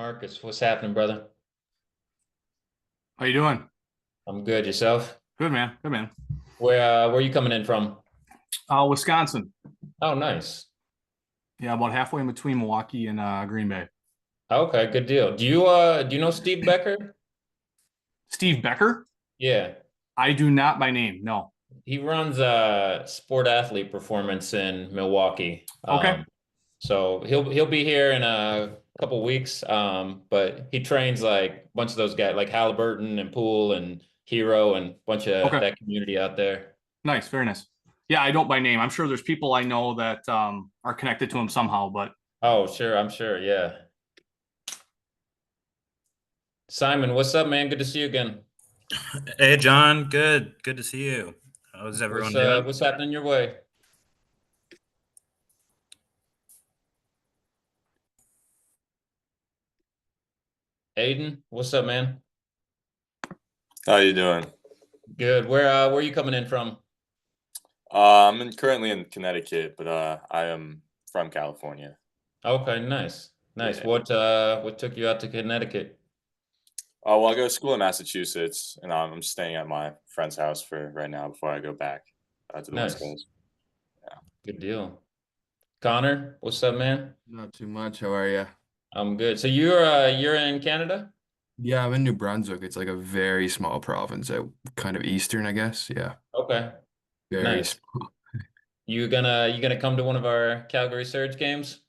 Marcus, what's happening, brother? How you doing? I'm good. Yourself? Good, man. Good, man. Where are you coming in from? Wisconsin. Oh, nice. Yeah, about halfway in between Milwaukee and Green Bay. Okay, good deal. Do you know Steve Becker? Steve Becker? Yeah. I do not by name. No. He runs sport athlete performance in Milwaukee. Okay. So he'll be here in a couple weeks. But he trains like a bunch of those guys like Halliburton and Poole and Hero and a bunch of Okay. that community out there. Nice. Very nice. Yeah, I don't by name. I'm sure there's people I know that are connected to him somehow, but Oh, sure, I'm sure. Yeah. Simon, what's up, man? Good to see you again. Hey John, good to see you. How's everyone doing? What's happening your way? Aiden, what's up, man? How you doing? Good. Where are you coming in from? Currently in Connecticut, but I am from California. Okay, nice. Nice. Yeah. What took you out to Connecticut? Well, I go to school in Massachusetts, and I'm staying at my friend's house for right now before I go back to the West Nice. Coast. Yeah. Good deal. Connor, what's up, man? Not too much. How are you? I'm good. So you're in Canada? Yeah, I'm in New Brunswick. It's like a very small province, kind of eastern, I guess. Yeah, Okay. very Nice. small. You gonna come to one of our Calgary Surge games?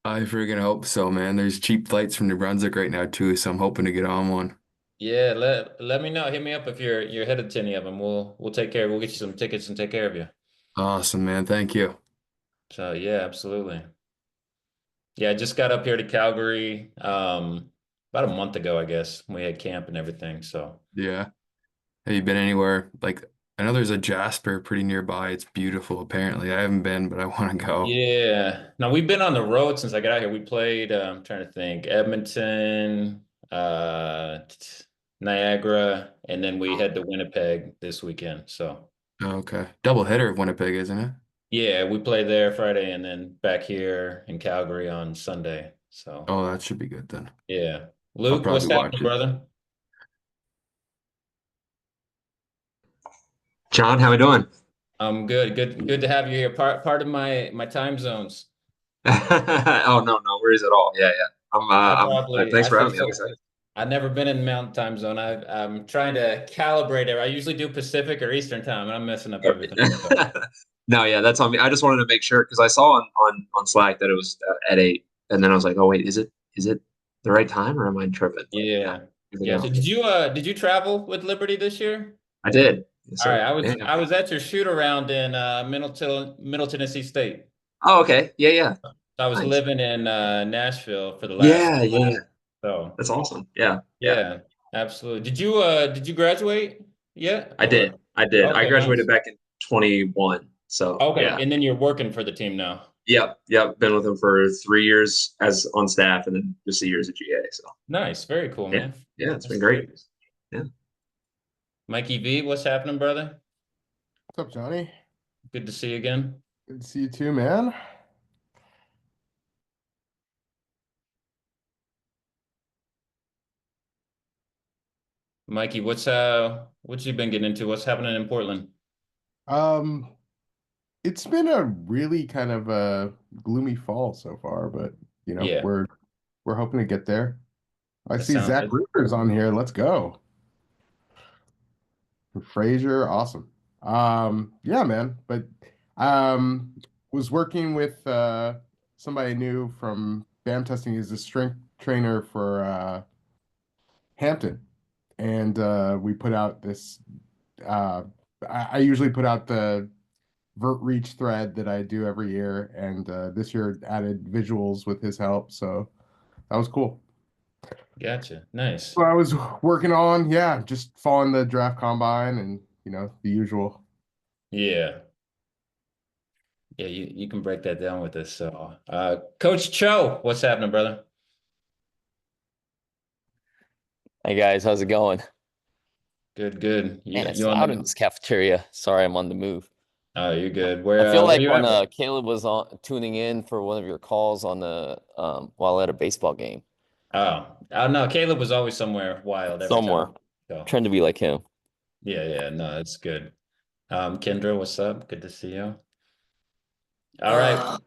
I freaking hope so, man. There's cheap flights from New Brunswick right now too, so I'm hoping to get on one. Yeah, let me know. Hit me up if you're headed to any of them. We'll take care. We'll get you some tickets and take care of you. Awesome, man. Thank you. So yeah, absolutely. Yeah, I just got up here to Calgary about a month ago, I guess. We had camp and everything. So Yeah. Have you been anywhere? Like, I know there's a Jasper pretty nearby. It's beautiful, apparently. I haven't been, but I want to go. yeah. Now we've been on the road since I got out here. We played, I'm trying to think, Edmonton, Niagara, and then we head to Winnipeg this weekend. So Okay. Double header of Winnipeg, isn't it? yeah, we play there Friday and then back here in Calgary on Sunday. So Oh, that should be good then. yeah. I'll Luke, what's probably happening, watch it. brother? John, how we doing? I'm good. Good to have you here. Part of my time zones. Oh no worries at all. Yeah, yeah. Thanks I for should having me. I'm say excited. I've never been in Mountain Time Zone. I'm trying to calibrate it. I usually do Pacific or Eastern Time, and I'm messing up everything. So. No, yeah, that's on me. I just wanted to make sure because I saw on Slack that it was at 8, and then I was like, oh wait, is it the right time or am I tripping? But, Yeah, here we yeah. So go. did you travel with Liberty this year? I did. Yes, All right, sir. Yeah. I was at your shoot around in Middle Tennessee State. Oh, okay. Yeah, yeah. I was Nice. living in Nashville for the Yeah, last yeah, yeah. so That's awesome. Yeah, yeah. yeah, absolutely. Did you graduate yet I did. or I did. I okay, graduated nice. back in 21. So Okay, yeah. and then you're working for the team now. Yep, yep. Been with him for 3 years as on staff, and then just 2 years at GA. So Nice, very cool, yeah, man. yeah, it's That's been great. great. Yeah. Mikey V, what's happening, brother? What's up, Johnny? Good to see you again. Good to see you too, man. Mikey, what you been getting into? What's happening in Portland? Um, it's been a really kind of a gloomy fall so far, but Yeah, we're hoping to get there. I that see sounds Zach Rivers on here. Let's go. Frazier, awesome. Yeah, man. But um was working with somebody I knew from BAM testing. He's a strength trainer for Hampton. And we put out this uh I usually put out the vert reach thread that I do every year, and this year added visuals with his help, so that was cool. gotcha. Nice. So I was working on, yeah, just following the draft combine and the usual. Yeah. Yeah, you can break that down with us. So, Coach Cho, what's happening, brother? Hey guys, how's it going? Good, good. Man, it's You on loud in the? this cafeteria. Sorry, I'm on the move. Oh, you're good. I feel Where like you when at? Caleb was on tuning in for one of your calls on the while at a baseball game. Oh, no, Caleb was always somewhere wild every Somewhere. time. So Trying to be like him. yeah, no, it's good. Kendra, what's up? Good to see you. All right. Uh,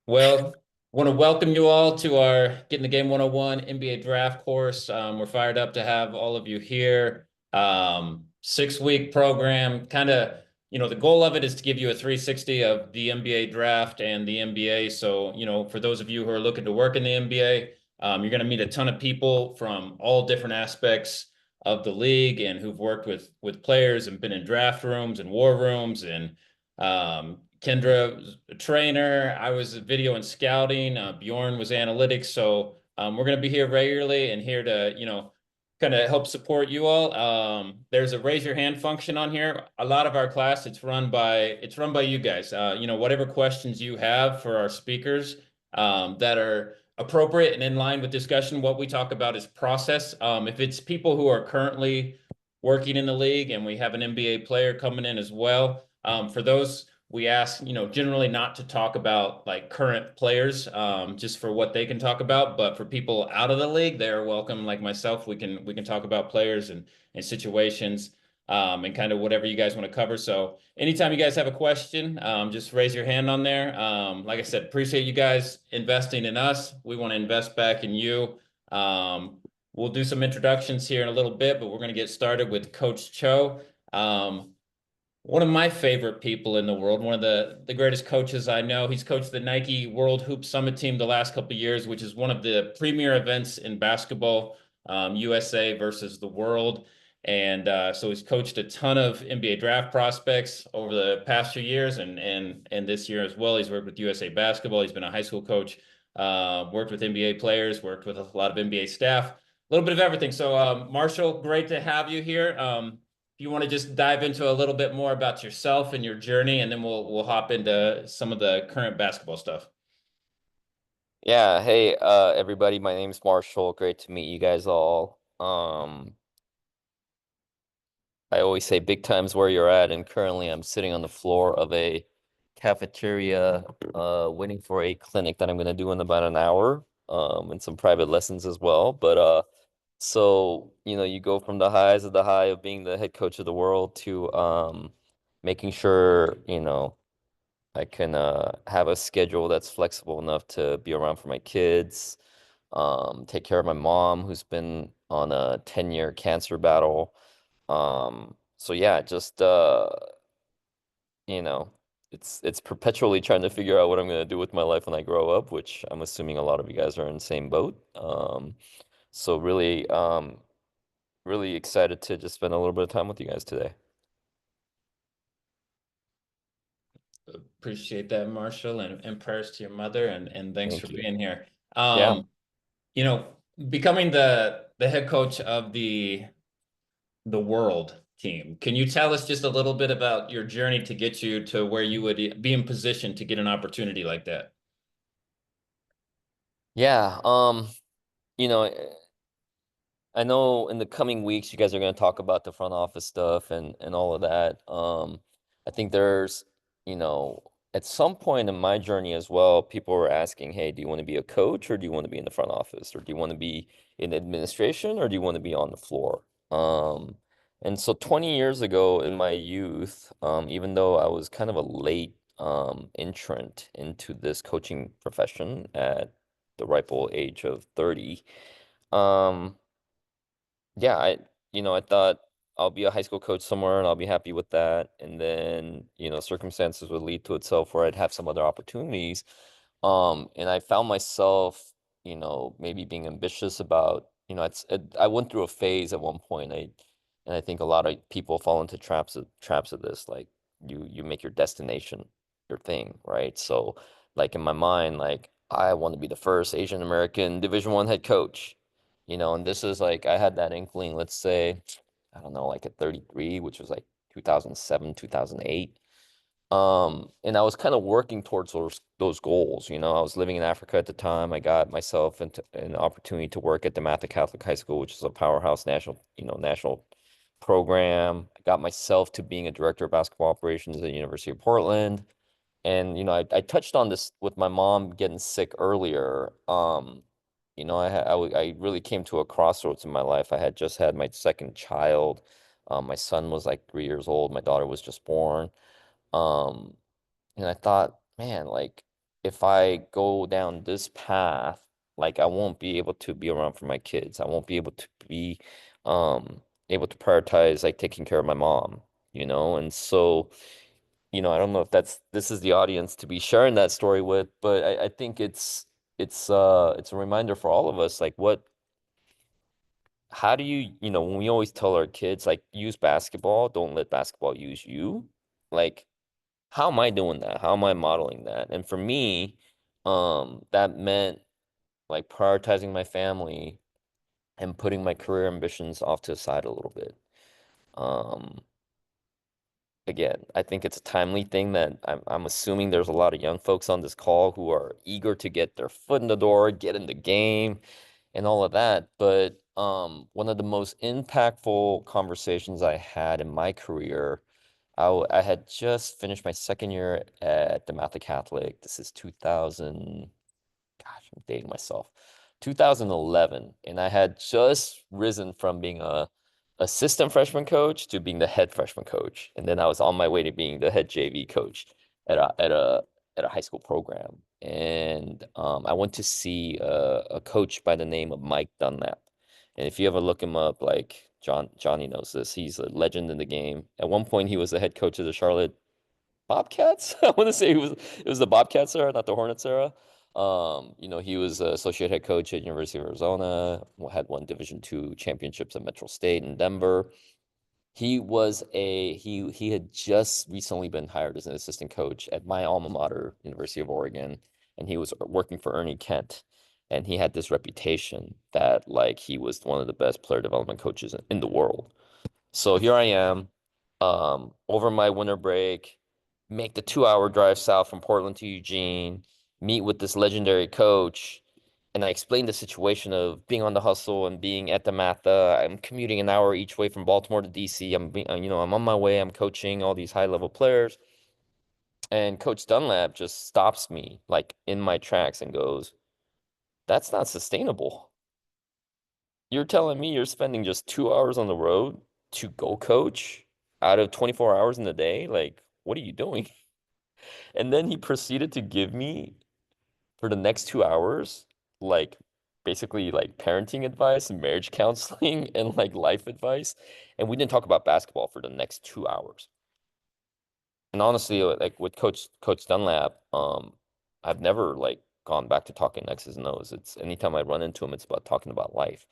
Well, want to welcome you all to our Getting the Game 101 NBA draft course. We're fired up to have all of you here. 6-week program, kind of, the goal of it is to give you a 360 of the NBA draft and the NBA. So, for those of you who are looking to work in the NBA, you're going to meet a ton of people from all different aspects of the league and who've worked with players and been in draft rooms and war rooms and Kendra was a trainer. I was video and scouting. Bjorn was analytics. So we're going to be here regularly and here to, kind of help support you all. There's a raise your hand function on here. A lot of our class, it's run by you guys. Whatever questions you have for our speakers that are appropriate and in line with discussion, what we talk about is process. If it's people who are currently working in the league and we have an NBA player coming in as well, for those we ask, generally not to talk about like current players, just for what they can talk about. But for people out of the league, they're welcome. Like myself, we can talk about players and situations, and kind of whatever you guys want to cover. So anytime you guys have a question, just raise your hand on there. Like I said, appreciate you guys investing in us. We want to invest back in you. We'll do some introductions here in a little bit, but we're going to get started with Coach Cho. One of my favorite people in the world, one of the greatest coaches I know. He's coached the Nike World Hoop Summit team the last couple of years, which is one of the premier events in basketball, USA versus the world. And so he's coached a ton of NBA draft prospects over the past few years, and this year as well. He's worked with USA Basketball. He's been a high school coach, worked with NBA players, worked with a lot of NBA staff, a little bit of everything. So Marshall, great to have you here. If you want to just dive into a little bit more about yourself and your journey, and then we'll hop into some of the current basketball stuff. yeah, hey, everybody, my name's Marshall. Great to meet you guys all. I always say big time's where you're at, and currently I'm sitting on the floor of a cafeteria, waiting for a clinic that I'm gonna do in about an hour, and some private lessons as well. But so you go from the highs of the high of being the head coach of the world to making sure, I can have a schedule that's flexible enough to be around for my kids, take care of my mom who's been on a 10-year cancer battle. So yeah, just you know, it's perpetually trying to figure out what I'm gonna do with my life when I grow up, which I'm assuming a lot of you guys are in the same boat. So really excited to just spend a little bit of time with you guys today. Appreciate that, Marshall, and prayers to your mother, and thanks for Thank you. being here. Yeah. You know, becoming the head coach of the world team. Can you tell us just a little bit about your journey to get you to where you would be in position to get an opportunity like that? Yeah. You know, I know in the coming weeks you guys are going to talk about the front office stuff and all of that. I think there's, at some point in my journey as well, people were asking, "Hey, do you want to be a coach or do you want to be in the front office or do you want to be in administration or do you want to be on the floor?" And so 20 years ago in my youth, even though I was kind of a late entrant into this coaching profession at the ripe old age of 30, um, yeah, I thought I'll be a high school coach somewhere and I'll be happy with that. And then, circumstances would lead to itself where I'd have some other opportunities. And I found myself, maybe being ambitious about, I went through a phase at one point. And I think a lot of people fall into traps of this, like you make your destination your thing, right? So like in my mind, like I want to be the first Asian American Division I head coach, and this is like I had that inkling, let's say, I don't know, like at 33, which was like 2007, 2008. And I was kind of working towards those goals. I was living in Africa at the time. I got myself into an opportunity to work at the Matha Catholic High School, which is a powerhouse national program. I got myself to being a director of basketball operations at the University of Portland. And I touched on this with my mom getting sick earlier. you know, I really came to a crossroads in my life. I had just had my second child. My son was like 3 years old. My daughter was just born. Um, and I thought, man, like if I go down this path, like I won't be able to be around for my kids. I won't be able to be able to prioritize like taking care of my mom, you know? And so, you know, I don't know if this is the audience to be sharing that story with, but I think it's a reminder for all of us, like how do you, you know, when we always tell our kids like use basketball, don't let basketball use you. Like, how am I doing that? How am I modeling that? And for me, that meant like prioritizing my family and putting my career ambitions off to the side a little bit. Um, Again, I think it's a timely thing that I'm assuming there's a lot of young folks on this call who are eager to get their foot in the door, get in the game, and all of that. But one of the most impactful conversations I had in my career, I had just finished my second year at the Matha Catholic. This is 2000, gosh, I'm dating myself. 2011, and I had just risen from being a assistant freshman coach to being the head freshman coach, and then I was on my way to being the head JV coach at a high school program. And I went to see a coach by the name of Mike Dunlap. And if you ever look him up, like Johnny knows this, he's a legend in the game. At one point, he was the head coach of the Charlotte Bobcats. I want to say it was the Bobcats era, not the Hornets era. You know, he was associate head coach at University of Arizona, had won Division II championships at Metro State in Denver. He had just recently been hired as an assistant coach at my alma mater, University of Oregon, and he was working for Ernie Kent. And he had this reputation that like he was one of the best player development coaches in the world. So here I am, over my winter break, make the 2-hour drive south from Portland to Eugene, meet with this legendary coach, and I explained the situation of being on the hustle and being at the Matha. I'm commuting an hour each way from Baltimore to DC. You know, I'm on my way. I'm coaching all these high-level players, and Coach Dunlap just stops me like in my tracks and goes, "That's not sustainable. You're telling me you're spending just 2 hours on the road to go coach out of 24 hours in the day? Like, what are you doing?" And then he proceeded to give me for the next 2 hours, like basically like parenting advice and marriage counseling and like life advice. And we didn't talk about basketball for the next 2 hours. And honestly, like with Coach Dunlap, I've never like gone back to talking X's and O's. It's anytime I run into him, it's about talking about life.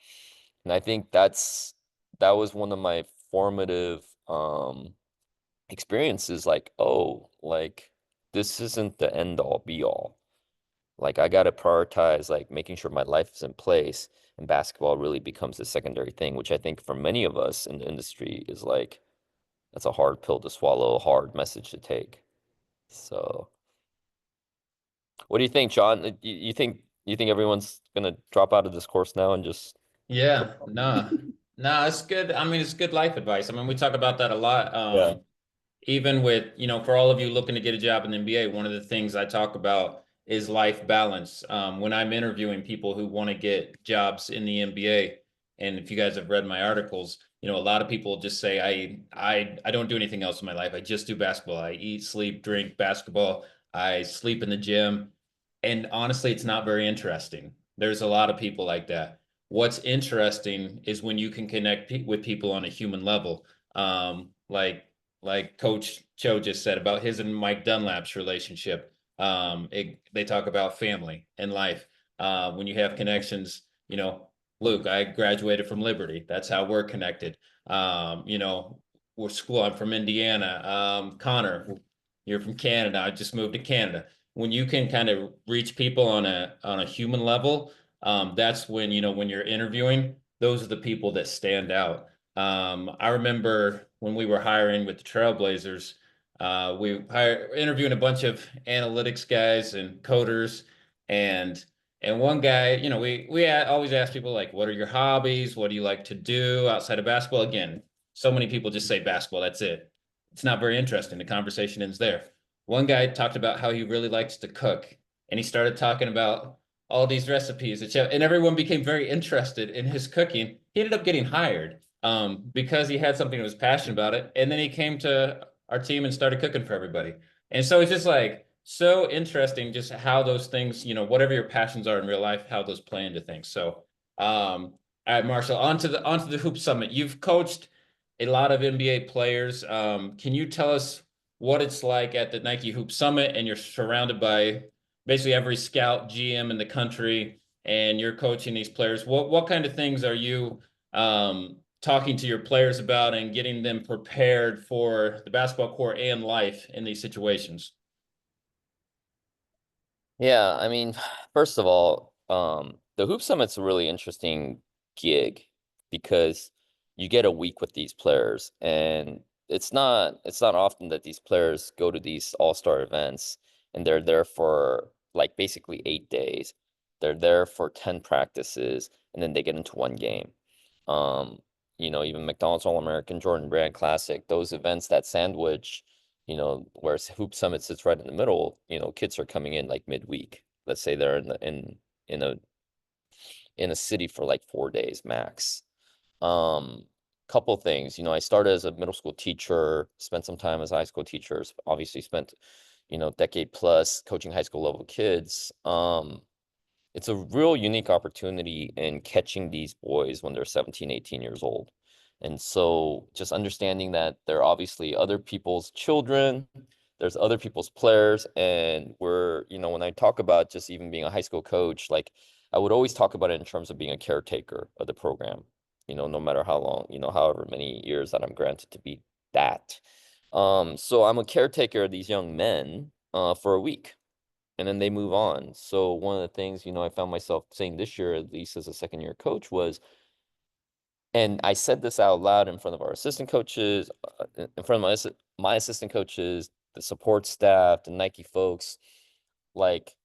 And I think that was one of my formative experiences, like, oh, like this isn't the end all be all. Like I gotta prioritize like making sure my life is in place, and basketball really becomes the secondary thing, which I think for many of us in the industry is like that's a hard pill to swallow, a hard message to take. So what do you think, John? You think everyone's gonna drop out of this course now and just Yeah, no, it's good. I mean, it's good life advice. I mean, we talk about that a lot. Yeah. Even with, for all of you looking to get a job in the NBA, one of the things I talk about is life balance. When I'm interviewing people who want to get jobs in the NBA, and if you guys have read my articles, a lot of people just say, I don't do anything else in my life. I just do basketball. I eat, sleep, drink basketball. I sleep in the gym. And honestly, it's not very interesting. There's a lot of people like that. What's interesting is when you can connect with people on a human level. Like Coach Cho just said about his and Mike Dunlap's relationship. They talk about family and life. When you have connections, Luke, I graduated from Liberty. That's how we're connected. We're school. I'm from Indiana. Connor, you're from Canada. I just moved to Canada. When you can kind of reach people on a human level, that's when you're interviewing, those are the people that stand out. I remember when we were hiring with the Trailblazers, interviewing a bunch of analytics guys and coders, and one guy, we always ask people like, what are your hobbies? What do you like to do outside of basketball? Again, so many people just say basketball, that's it. It's not very interesting. The conversation ends there. One guy talked about how he really likes to cook, and he started talking about all these recipes that chef, and everyone became very interested in his cooking. He ended up getting hired because he had something that was passionate about it, and then he came to our team and started cooking for everybody. And so it's just like so interesting, just how those things, whatever your passions are in real life, how those play into things. So, all right, Marshall, onto the Hoop Summit. You've coached a lot of NBA players. Can you tell us what it's like at the Nike Hoop Summit, and you're surrounded by basically every scout GM in the country, and you're coaching these players? What kind of things are you talking to your players about and getting them prepared for the basketball court and life in these situations? Yeah, I mean, first of all, the Hoop Summit's a really interesting gig because you get a week with these players, and it's not often that these players go to these all-star events and they're there for like basically 8 days. They're there for 10 practices and then they get into one game. Um, even McDonald's All-American, Jordan Brand Classic, those events that sandwich, whereas Hoop Summit sits right in the middle, kids are coming in like midweek. Let's say they're in a in a city for like 4 days max. Couple things, I started as a middle school teacher, spent some time as a high school teacher, obviously spent, decade plus coaching high school level kids. It's a real unique opportunity in catching these boys when they're 17, 18 years old. And so just understanding that they're obviously other people's children, there's other people's players, and when I talk about just even being a high school coach, like I would always talk about it in terms of being a caretaker of the program, no matter how long, however many years that I'm granted to be that. So I'm a caretaker of these young men for a week, and then they move on. So one of the things, I found myself saying this year, at least as a second year coach, was, and I said this out loud in front of our assistant coaches, in front of my assistant coaches, the support staff, the Nike folks, like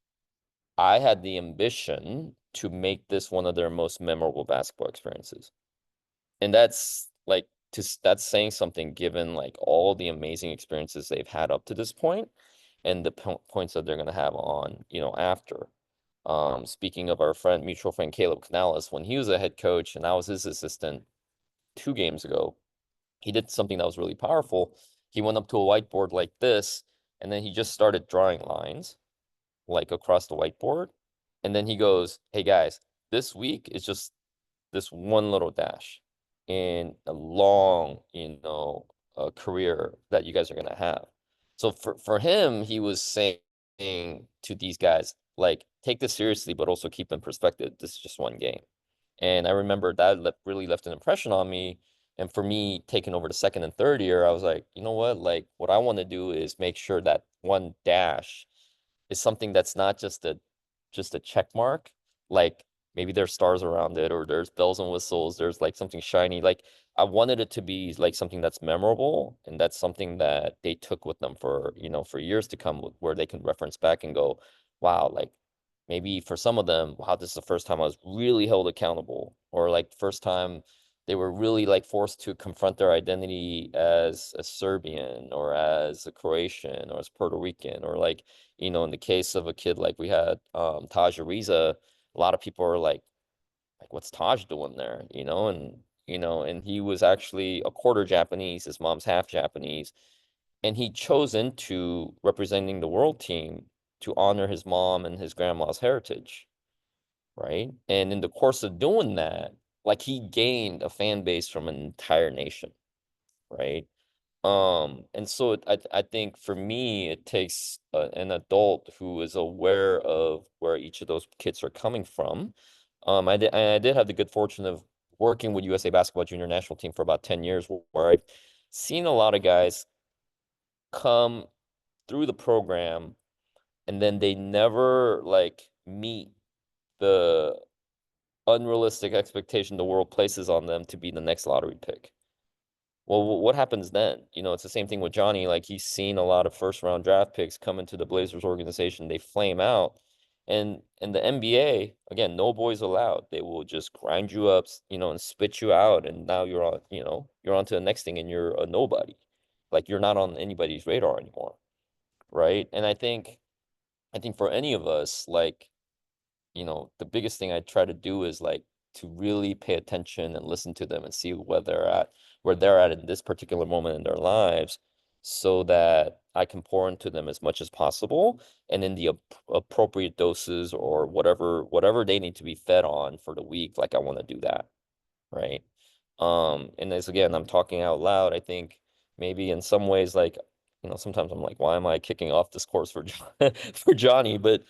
I had the ambition to make this one of their most memorable basketball experiences. And that's saying something given like all the amazing experiences they've had up to this point and the points that they're going to have on, after. Speaking of our mutual friend Caleb Canales, when he was a head coach and I was his assistant 2 games ago, he did something that was really powerful. He went up to a whiteboard like this, and then he just started drawing lines like across the whiteboard. And then he goes, "Hey guys, this week is just this one little dash in a long, career that you guys are gonna have." So for him, he was saying to these guys, like, take this seriously, but also keep in perspective, this is just one game. And I remember that really left an impression on me. And for me, taking over the second and third year, I was like, you know what? Like, what I want to do is make sure that one dash is something that's not just a check mark. Like maybe there's stars around it or there's bells and whistles, there's like something shiny. Like I wanted it to be like something that's memorable, and that's something that they took with them for, for years to come, where they can reference back and go, wow, like maybe for some of them, wow, this is the first time I was really held accountable, or like first time they were really like forced to confront their identity as a Serbian or as a Croatian or as Puerto Rican, or like, in the case of a kid like we had, Taj Ariza, a lot of people are like, what's Taj doing there? And he was actually a quarter Japanese, his mom's half Japanese, and he chose into representing the world team to honor his mom and his grandma's heritage, right? And in the course of doing that, like he gained a fan base from an entire nation, right? And so I think for me, it takes an adult who is aware of where each of those kids are coming from. I did have the good fortune of working with USA Basketball Junior National Team for about 10 years, where I've seen a lot of guys come through the program and then they never like meet the unrealistic expectation the world places on them to be the next lottery pick. Well, what happens then? It's the same thing with Johnny. Like he's seen a lot of first round draft picks come into the Blazers organization. They flame out. And in the NBA, again, no boys allowed. They will just grind you up, and spit you out. And now you're on to the next thing and you're a nobody. Like you're not on anybody's radar anymore. Right. And I think for any of us, like the biggest thing I try to do is like to really pay attention and listen to them and see where they're at in this particular moment in their lives, so that I can pour into them as much as possible, and in the appropriate doses or whatever they need to be fed on for the week, like I want to do that, right? And as again, I'm talking out loud, I think maybe in some ways, like, sometimes I'm like, why am I kicking off this course for for Johnny? But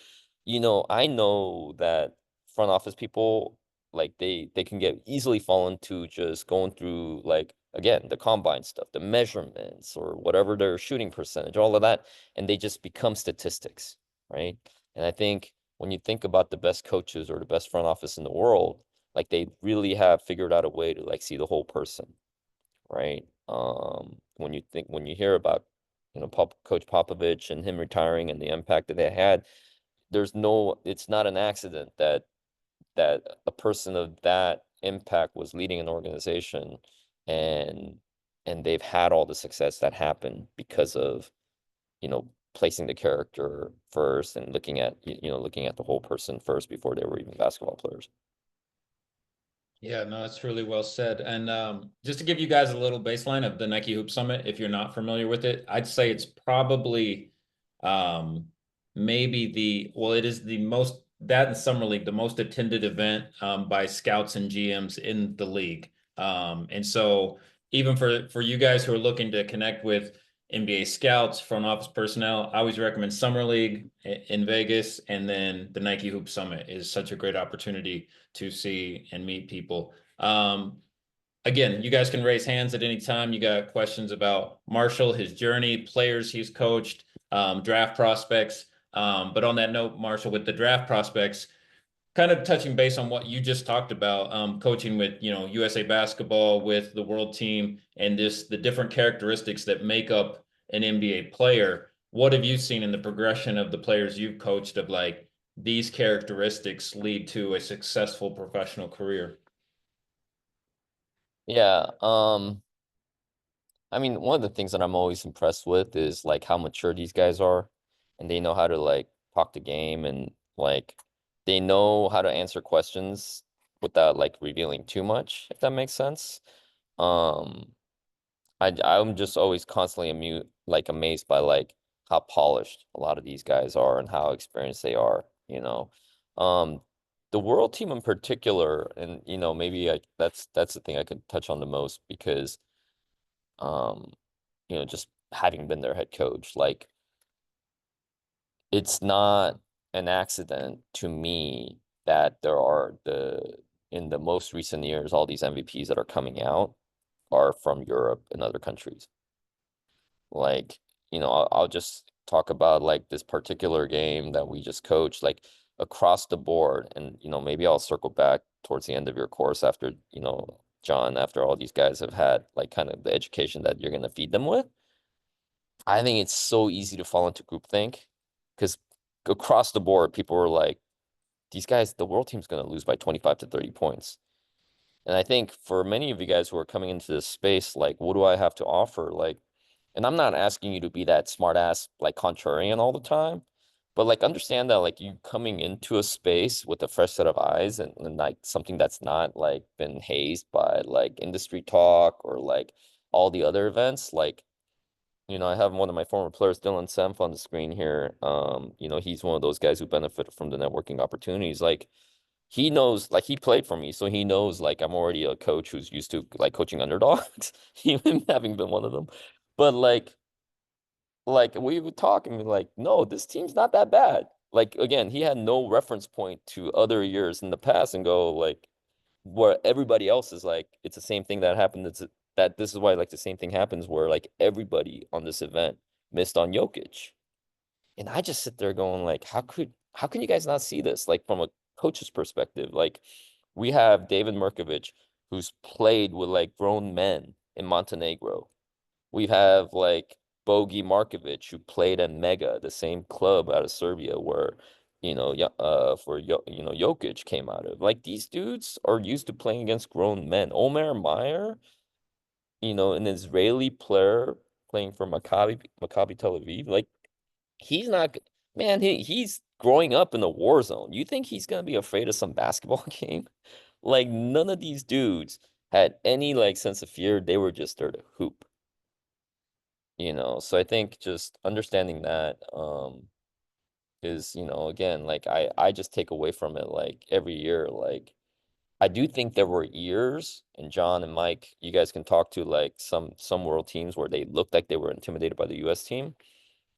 I know that front office people, like, they can get easily fall into just going through, like, again, the combine stuff, the measurements, or whatever their shooting percentage, all of that, and they just become statistics, right? And I think when you think about the best coaches or the best front office in the world, like, they really have figured out a way to like see the whole person, right? When you hear about, Coach Popovich and him retiring and the impact that they had, it's not an accident that a person of that impact was leading an organization, and they've had all the success that happened because of, placing the character first and looking at the whole person first before they were even basketball players. Yeah, no, that's really well said. And just to give you guys a little baseline of the Nike Hoop Summit, if you're not familiar with it, I'd say it's probably maybe it is the most, that in Summer League, the most attended event by scouts and GMs in the league. And so even for you guys who are looking to connect with NBA scouts, front office personnel, I always recommend Summer League in Vegas, and then the Nike Hoop Summit is such a great opportunity to see and meet people. Again, you guys can raise hands at any time. You got questions about Marshall, his journey, players he's coached, draft prospects. But on that note, Marshall, with the draft prospects, kind of touching base on what you just talked about, coaching with, USA Basketball, with the world team, and the different characteristics that make up an NBA player. What have you seen in the progression of the players you've coached, of like, these characteristics lead to a successful professional career? Yeah. I mean, one of the things that I'm always impressed with is like how mature these guys are, and they know how to like talk the game, and like they know how to answer questions without like revealing too much, if that makes sense. Um, I'm just always constantly amazed by like how polished a lot of these guys are and how experienced they are, you know. Um, the world team in particular, and maybe that's the thing I could touch on the most, because um, just having been their head coach, like, it's not an accident to me that there are in the most recent years, all these MVPs that are coming out are from Europe and other countries. Like, I'll just talk about like this particular game that we just coached, like across the board. And, maybe I'll circle back towards the end of your course after, John, after all these guys have had like kind of the education that you're going to feed them with. I think it's so easy to fall into groupthink, because across the board, people were like, these guys, the world team's going to lose by 25 to 30 points. And I think for many of you guys who are coming into this space, like, what do I have to offer? Like, and I'm not asking you to be that smart ass, like, contrarian all the time, but like, understand that like you coming into a space with a fresh set of eyes, and like something that's not like been hazed by like industry talk or like all the other events. Like, I have one of my former players, Dylan Senf, on the screen here. He's one of those guys who benefited from the networking opportunities. Like, he knows, like, he played for me, so he knows like I'm already a coach who's used to like coaching underdogs, even having been one of them. But like we were talking, like, no, this team's not that bad. Like, again, he had no reference point to other years in the past and go like, where everybody else is like, it's the same thing that happened. This is why like the same thing happens where like everybody on this event missed on Jokic. And I just sit there going like, how can you guys not see this? Like, from a coach's perspective, like, we have David Mirkovic, who's played with like grown men in Montenegro. We have like Bogi Markovic, who played at Mega, the same club out of Serbia where, Jokic came out of. Like, these dudes are used to playing against grown men. Omer Meyer, an Israeli player playing for Maccabi Tel Aviv. Like, he's not, man, he's growing up in a war zone. You think he's gonna be afraid of some basketball game? Like none of these dudes had any like sense of fear. They were just there to hoop. So I think just understanding that is, again, like I just take away from it like every year, like I do think there were years, and John and Mike, you guys can talk to like some world teams where they looked like they were intimidated by the US team.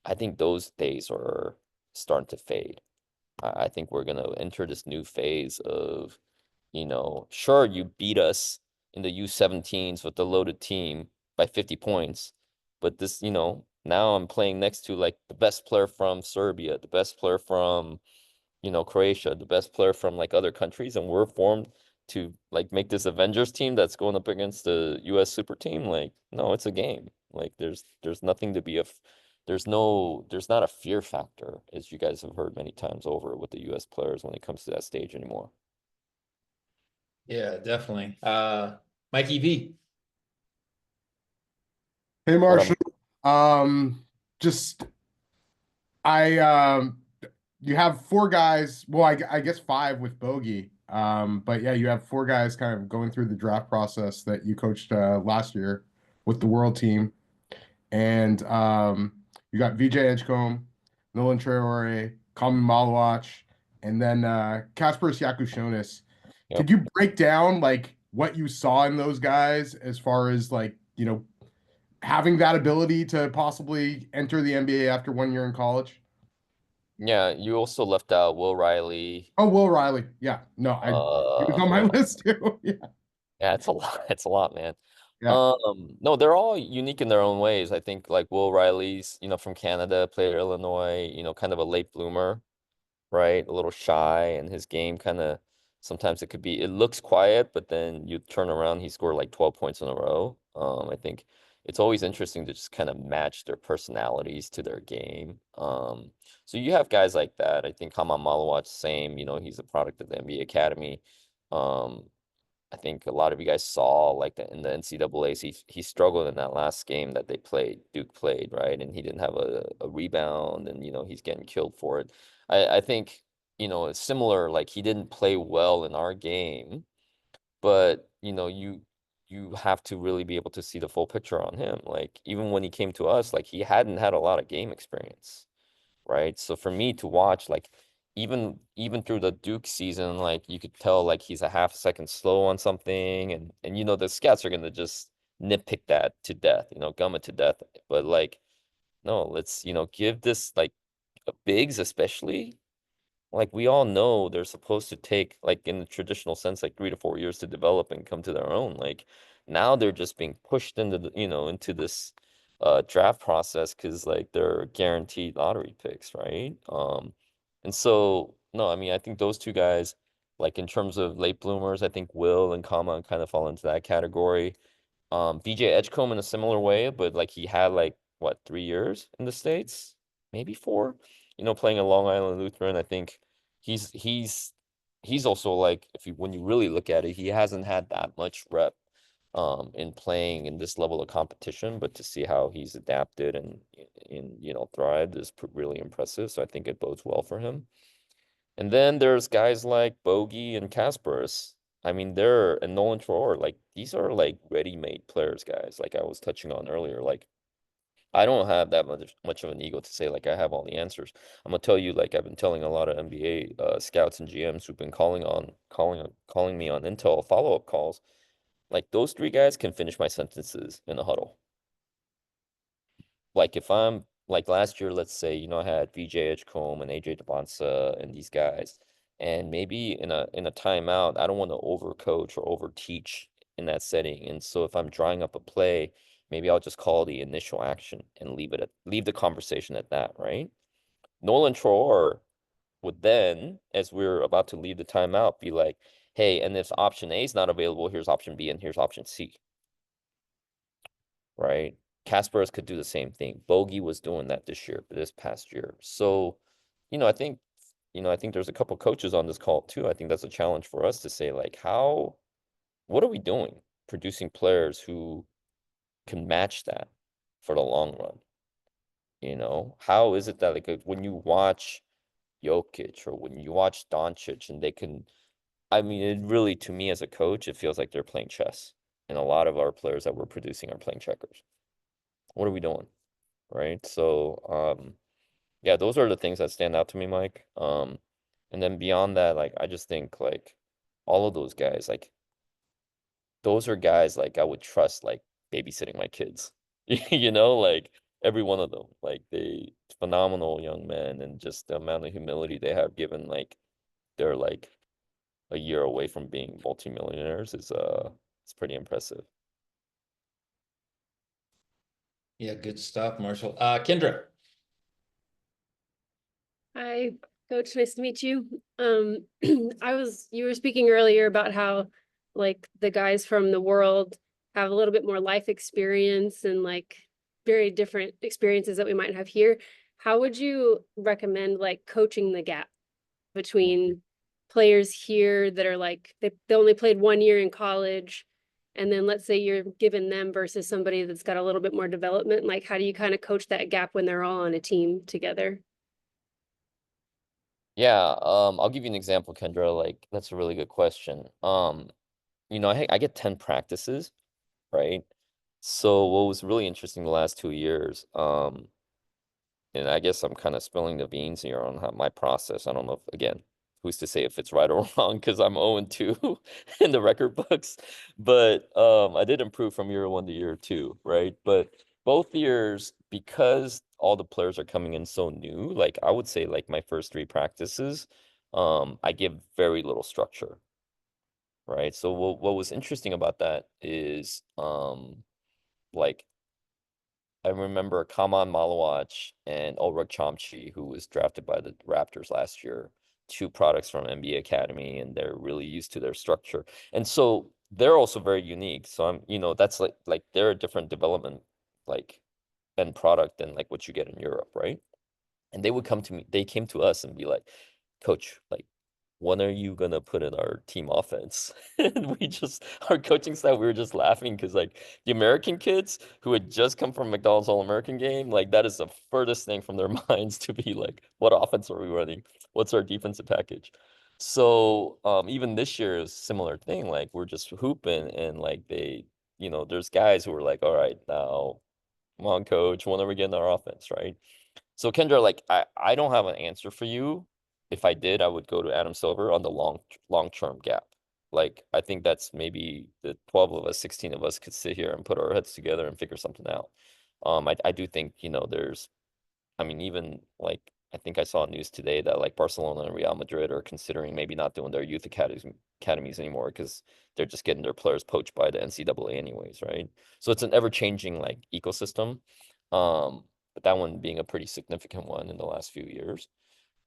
I think those days are starting to fade. I think we're gonna enter this new phase of, sure, you beat us in the U17s with the loaded team by 50 points, but this, now I'm playing next to like the best player from Serbia, the best player from, Croatia, the best player from like other countries, and we're formed to like make this Avengers team that's going up against the US super team. Like, no, it's a game. Like there's nothing to be there's not a fear factor, as you guys have heard many times over with the US players when it comes to that stage anymore. Yeah, definitely. Mikey V. Hey, What up? Marshall. Just I you have four guys. Well, I guess five with Bogey. But yeah, you have four guys kind of going through the draft process that you coached last year with the world team. And you got VJ Edgecombe, Nolan Traore, Kami Malawach, and then Kasparas Yakushonis. Yep. Could you break down like what you saw in those guys as far as like, having that ability to possibly enter the NBA after 1 year in college? Yeah, you also left out Will Riley. Oh, Will Riley. Yeah. No, he was on my Who else? list too. Yeah. Yeah, it's a lot. It's a lot, man. Yeah. No, they're all unique in their own ways. I think like Will Riley's, from Canada, played at Illinois, kind of a late bloomer, right? A little shy, and his game kind of sometimes it looks quiet, but then you turn around, he scored like 12 points in a row. I think it's always interesting to just kind of match their personalities to their game. So you have guys like that. I think Kama Malawach, same, he's a product of the NBA Academy. Um, I think a lot of you guys saw like in the NCAA's, he struggled in that last game that they played, Duke played, right? And he didn't have a rebound, and he's getting killed for it. I think, it's similar, like he didn't play well in our game, but you have to really be able to see the full picture on him. Like even when he came to us, like he hadn't had a lot of game experience, right? So for me to watch, like even through the Duke season, like you could tell like he's a half second slow on something, and the scouts are gonna just nitpick that to death, gum it to death. But like, no, let's give this like bigs especially. Like we all know they're supposed to take, like in the traditional sense, like 3 to 4 years to develop and come to their own. Like now they're just being pushed into into this draft process because like they're guaranteed lottery picks, right? And so no, I mean I think those two guys, like in terms of late bloomers, I think Will and Kama kind of fall into that category. BJ Edgecombe in a similar way, but like he had like what 3 years in the States, maybe four, playing at Long Island Lutheran. I think he's also like if you when you really look at it, he hasn't had that much rep in playing in this level of competition, but to see how he's adapted and thrived is really impressive. So I think it bodes well for him. And then there's guys like Bogey and Kasparas. I mean, and Nolan Traore, like these are like ready-made players, guys. Like I was touching on earlier, like I don't have that much of an ego to say like I have all the answers. I'm gonna tell you, like I've been telling a lot of NBA scouts and GMs who've been calling me on intel follow-up calls. Like those three guys can finish my sentences in a huddle. Like if I'm like last year, let's say, I had VJ Edgecombe and AJ DeBonsa and these guys, and maybe in a timeout, I don't want to overcoach or overteach in that setting. And so if I'm drawing up a play, maybe I'll just call the initial action and leave the conversation at that, right? Nolan Traore would then, as we're about to leave the timeout, be like, hey, and if option A is not available, here's option B and here's option C, right? Kasparas could do the same thing. Bogey was doing that this past year. So, I think, I think there's a couple coaches on this call too. I think that's a challenge for us to say, like, what are we doing producing players who can match that for the long run? How is it that like when you watch Jokic or when you watch Doncic and they can, I mean, it really, to me as a coach, it feels like they're playing chess. And a lot of our players that we're producing are playing checkers. What are we doing? Right. So, yeah, those are the things that stand out to me, Mike. And then beyond that, like, I just think like all of those guys, like, those are guys like I would trust, like babysitting my kids, like every one of them, like they phenomenal young men, and just the amount of humility they have given, like they're like a year away from being multimillionaires is it's pretty impressive. Yeah, good stuff, Marshall. Kendra. Hi, Coach. Nice to meet you. You were speaking earlier about how like the guys from the world have a little bit more life experience and like very different experiences that we might have here. How would you recommend like coaching the gap between players here that are like they only played 1 year in college, and then let's say you're giving them versus somebody that's got a little bit more development? Like, how do you kind of coach that gap when they're all on a team together? Yeah, I'll give you an example, Kendra. Like, that's a really good question. I get 10 practices, right? So what was really interesting the last 2 years, and I guess I'm kind of spilling the beans here on how my process. I don't know if, again, who's to say if it's right or wrong, because I'm 0-2 in the record books. But I did improve from year 1 to year 2, right? But both years, because all the players are coming in so new, like I would say like my first 3 practices, I give very little structure, right? So what was interesting about that is like I remember Kaman Malawach and Ulrich Chomchi, who was drafted by the Raptors last year, 2 products from NBA Academy, and they're really used to their structure. And so they're also very unique. So that's like they're a different development like end product than like what you get in Europe, right? And they came to us and be like, Coach, like, when are you gonna put in our team offense? And our coaching staff, we were just laughing because like the American kids who had just come from McDonald's All-American game, like that is the furthest thing from their minds to be like, what offense are we running? What's our defensive package? So even this year is a similar thing. Like we're just hooping, and like there's guys who are like, all right, now come on, coach, when are we getting our offense, right? So Kendra, like I don't have an answer for you. If I did, I would go to Adam Silver on the long-term gap. Like I think that's maybe the 12 of us, 16 of us could sit here and put our heads together and figure something out. I do think, I mean, even like I think I saw news today that like Barcelona and Real Madrid are considering maybe not doing their youth academies anymore because they're just getting their players poached by the NCAA anyways, right? So it's an ever-changing like ecosystem. But that one being a pretty significant one in the last few years.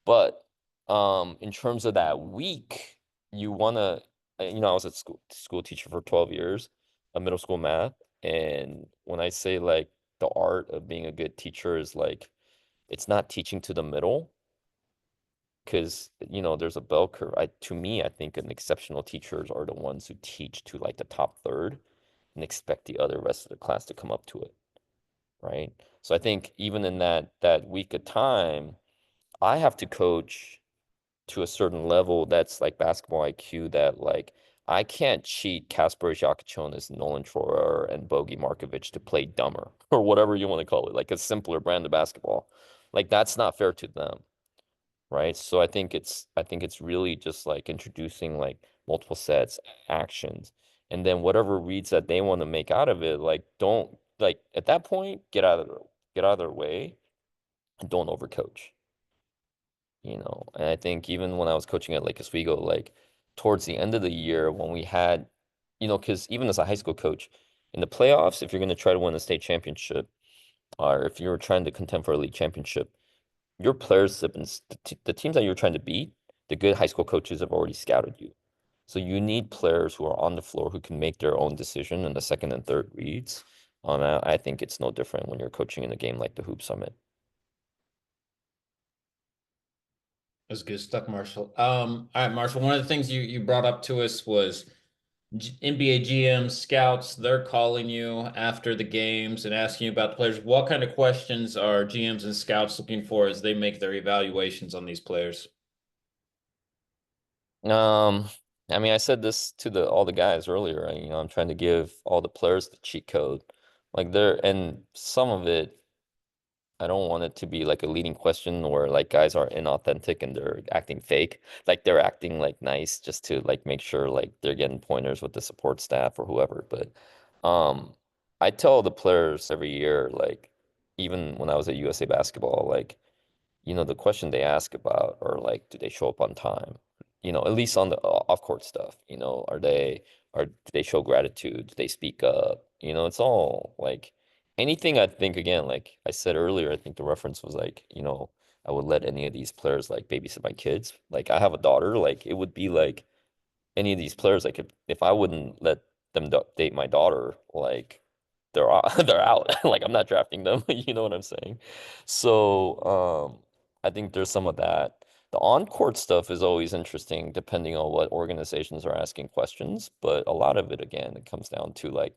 But in terms of that week, you wanna, I was a school teacher for 12 years, a middle school math, and when I say like the art of being a good teacher is like it's not teaching to the middle, because there's a bell curve. To me, I think an exceptional teachers are the ones who teach to like the top third and expect the other rest of the class to come up to it, right? So I think even in that week of time, I have to coach to a certain level that's like basketball IQ, that like I can't cheat Kasper Jakachonis, Nolan Troyer, and Bogey Markovic to play dumber or whatever you want to call it, like a simpler brand of basketball. Like that's not fair to them, right? So I think it's really just like introducing like multiple sets, actions, and then whatever reads that they want to make out of it, like don't like at that point get out of their way and don't overcoach. And I think even when I was coaching at Lake Oswego, like towards the end of the year when we had, because even as a high school coach, in the playoffs, if you're going to try to win a state championship, or if you're trying to contend for a league championship, your players have been the teams that you're trying to beat, the good high school coaches have already scouted you. So you need players who are on the floor who can make their own decision in the second and third reads. I think it's no different when you're coaching in a game like the Hoop Summit. That's good stuff, Marshall. All right, Marshall, one of the things you brought up to us was NBA GMs, scouts, they're calling you after the games and asking you about the players. What kind of questions are GMs and scouts looking for as they make their evaluations on these players? I mean, I said this to all the guys earlier. I'm trying to give all the players the cheat code, like and some of it, I don't want it to be like a leading question where like guys are inauthentic and they're acting fake. Like they're acting like nice just to like make sure like they're getting pointers with the support staff or whoever. But I tell the players every year, like even when I was at USA Basketball, like the question they ask about or like, do they show up on time? At least on the off-court stuff, do they show gratitude? Do they speak up? It's all like anything I think again, like I said earlier, I think the reference was like, I would let any of these players like babysit my kids. Like I have a daughter, like it would be like any of these players, like if I wouldn't let them date my daughter, like they're they're out. Like I'm not drafting them. You know what I'm saying? So I think there's some of that. The on-court stuff is always interesting depending on what organizations are asking questions, but a lot of it again, it comes down to like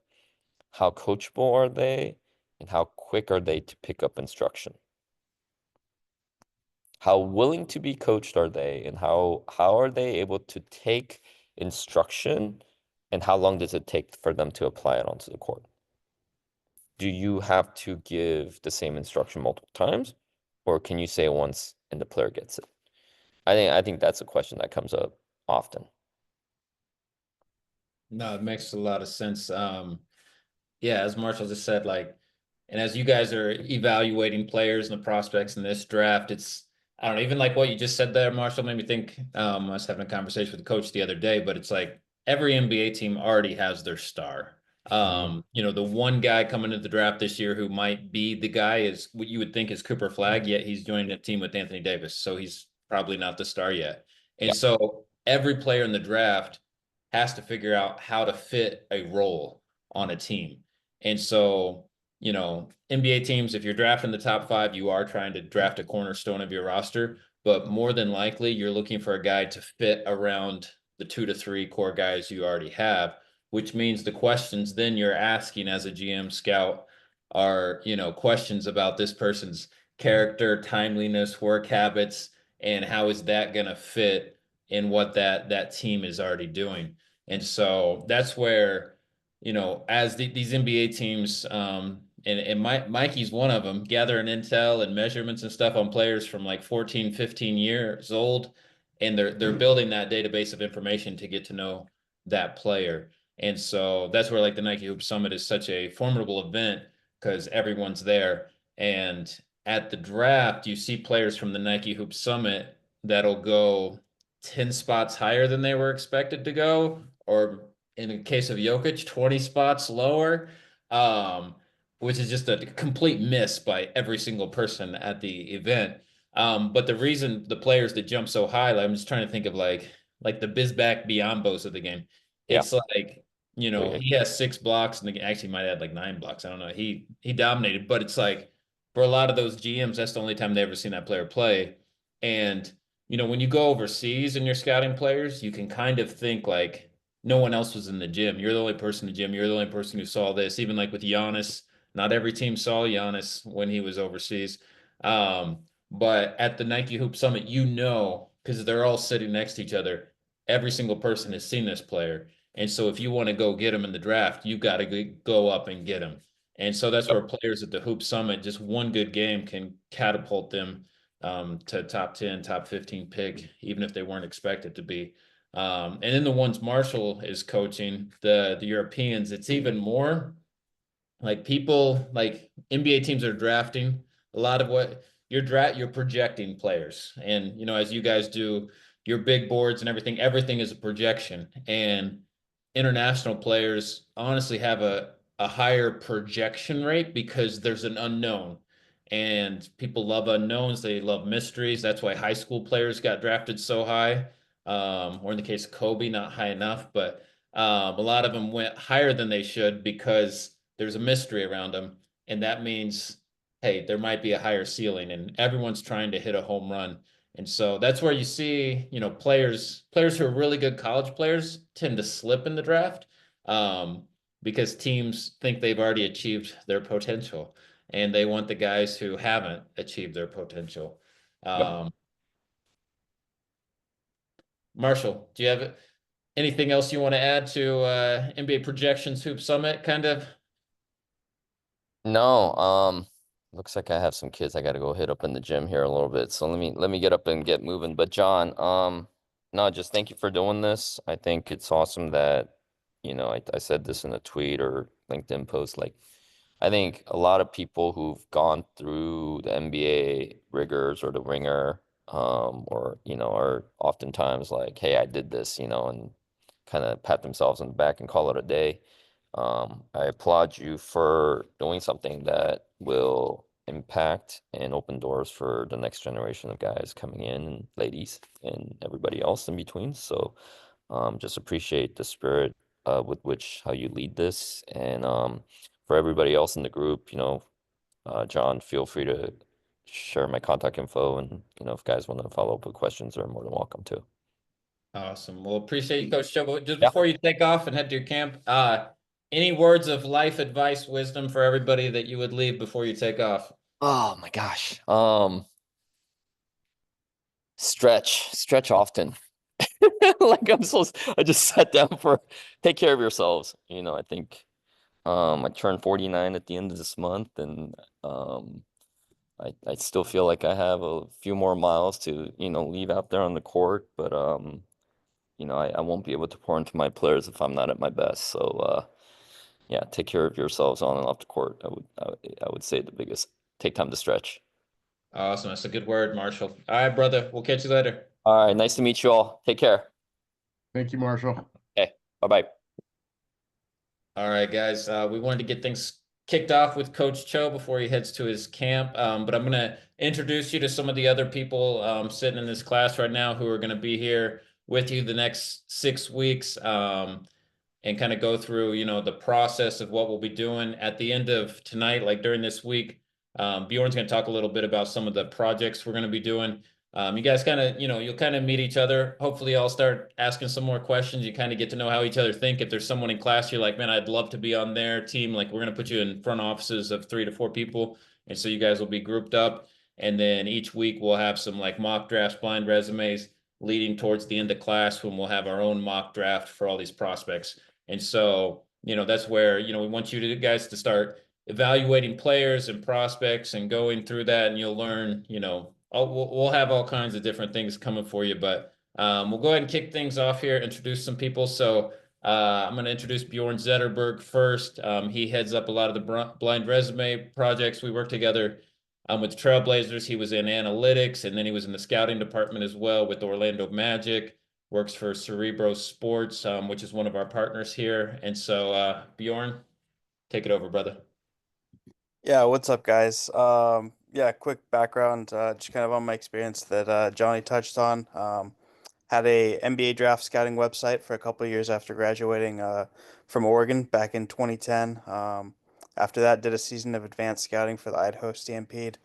how coachable are they and how quick are they to pick up instruction? How willing to be coached are they and how are they able to take instruction and how long does it take for them to apply it onto the court? Do you have to give the same instruction multiple times, or can you say it once and the player gets it? I think that's a question that comes up often. No, it makes a lot of sense. Yeah, as Marshall just said, like, and as you guys are evaluating players and the prospects in this draft, I don't know, even like what you just said there, Marshall, made me think. I was having a conversation with the coach the other day, but it's like every NBA team already has their star. The one guy coming into the draft this year who might be the guy is what you would think is Cooper Flag, yet he's joining a team with Anthony Davis, so he's probably not the star yet. And Yeah. so every player in the draft has to figure out how to fit a role on a team. And so, NBA teams, if you're drafting the top 5, you are trying to draft a cornerstone of your roster, but more than likely you're looking for a guy to fit around the 2 to 3 core guys you already have, which means the questions then you're asking as a GM scout are, questions about this person's character, timeliness, work habits, and how is that going to fit in what that team is already doing. And so that's where, as these NBA teams, and Mikey's one of them, gathering intel and measurements and stuff on players from like 14, 15 years old, and they're building that database of information to get to know that player. And so that's where like the Nike Hoop Summit is such a formidable event because everyone's there. And at the draft, you see players from the Nike Hoop Summit that'll go 10 spots higher than they were expected to go, or in the case of Jokic, 20 spots lower, which is just a complete miss by every single person at the event. But the reason the players that jump so high, like, I'm just trying to think of like the Bizback Biombos of the game. Yeah. It's like, he has 6 blocks and actually might add like 9 blocks. I don't know. He dominated, but it's like for a lot of those GMs, that's the only time they ever seen that player play. And when you go overseas and you're scouting players, you can kind of think like no one else was in the gym. You're the only person in the gym. You're the only person who saw this. Even like with Giannis, not every team saw Giannis when he was overseas. But at the Nike Hoop Summit, because they're all sitting next to each other, every single person has seen this player. And so if you want to go get him in the draft, you've got to go up and get him. And so that's where players at the Hoop Summit, just one good game can catapult them to top 10, top 15 pick, even if they weren't expected to be. And then the ones Marshall is coaching, the Europeans, it's even more like people like NBA teams are drafting a lot of what you're projecting players. And as you guys do your big boards and everything is a projection. And international players honestly have a higher projection rate because there's an unknown. And people love unknowns, they love mysteries. That's why high school players got drafted so high. Or in the case of Kobe, not high enough, but a lot of them went higher than they should because there's a mystery around them. And that means, hey, there might be a higher ceiling, and everyone's trying to hit a home run. And so that's where you see, players who are really good college players tend to slip in the draft, because teams think they've already achieved their potential and they want the guys who haven't achieved their potential. Marshall, do you have anything else you want to add to NBA Projections Hoop Summit kind of? No, looks like I have some kids I gotta go hit up in the gym here a little bit. So let me get up and get moving. But John, no, just thank you for doing this. I think it's awesome that, I said this in a tweet or LinkedIn post, like I think a lot of people who've gone through the NBA rigors or the ringer, or, are oftentimes like, hey, I did this, and kind of pat themselves on the back and call it a day. I applaud you for doing something that will impact and open doors for the next generation of guys coming in and ladies and everybody else in between. So just appreciate the spirit with which how you lead this. And for everybody else in the group, John, feel free to share my contact info. And, if guys want to follow up with questions, they're more than welcome to. Awesome. Well, appreciate you, Coach Joe. Just Yeah. before you take off and head to your camp, any words of life advice, wisdom for everybody that you would leave before you take off? Oh my gosh. Stretch often. Like I just sat down for take care of yourselves. I think I turned 49 at the end of this month, and I still feel like I have a few more miles to, leave out there on the court, but I won't be able to pour into my players if I'm not at my best. So yeah, take care of yourselves on and off the court. I would say the biggest, take time to stretch. Awesome. That's a good word, Marshall. All right, brother. We'll catch you later. All right, nice to meet you all. Take care. Thank you, Marshall. Okay, bye-bye. All right, guys. We wanted to get things kicked off with Coach Cho before he heads to his camp. But I'm going to introduce you to some of the other people sitting in this class right now who are going to be here with you the next 6 weeks. And kind of go through, the process of what we'll be doing at the end of tonight, like during this week. Bjorn's going to talk a little bit about some of the projects we're going to be doing. You guys kind of, you'll kind of meet each other. Hopefully I'll start asking some more questions. You kind of get to know how each other think. If there's someone in class, you're like, man, I'd love to be on their team. Like we're going to put you in front offices of 3 to 4 people. And so you guys will be grouped up. And then each week we'll have some like mock drafts, blind resumes leading towards the end of class when we'll have our own mock draft for all these prospects. And so, that's where, we want you guys to start evaluating players and prospects and going through that, and you'll learn, we'll have all kinds of different things coming for you, but we'll go ahead and kick things off here, introduce some people. So I'm going to introduce Bjorn Zetterberg first. He heads up a lot of the blind resume projects. We work together with the Trailblazers. He was in analytics, and then he was in the scouting department as well with Orlando Magic. Works for Cerebro Sports, which is one of our partners here. And so, Bjorn, take it over, brother. Yeah, what's up, guys? Yeah, quick background, just kind of on my experience that Johnny touched on. Had a NBA draft scouting website for a couple of years after graduating from Oregon back in 2010. After that, did a season of advanced scouting for the Idaho Stampede,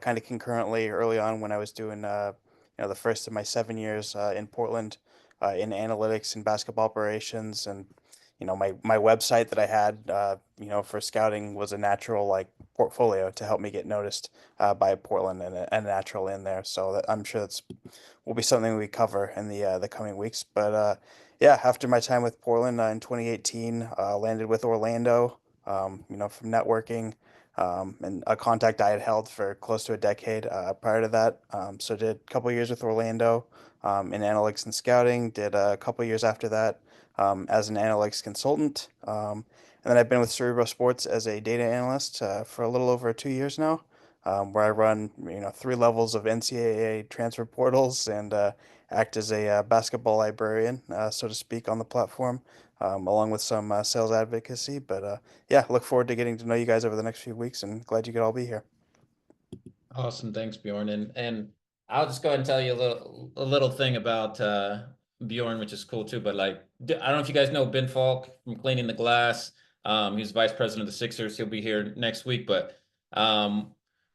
kind of concurrently early on when I was doing the first of my 7 years in Portland in analytics and basketball operations. And my website that I had for scouting was a natural like portfolio to help me get noticed by Portland and a natural in there. So I'm sure that's will be something we cover in the coming weeks. But yeah, after my time with Portland in 2018, landed with Orlando. From networking, and a contact I had held for close to a decade prior to that. So did a couple years with Orlando in analytics and scouting. Did a couple years after that as an analytics consultant. And then I've been with Cerebro Sports as a data analyst for a little over 2 years now, where I run 3 levels of NCAA transfer portals and act as a basketball librarian, so to speak, on the platform, along with some sales advocacy. But yeah, look forward to getting to know you guys over the next few weeks, and glad you could all be here. Awesome. Thanks, Bjorn. And I'll just go ahead and tell you a little thing about Bjorn, which is cool too. But like, I don't know if you guys know Ben Falk from Cleaning the Glass. He's vice president of the Sixers. He'll be here next week. But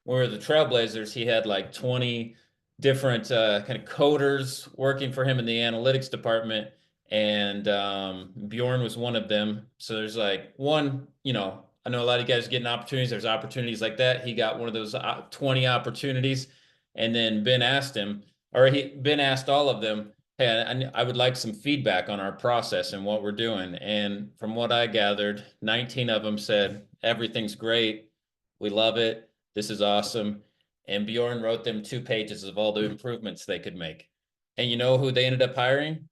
we're the Trailblazers. He had like 20 different kind of coders working for him in the analytics department, and Bjorn was one of them. So there's like one, I know a lot of you guys getting opportunities. There's opportunities like that. He got one of those 20 opportunities, and then Ben asked him, or Ben asked all of them, hey, I would like some feedback on our process and what we're doing. And from what I gathered, 19 of them said, everything's great. We love it. This is awesome. And Bjorn wrote them 2 pages of all the improvements they could make. And you know who they ended up hiring?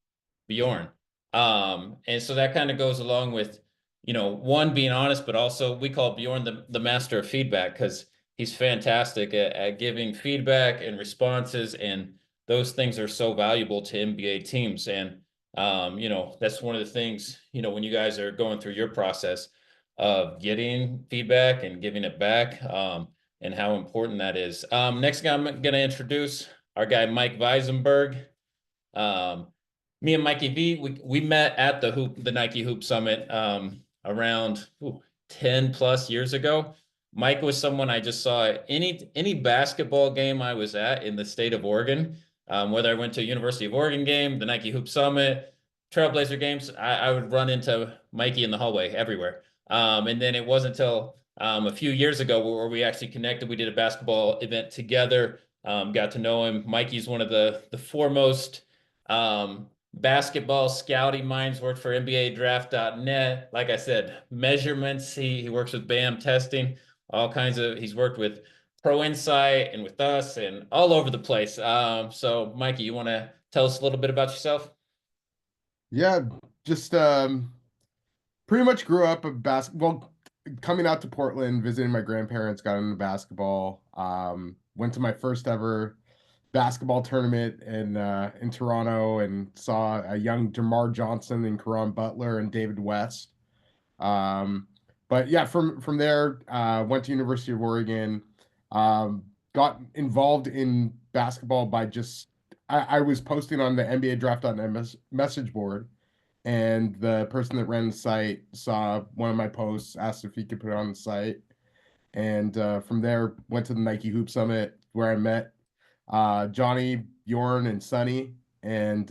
Bjorn. And so that kind of goes along with, one, being honest, but also we call Bjorn the master of feedback, because he's fantastic at giving feedback and responses, and those things are so valuable to NBA teams. And that's one of the things, when you guys are going through your process of getting feedback and giving it back, and how important that is. Next guy I'm going to introduce, our guy Mike Weisenberg. Me and Mikey V, we met at the Nike Hoop Summit around 10 plus years ago. Mike was someone I just saw at any basketball game I was at in the state of Oregon, whether I went to a University of Oregon game, the Nike Hoop Summit, Trailblazer games, I would run into Mikey in the hallway everywhere. And then it wasn't until a few years ago where we actually connected. We did a basketball event together, got to know him. Mikey's one of the foremost basketball scouting minds, worked for NBADraft.net. Like I said, measurements. He works with BAM testing, all kinds of, he's worked with Pro Insight and with us and all over the place. So Mikey, you want to tell us a little bit about yourself? Yeah, just pretty much grew up a basketball, coming out to Portland, visiting my grandparents, got into basketball. Went to my first ever basketball tournament in Toronto and saw a young Jamar Johnson and Caron Butler and David West. But yeah, from there, went to University of Oregon, got involved in basketball by just I was posting on the NBA Draft.net message board, and the person that ran the site saw one of my posts, asked if he could put it on the site, and from there went to the Nike Hoop Summit where I met Johnny, Bjorn, and Sonny, and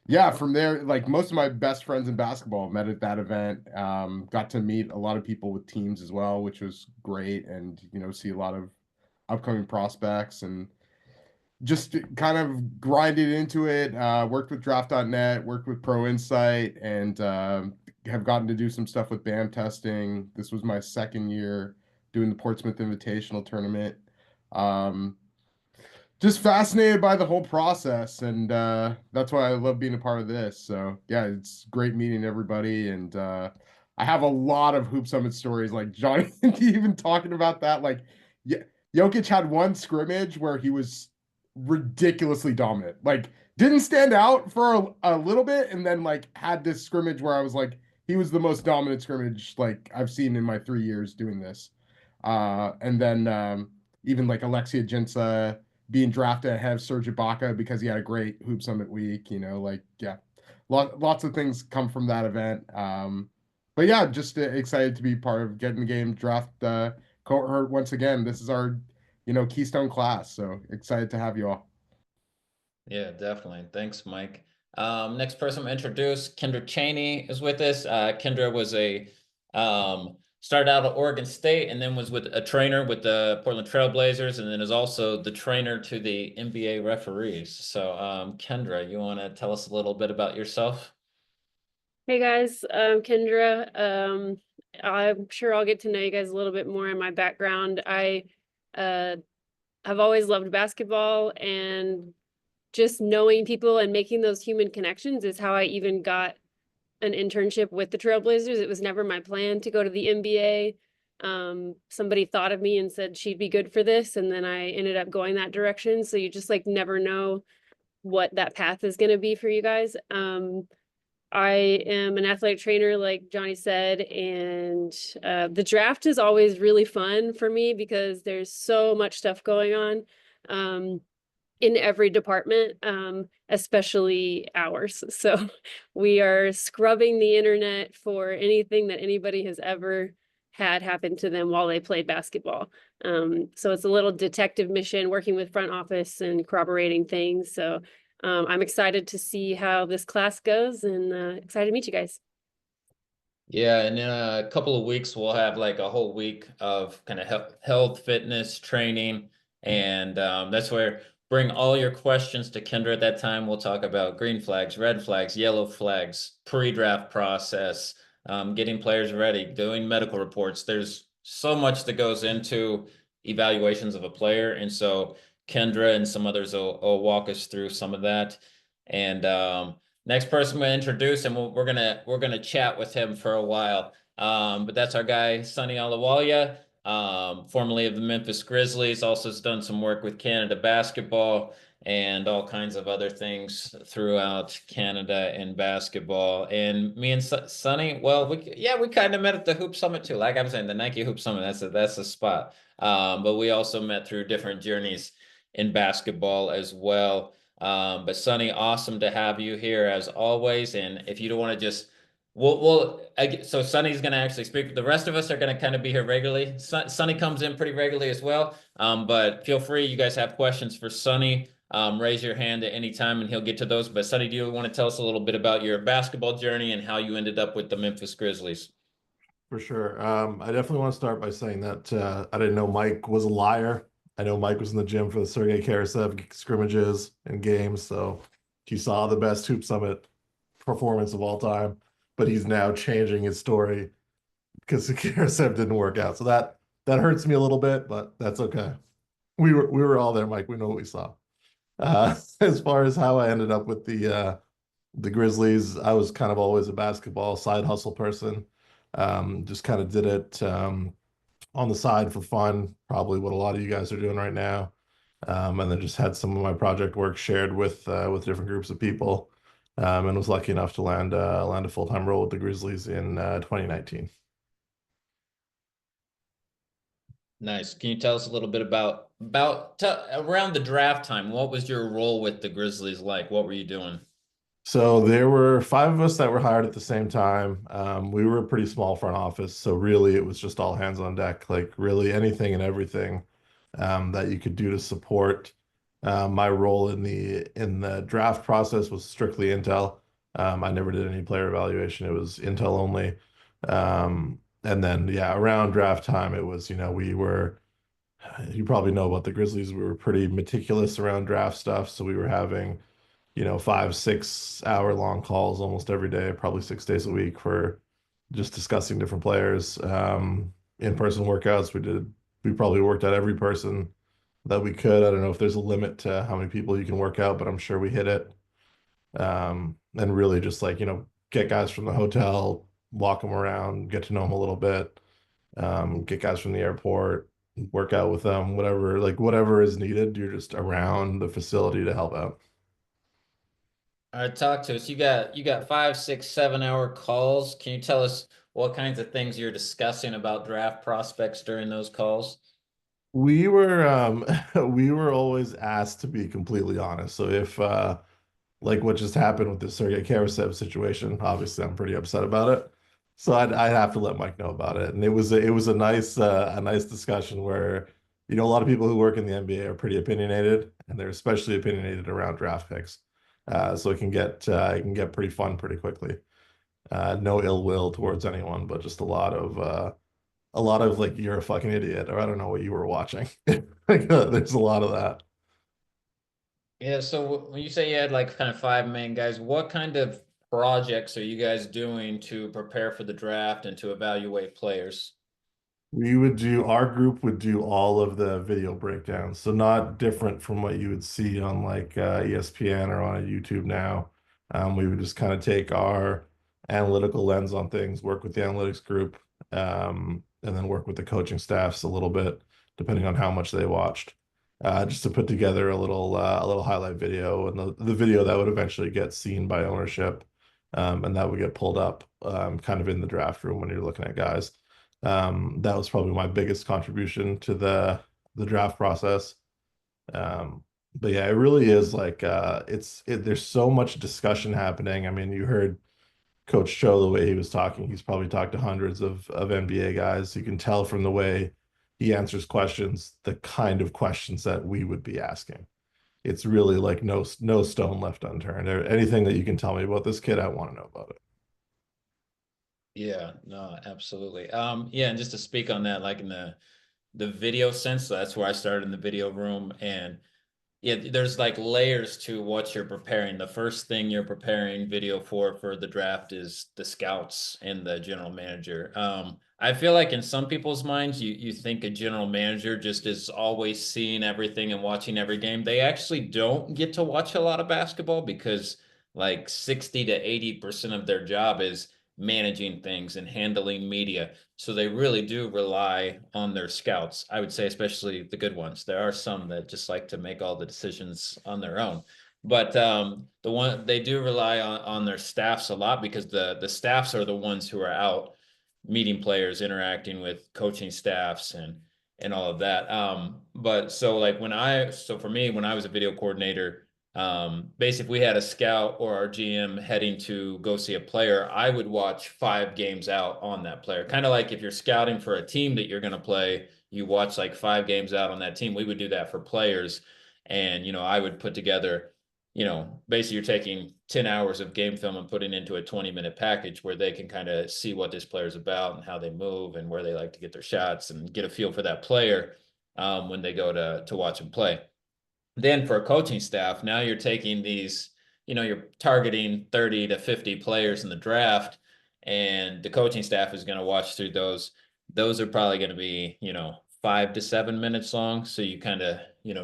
yeah, from there, like most of my best friends in basketball met at that event. Got to meet a lot of people with teams as well, which was great, and see a lot of upcoming prospects, and just kind of grinded into it. Worked with Draft.net, worked with Pro Insight, and have gotten to do some stuff with BAM testing. This was my second year doing the Portsmouth Invitational Tournament. Just fascinated by the whole process, and that's why I love being a part of this. So yeah, it's great meeting everybody, and I have a lot of Hoop Summit stories, like Johnny even talking about that. Like, Jokic had one scrimmage where he was ridiculously dominant, like didn't stand out for a little bit, and then like had this scrimmage where I was like, he was the most dominant scrimmage like I've seen in my 3 years doing this. And then even like Alexia Jinsa being drafted ahead of Serge Ibaka because he had a great Hoop Summit week, like, yeah, lots of things come from that event. But yeah, just excited to be part of Get in the Game draft cohort once again. This is our, Keystone class, so excited to have you all. Yeah, definitely. Thanks, Mike. Next person to introduce, Kendra Cheney is with us. Kendra was started out at Oregon State and then was with a trainer with the Portland Trailblazers, and then is also the trainer to the NBA referees. So Kendra, you want to tell us a little bit about yourself? Hey guys, Kendra. I'm sure I'll get to know you guys a little bit more in my background. I have always loved basketball, and just knowing people and making those human connections is how I even got an internship with the Trailblazers. It was never my plan to go to the NBA. Somebody thought of me and said she'd be good for this, and then I ended up going that direction. So you just like never know what that path is going to be for you guys. I am an athletic trainer, like Johnny said, and the draft is always really fun for me because there's so much stuff going on in every department, especially ours. So we are scrubbing the internet for anything that anybody has ever had happen to them while they played basketball. So it's a little detective mission working with front office and corroborating things. So I'm excited to see how this class goes and excited to meet you guys. Yeah, and in a couple of weeks, we'll have like a whole week of kind of health, fitness training. And that's where bring all your questions to Kendra at that time. We'll talk about green flags, red flags, yellow flags, pre-draft process, getting players ready, doing medical reports. There's so much that goes into evaluations of a player. And so Kendra and some others will walk us through some of that. And next person we introduce, and we're gonna chat with him for a while. But that's our guy Sonny Alawalia, formerly of the Memphis Grizzlies. Also has done some work with Canada basketball and all kinds of other things throughout Canada and basketball. And me and Sonny, well, we kind of met at the Hoop Summit too. Like I'm saying, the Nike Hoop Summit, that's a spot. But we also met through different journeys in basketball as well. But Sonny, awesome to have you here as always. And if you don't want to just, so Sonny's going to actually speak. The rest of us are going to kind of be here regularly. Sonny comes in pretty regularly as well. But feel free, you guys have questions for Sonny, raise your hand at any time and he'll get to those. But Sonny, do you want to tell us a little bit about your basketball journey and how you ended up with the Memphis Grizzlies? For sure. I definitely want to start by saying that I didn't know Mike was a liar. I know Mike was in the gym for the Sergei Karasev scrimmages and games, so he saw the best Hoop Summit performance of all time, but he's now changing his story because Karasev didn't work out. So that hurts me a little bit, but that's okay. We were all there, Mike. We know what we saw. As far as how I ended up with the Grizzlies, I was kind of always a basketball side hustle person. Just kind of did it on the side for fun, probably what a lot of you guys are doing right now. And then just had some of my project work shared with different groups of people, and was lucky enough to land a full-time role with the Grizzlies in 2019. Nice. Can you tell us a little bit about around the draft time? What was your role with the Grizzlies like? What were you doing? So there were 5 of us that were hired at the same time. We were a pretty small front office, so really it was just all hands on deck, like really anything and everything that you could do to support. My role in the draft process was strictly intel. I never did any player evaluation. It was intel only. And then yeah, around draft time, it was, you probably know about the Grizzlies. We were pretty meticulous around draft stuff, so we were having 5-6 hour long calls almost every day, probably 6 days a week for just discussing different players. In-person workouts, we probably worked out every person that we could. I don't know if there's a limit to how many people you can work out, but I'm sure we hit it. And really just like, get guys from the hotel, walk them around, get to know them a little bit, get guys from the airport, work out with them, whatever is needed. You're just around the facility to help out. All right, talk to us. You got 5, 6, 7 hour calls. Can you tell us what kinds of things you're discussing about draft prospects during those calls? We were we were always asked to be completely honest. So if like what just happened with the Sergei Karasev situation, obviously I'm pretty upset about it. So I'd have to let Mike know about it. And it was a nice discussion where a lot of people who work in the NBA are pretty opinionated, and they're especially opinionated around draft picks. So it can get pretty fun pretty quickly. No ill will towards anyone, but just a lot of like, you're a fucking idiot, or I don't know what you were watching. There's a lot of that. Yeah, so when you say you had like kind of 5 main guys, what kind of projects are you guys doing to prepare for the draft and to evaluate players? Our group would do all of the video breakdowns. So not different from what you would see on like ESPN or on a YouTube now. We would just kind of take our analytical lens on things, work with the analytics group, and then work with the coaching staffs a little bit, depending on how much they watched, just to put together a little highlight video, and the video that would eventually get seen by ownership, and that would get pulled up kind of in the draft room when you're looking at guys. That was probably my biggest contribution to the draft process. But yeah, it really is like there's so much discussion happening. I mean, you heard Coach Cho, the way he was talking, he's probably talked to hundreds of NBA guys. You can tell from the way he answers questions, the kind of questions that we would be asking. It's really like no stone left unturned. Anything that you can tell me about this kid, I want to know about it. Yeah, no, absolutely. Yeah, and just to speak on that, like in the video sense, that's where I started in the video room. And yeah, there's like layers to what you're preparing. The first thing you're preparing video for the draft is the scouts and the general manager. I feel like in some people's minds, you think a general manager just is always seeing everything and watching every game. They actually don't get to watch a lot of basketball because like 60 to 80% of their job is managing things and handling media. So they really do rely on their scouts. I would say, especially the good ones. There are some that just like to make all the decisions on their own. But the one they do rely on their staffs a lot because the staffs are the ones who are out meeting players, interacting with coaching staffs and all of that. But so like so for me, when I was a video coordinator, basically we had a scout or our GM heading to go see a player, I would watch 5 games out on that player. Kind of like if you're scouting for a team that you're going to play, you watch like 5 games out on that team. We would do that for players. And, I would put together, basically you're taking 10 hours of game film and putting into a 20-minute package where they can kind of see what this player's about and how they move and where they like to get their shots and get a feel for that player when they go to watch them play. Then for a coaching staff, now you're taking these, you're targeting 30 to 50 players in the draft, and the coaching staff is going to watch through those. Those are probably going to be, 5 to 7 minutes long. So you kind of,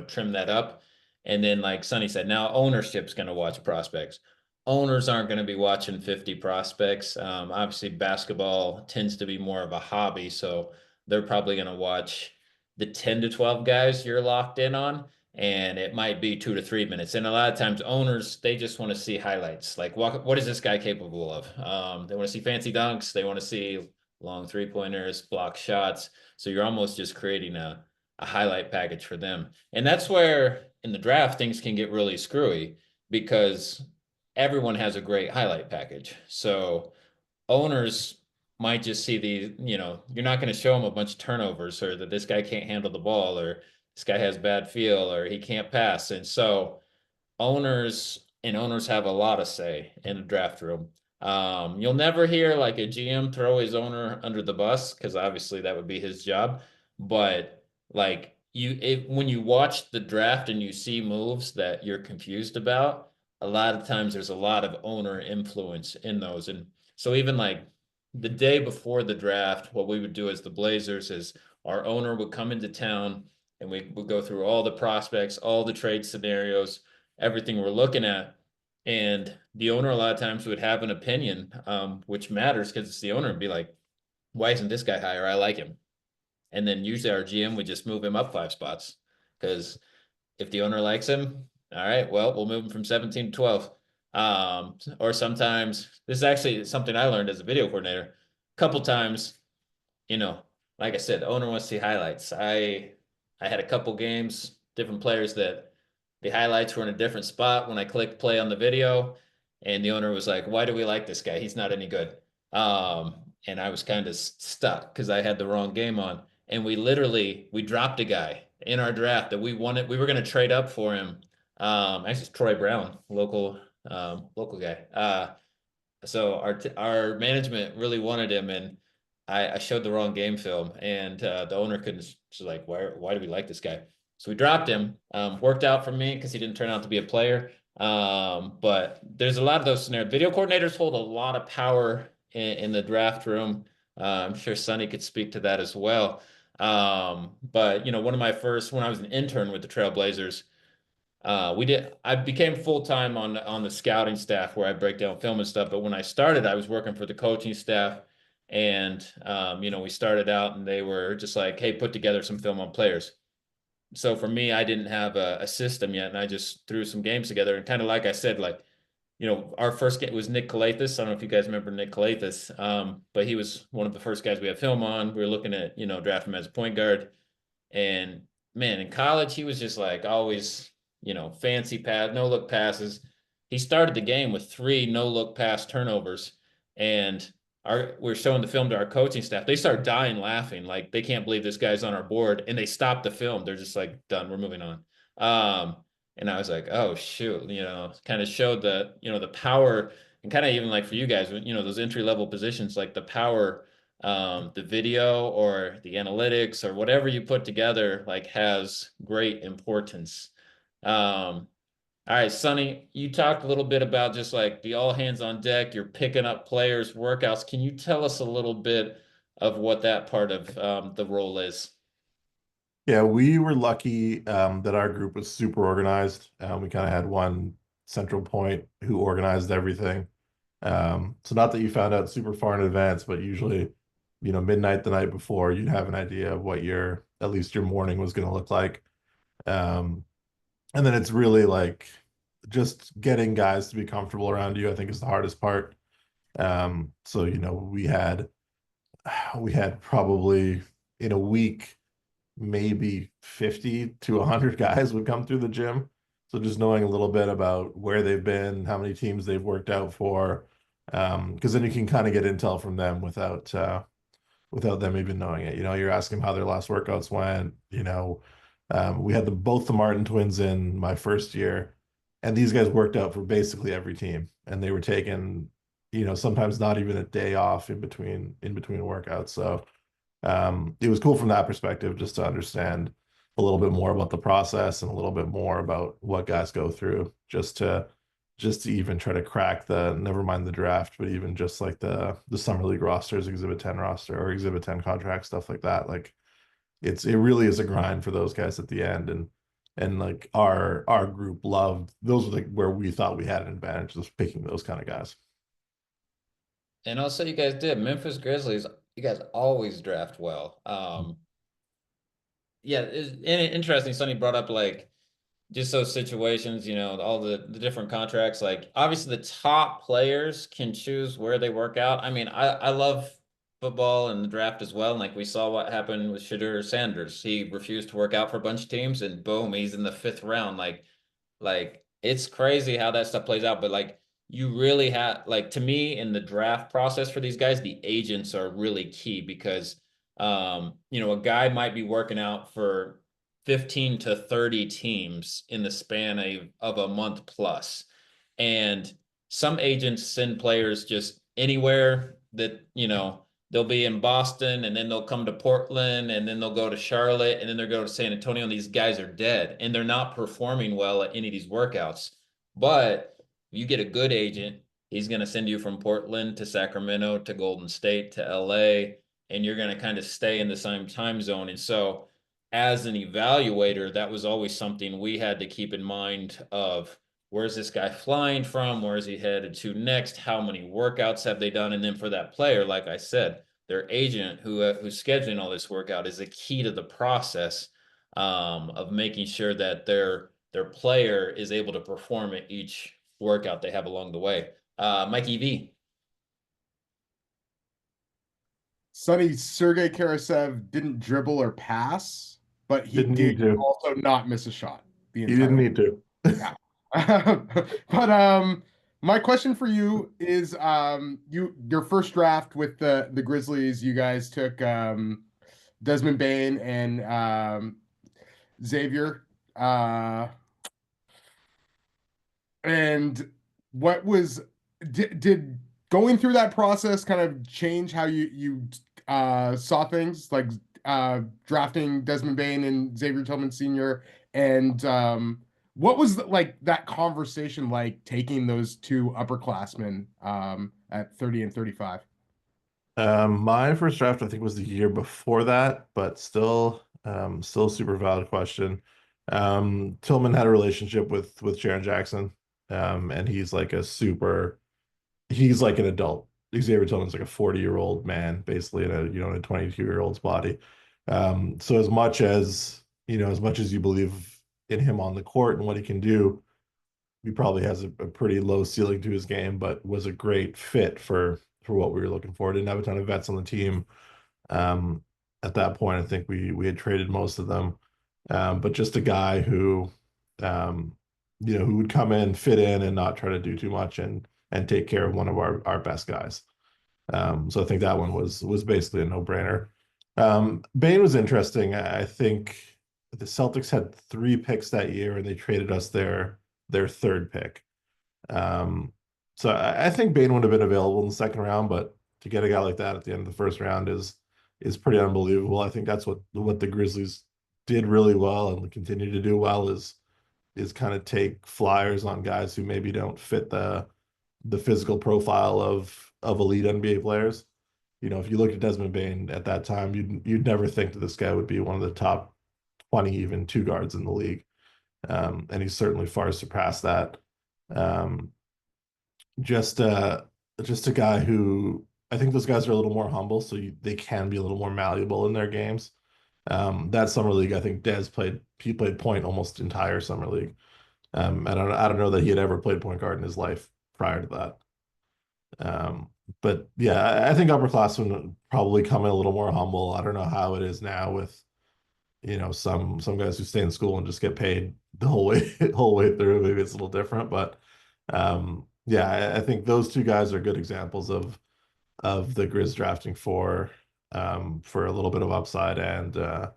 trim that up. And then, like Sonny said, now ownership's going to watch prospects. Owners aren't going to be watching 50 prospects. Obviously, basketball tends to be more of a hobby. So they're probably going to watch the 10 to 12 guys you're locked in on, and it might be 2 to 3 minutes. And a lot of times owners, they just want to see highlights. Like what is this guy capable of? They want to see fancy dunks. They want to see long 3-pointers, block shots. So you're almost just creating a highlight package for them. And that's where in the draft, things can get really screwy because everyone has a great highlight package. So owners might just see you're not going to show them a bunch of turnovers or that this guy can't handle the ball or this guy has bad feel or he can't pass. And so owners have a lot of say in the draft room. You'll never hear like a GM throw his owner under the bus because obviously that would be his job. But like when you watch the draft and you see moves that you're confused about, a lot of times there's a lot of owner influence in those. And so even like the day before the draft, what we would do as the Blazers is our owner would come into town and we would go through all the prospects, all the trade scenarios, everything we're looking at. And the owner a lot of times would have an opinion, which matters because it's the owner and be like, why isn't this guy higher? I like him. And then usually our GM would just move him up 5 spots because if the owner likes him, all right, well, we'll move him from 17 to 12. Or sometimes this is actually something I learned as a video coordinator. A couple times, like I said, the owner wants to see highlights. I had a couple games, different players that the highlights were in a different spot when I clicked play on the video, and the owner was like, "Why do we like this guy? He's not any good." And I was kind of stuck because I had the wrong game on, and we dropped a guy in our draft that we wanted. We were going to trade up for him. Actually, it's Troy Brown, local guy. So our management really wanted him, and I showed the wrong game film, and the owner couldn't. She's like, why do we like this guy? So we dropped him. Worked out for me because he didn't turn out to be a player. But there's a lot of those scenarios. Video coordinators hold a lot of power in the draft room. I'm sure Sonny could speak to that as well. But one of my first, when I was an intern with the Trailblazers, I became full-time on the scouting staff where I break down film and stuff. But when I started, I was working for the coaching staff, and we started out and they were just like, hey, put together some film on players. So for me, I didn't have a system yet, and I just threw some games together. And kind of like I said, like, our first game was Nick Calathis. I don't know if you guys remember Nick Calathis, but he was one of the first guys we had film on. We were looking at, draft him as a point guard. And man, in college, he was just like always, fancy pass, no look passes. He started the game with 3 no look pass turnovers. and we're showing the film to our coaching staff. They start dying laughing, like they can't believe this guy's on our board, and they stop the film. They're just like, done, we're moving on. And I was like, oh shoot, kind of showed the power, and kind of even like for you guys, those entry level positions, like the power, the video or the analytics or whatever you put together, like has great importance. All right, Sonny, you talked a little bit about just like the all hands on deck, you're picking up players, workouts. Can you tell us a little bit of what that part of the role is? Yeah, we were lucky that our group was super organized. We kind of had one central point who organized everything. So not that you found out super far in advance, but usually, midnight the night before, you'd have an idea of what at least your morning was going to look like. And then it's really like just getting guys to be comfortable around you, I think is the hardest part. So, we had probably in a week, maybe 50 to 100 guys would come through the gym. So just knowing a little bit about where they've been, how many teams they've worked out for, because then you can kind of get intel from them without them even knowing it. You're asking how their last workouts went. We had both the Martin twins in my first year, and these guys worked out for basically every team, and they were taking, sometimes not even a day off in between workouts. So it was cool from that perspective, just to understand a little bit more about the process and a little bit more about what guys go through, just to even try to crack never mind the draft, but even just like the summer league rosters, exhibit 10 roster or exhibit 10 contract, stuff like that. Like it really is a grind for those guys at the end. And like our group loved those, were like where we thought we had an advantage, just picking those kind of guys. And also you guys did Memphis Grizzlies. You guys always draft well. Yeah, it's interesting. Sonny brought up like just those situations, all the different contracts. Like obviously the top players can choose where they work out. I mean, I love football and the draft as well. And like we saw what happened with Shadur Sanders. He refused to work out for a bunch of teams, and boom, he's in the 5th round. Like it's crazy how that stuff plays out. But like you really have, like, to me, in the draft process for these guys, the agents are really key because a guy might be working out for 15 to 30 teams in the span of a month plus. And some agents send players just anywhere that, they'll be in Boston and then they'll come to Portland and then they'll go to Charlotte and then they'll go to San Antonio, and these guys are dead and they're not performing well at any of these workouts. But you get a good agent, he's going to send you from Portland to Sacramento to Golden State to LA, and you're going to kind of stay in the same time zone. And so as an evaluator, that was always something we had to keep in mind of, where's this guy flying from? Where is he headed to next? How many workouts have they done? And then for that player, like I said, their agent who's scheduling all this workout is a key to the process of making sure that their player is able to perform at each workout they have along the way. Mikey V. Sonny, Sergei Karasev didn't dribble or pass, but he Didn't need did to. also not miss a shot. He didn't need to. Yeah. But my question for you is your first draft with the Grizzlies, you guys took Desmond Bane and Xavier. And what was did going through that process kind of change how you saw things, like drafting Desmond Bane and Xavier Tillman Sr. and what was like that conversation like, taking those two upperclassmen at 30 and 35? My first draft, I think, was the year before that, but still a super valid question. Tillman had a relationship with Jaren Jackson, and he's like an adult. Xavier Tillman's like a 40-year-old man, basically, in a 22-year-old's body. So as much as you believe in him on the court and what he can do, he probably has a pretty low ceiling to his game, but was a great fit for what we were looking for. Didn't have a ton of vets on the team. At that point, I think we had traded most of them, but just a guy who who would come in, fit in, and not try to do too much, and take care of one of our best guys. So I think that one was basically a no-brainer. Bane was interesting. I think the Celtics had 3 picks that year, and they traded us their third pick. So I think Bane would have been available in the second round, but to get a guy like that at the end of the first round is pretty unbelievable. I think that's what the Grizzlies did really well and continue to do well is kind of take flyers on guys who maybe don't fit the physical profile of elite NBA players. You know, if you look at Desmond Bane at that time, you'd never think that this guy would be one of the top 20, even two guards in the league. And he's certainly far surpassed that. Um, just just a guy who I think those guys are a little more humble, so they can be a little more malleable in their games. That summer league, I think he played point almost entire summer league. I don't know that he had ever played point guard in his life prior to that. But yeah, I think upperclassmen would probably come in a little more humble. I don't know how it is now with, you know, some guys who stay in school and just get paid the whole way whole way through. Maybe it's a little different, but yeah, I think those two guys are good examples of the Grizz drafting for a little bit of upside and a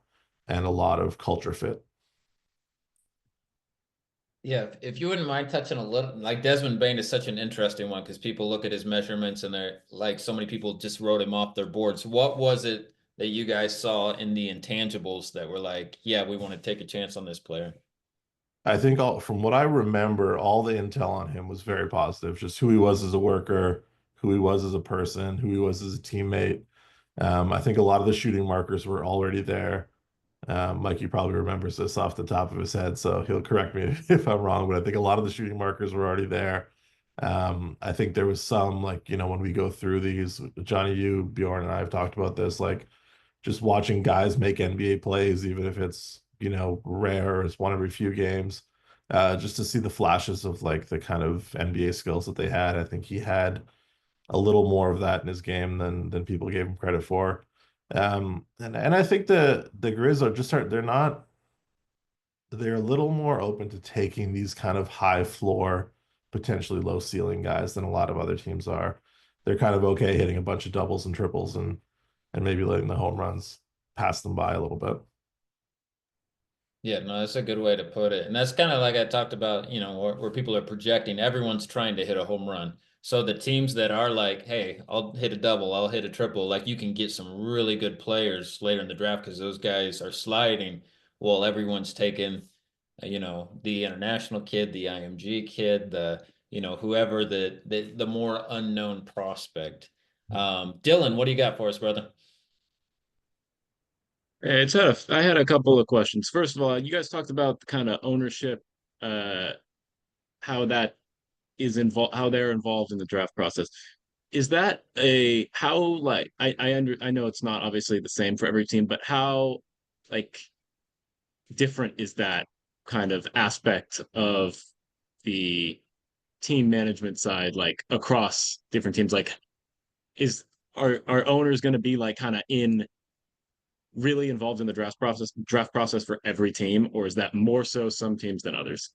lot of culture fit. Yeah, if you wouldn't mind touching a little, like Desmond Bane is such an interesting one because people look at his measurements and they're like so many people just wrote him off their boards. What was it that you guys saw in the intangibles that were like, yeah, we want to take a chance on this player? I think from what I remember, all the intel on him was very positive. Just who he was as a worker, who he was as a person, who he was as a teammate. I think a lot of the shooting markers were already there. Mikey probably remembers this off the top of his head, so he'll correct me if I'm wrong, but I think a lot of the shooting markers were already there. I think there was some, like, you know, when we go through these, Johnny, you, Bjorn, and I have talked about this, like just watching guys make NBA plays, even if it's, you know, rare, it's one every few games, just to see the flashes of like the kind of NBA skills that they had. I think he had a little more of that in his game than people gave him credit for. And I think the Grizz are they're a little more open to taking these kind of high floor, potentially low ceiling guys than a lot of other teams are. They're kind of okay hitting a bunch of doubles and triples and maybe letting the home runs pass them by a little bit. Yeah, no, that's a good way to put it. And that's kind of like I talked about, you know, where people are projecting, everyone's trying to hit a home run. So the teams that are like, hey, I'll hit a double, I'll hit a triple, like you can get some really good players later in the draft because those guys are sliding. Well, everyone's taking, you know, the international kid, the IMG kid, you know, whoever the more unknown prospect. Dylan, what do you got for us, brother? Hey, it's tough. I had a couple of questions. First of all, you guys talked about the kind of ownership, uh, how that is involved, how they're involved in the draft process. Is that a how like I know it's not obviously the same for every team, but how like different is that kind of aspect of the team management side, like across different teams? Like, is are owners going to be like kind of in really involved in the draft process for every team, or is that more so some teams than others?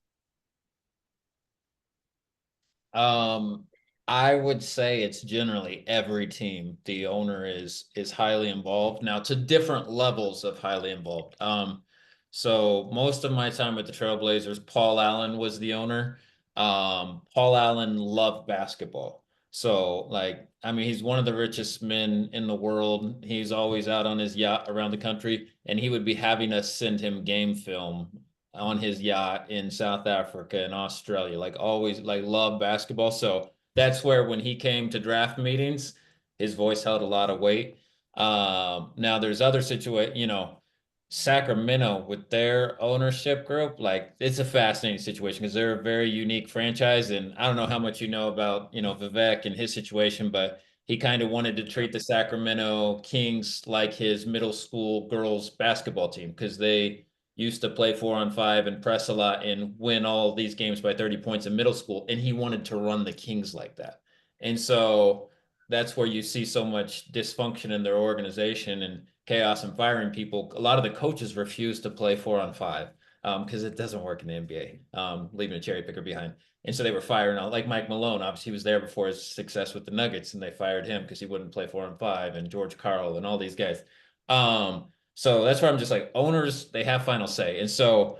Um, I would say it's generally every team. The owner is highly involved now to different levels of highly involved. So most of my time with the Trailblazers, Paul Allen was the owner. Paul Allen loved basketball. So like, I mean, he's one of the richest men in the world. He's always out on his yacht around the country, and he would be having us send him game film on his yacht in South Africa and Australia, like always like love basketball. So that's where when he came to draft meetings, his voice held a lot of weight. Now there's other situations, you know, Sacramento with their ownership group, like it's a fascinating situation because they're a very unique franchise. And I don't know how much you know about, you know, Vivek and his situation, but he kind of wanted to treat the Sacramento Kings like his middle school girls basketball team because they used to play 4-on-5 and press a lot and win all these games by 30 points in middle school. And he wanted to run the Kings like that. And so that's where you see so much dysfunction in their organization and chaos and firing people. A lot of the coaches refuse to play 4-on-5. because it doesn't work in the NBA, leaving a cherry picker behind. And so they were firing out, like Mike Malone. Obviously, he was there before his success with the Nuggets, and they fired him because he wouldn't play 4-on-5, and George Karl and all these guys. So that's where I'm just like, owners, they have final say. And so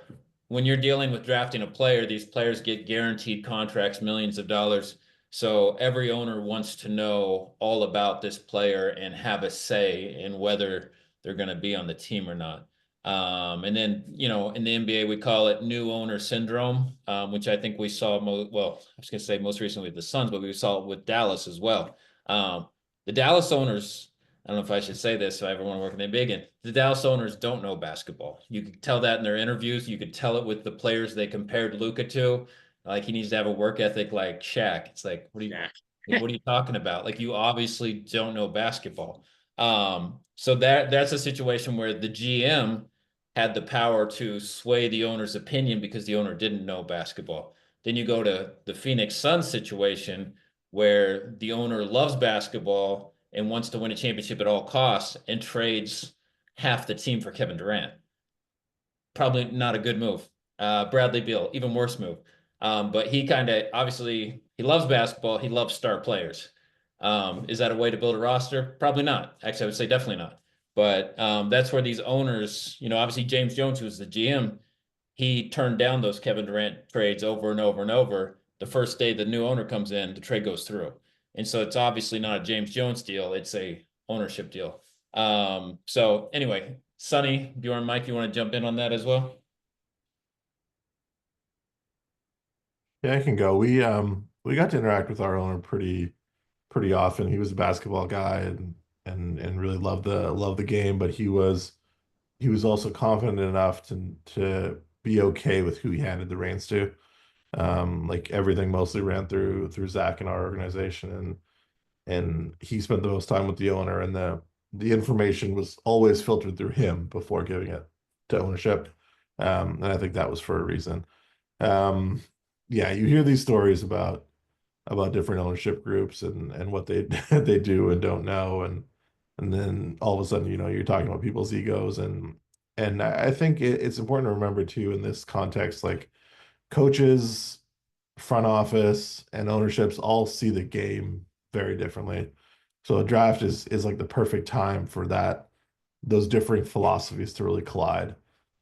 when you're dealing with drafting a player, these players get guaranteed contracts, millions of dollars. So every owner wants to know all about this player and have a say in whether they're going to be on the team or not. And then, in the NBA, we call it new owner syndrome, which I think we saw, well, I was going to say most recently with the Suns, but we saw it with Dallas as well. The Dallas owners, I don't know if I should say this, if I ever want to work in the NBA again, the Dallas owners don't know basketball. You could tell that in their interviews. You could tell it with the players they compared Luka to. Like, he needs to have a work ethic like Shaq. It's like, what are you talking about? Like, you obviously don't know basketball. So that's a situation where the GM had the power to sway the owner's opinion because the owner didn't know basketball. Then you go to the Phoenix Suns situation where the owner loves basketball and wants to win a championship at all costs and trades half the team for Kevin Durant. Probably not a good move. Bradley Beal, even worse move. But he kind of, obviously, he loves basketball. He loves star players. Is that a way to build a roster? Probably not. Actually, I would say definitely not. But that's where these owners, obviously James Jones, who was the GM, he turned down those Kevin Durant trades over and over and over. The first day the new owner comes in, the trade goes through. And so it's obviously not a James Jones deal. It's a ownership deal. So anyway, Sonny, Bjorn, Mike, you want to jump in on that as well? Yeah, I can go. We got to interact with our owner pretty often. He was a basketball guy and really loved the game, but he was also confident enough to be okay with who he handed the reins to. Like everything mostly ran through Zach and our organization, and he spent the most time with the owner, and the information was always filtered through him before giving it to ownership. And I think that was for a reason. Um, yeah, you hear these stories about different ownership groups and what they they do and don't know, and then all of a sudden, you're talking about people's egos, and I think it's important to remember too in this context, like coaches, front office, and ownerships all see the game very differently. So a draft is like the perfect time for those differing philosophies to really collide.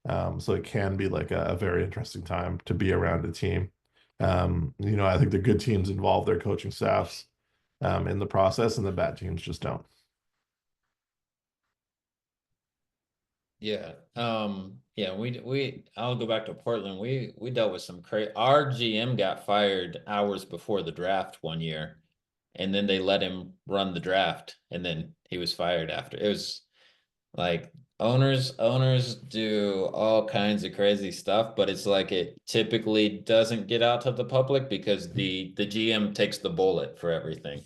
So it can be like a very interesting time to be around a team. I think the good teams involve their coaching staffs in the process, and the bad teams just don't. Yeah. Yeah, I'll go back to Portland. We dealt with some crazy. Our GM got fired hours before the draft one year, and then they let him run the draft, and then he was fired after. It was like owners do all kinds of crazy stuff, but it's like it typically doesn't get out to the public because the GM takes the bullet for everything.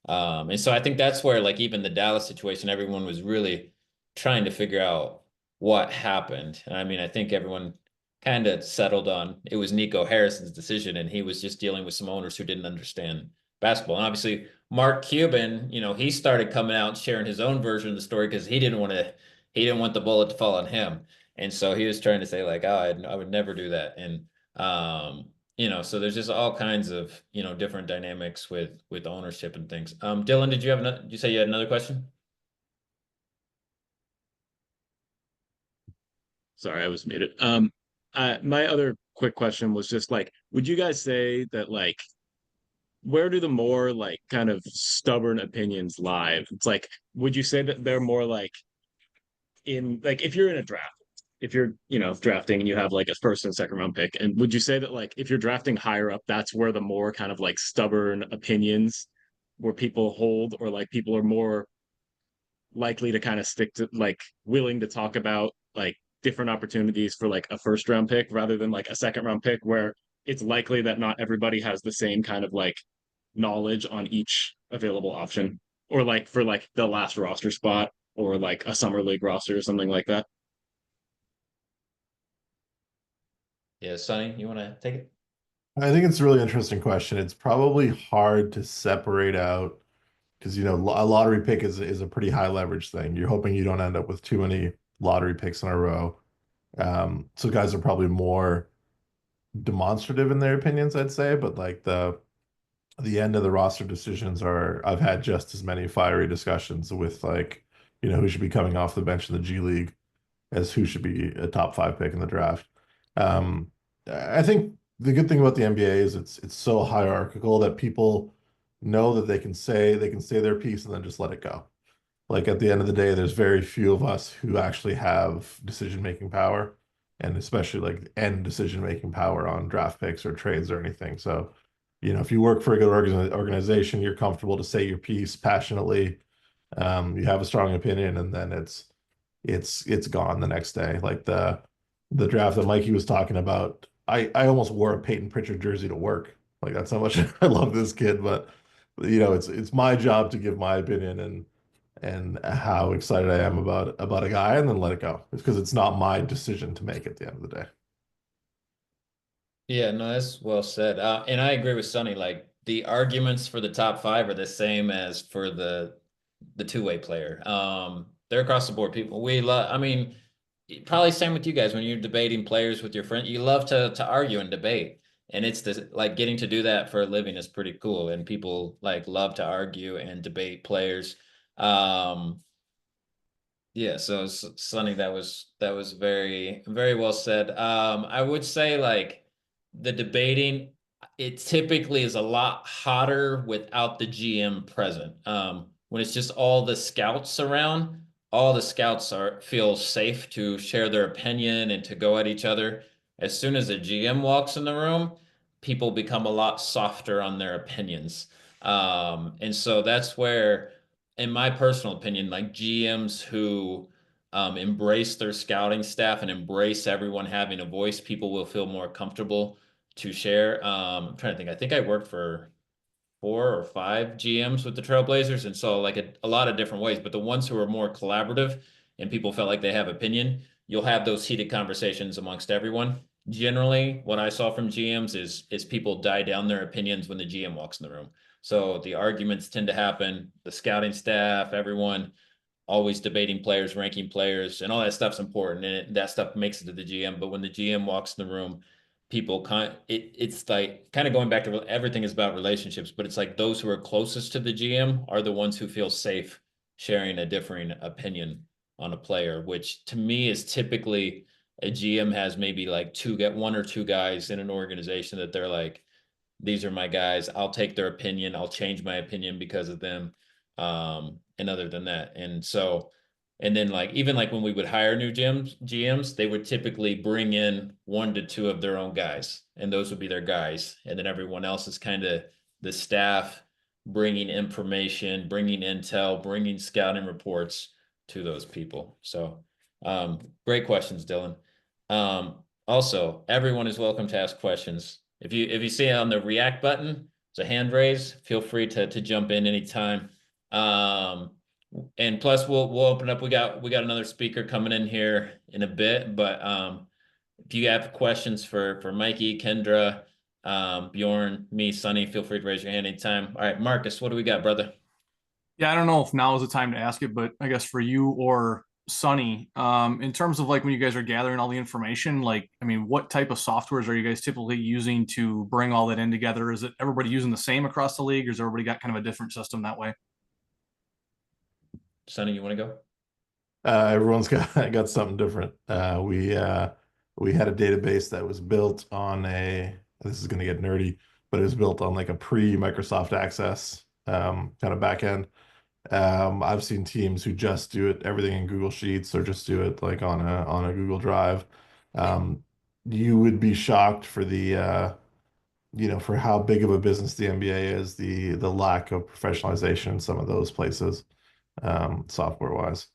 And so I think that's where, like, even the Dallas situation, everyone was really trying to figure out what happened. And I mean, I think everyone kind of settled on it was Nico Harrison's decision, and he was just dealing with some owners who didn't understand basketball. And obviously, Mark Cuban, he started coming out and sharing his own version of the story because he didn't want the bullet to fall on him. And so he was trying to say, like, oh, I would never do that. And so there's just all kinds of, different dynamics with ownership and things. Dylan, did you say you had another question? Sorry, I was muted. My other quick question was just like, would you guys say that, like, where do the more like kind of stubborn opinions lie? It's like, would you say that they're more like in like if you're in a draft, if you're drafting and you have like a first and second round pick, and would you say that like if you're drafting higher up, that's where the more kind of like stubborn opinions where people hold, or like people are more likely to kind of stick to like willing to talk about like different opportunities for like a first round pick rather than like a second round pick where it's likely that not everybody has the same kind of like knowledge on each available option, or like for like the last roster spot or like a summer league roster or something like that? Yeah, Sonny, you want to take it? I think it's a really interesting question. It's probably hard to separate out because a lottery pick is a pretty high leverage thing. You're hoping you don't end up with too many lottery picks in a row. So guys are probably more demonstrative in their opinions, I'd say, but like the end of the roster decisions are, I've had just as many fiery discussions with like, who should be coming off the bench in the G League as who should be a top 5 pick in the draft. I think the good thing about the NBA is it's so hierarchical that people know that they can say their piece and then just let it go. Like at the end of the day, there's very few of us who actually have decision-making power, and especially like end decision-making power on draft picks or trades or anything. So, if you work for a good organization, you're comfortable to say your piece passionately. You have a strong opinion, and then it's gone the next day. Like the draft that Mikey was talking about, I almost wore a Peyton Pritchard jersey to work. Like that's how much I love this kid. But it's my job to give my opinion and how excited I am about a guy, and then let it go. It's because it's not my decision to make at the end of the day. Yeah, no, that's well said. And I agree with Sonny. Like the arguments for the top 5 are the same as for the two-way player. They're across the board. People we love. I mean, probably same with you guys when you're debating players with your friend. You love to argue and debate, and it's like getting to do that for a living is pretty cool. And people like love to argue and debate players. Yeah, so Sonny, that was very very well said. I would say like the debating, it typically is a lot hotter without the GM present. When it's just all the scouts around, all the scouts feel safe to share their opinion and to go at each other. As soon as a GM walks in the room, people become a lot softer on their opinions. And so that's where, in my personal opinion, like GMs who embrace their scouting staff and embrace everyone having a voice, people will feel more comfortable to share. I'm trying to think. I think I worked for 4 or 5 GMs with the Trailblazers and saw like a lot of different ways. But the ones who are more collaborative and people felt like they have opinion, you'll have those heated conversations amongst everyone. Generally, what I saw from GMs is people die down their opinions when the GM walks in the room. So the arguments tend to happen. The scouting staff, everyone always debating players, ranking players, and all that stuff's important, and that stuff makes it to the GM. But when the GM walks in the room, people it's like kind of going back to everything is about relationships, but it's like those who are closest to the GM are the ones who feel safe sharing a differing opinion on a player, which to me is typically a GM has maybe like 1 or 2 guys in an organization that they're like, these are my guys. I'll take their opinion. I'll change my opinion because of them. And other than that. And so, and then like, even like when we would hire new GMs, they would typically bring in 1 to 2 of their own guys, and those would be their guys. And then everyone else is kind of the staff bringing information, bringing intel, bringing scouting reports to those people. So, great questions, Dylan. Also, everyone is welcome to ask questions. If you see on the react button, it's a hand raise. Feel free to jump in anytime. And plus we'll open up. We got another speaker coming in here in a bit, but if you have questions for Mikey, Kendra, Bjorn, me, Sonny, feel free to raise your hand anytime. All right, Marcus, what do we got, brother? Yeah, I don't know if now is the time to ask it, but I guess for you or Sunny, in terms of like when you guys are gathering all the information, like, I mean, what type of softwares are you guys typically using to bring all that in together? Is it everybody using the same across the league, or has everybody got kind of a different system that way? Sonny, you want to go? Everyone's got something different. We had a database that was built on this is going to get nerdy, but it was built on like a pre-Microsoft Access kind of backend. I've seen teams who just do everything in Google Sheets or just do it like on a Google Drive. You would be shocked for for how big of a business the NBA is, the lack of professionalization in some of those places, software wise.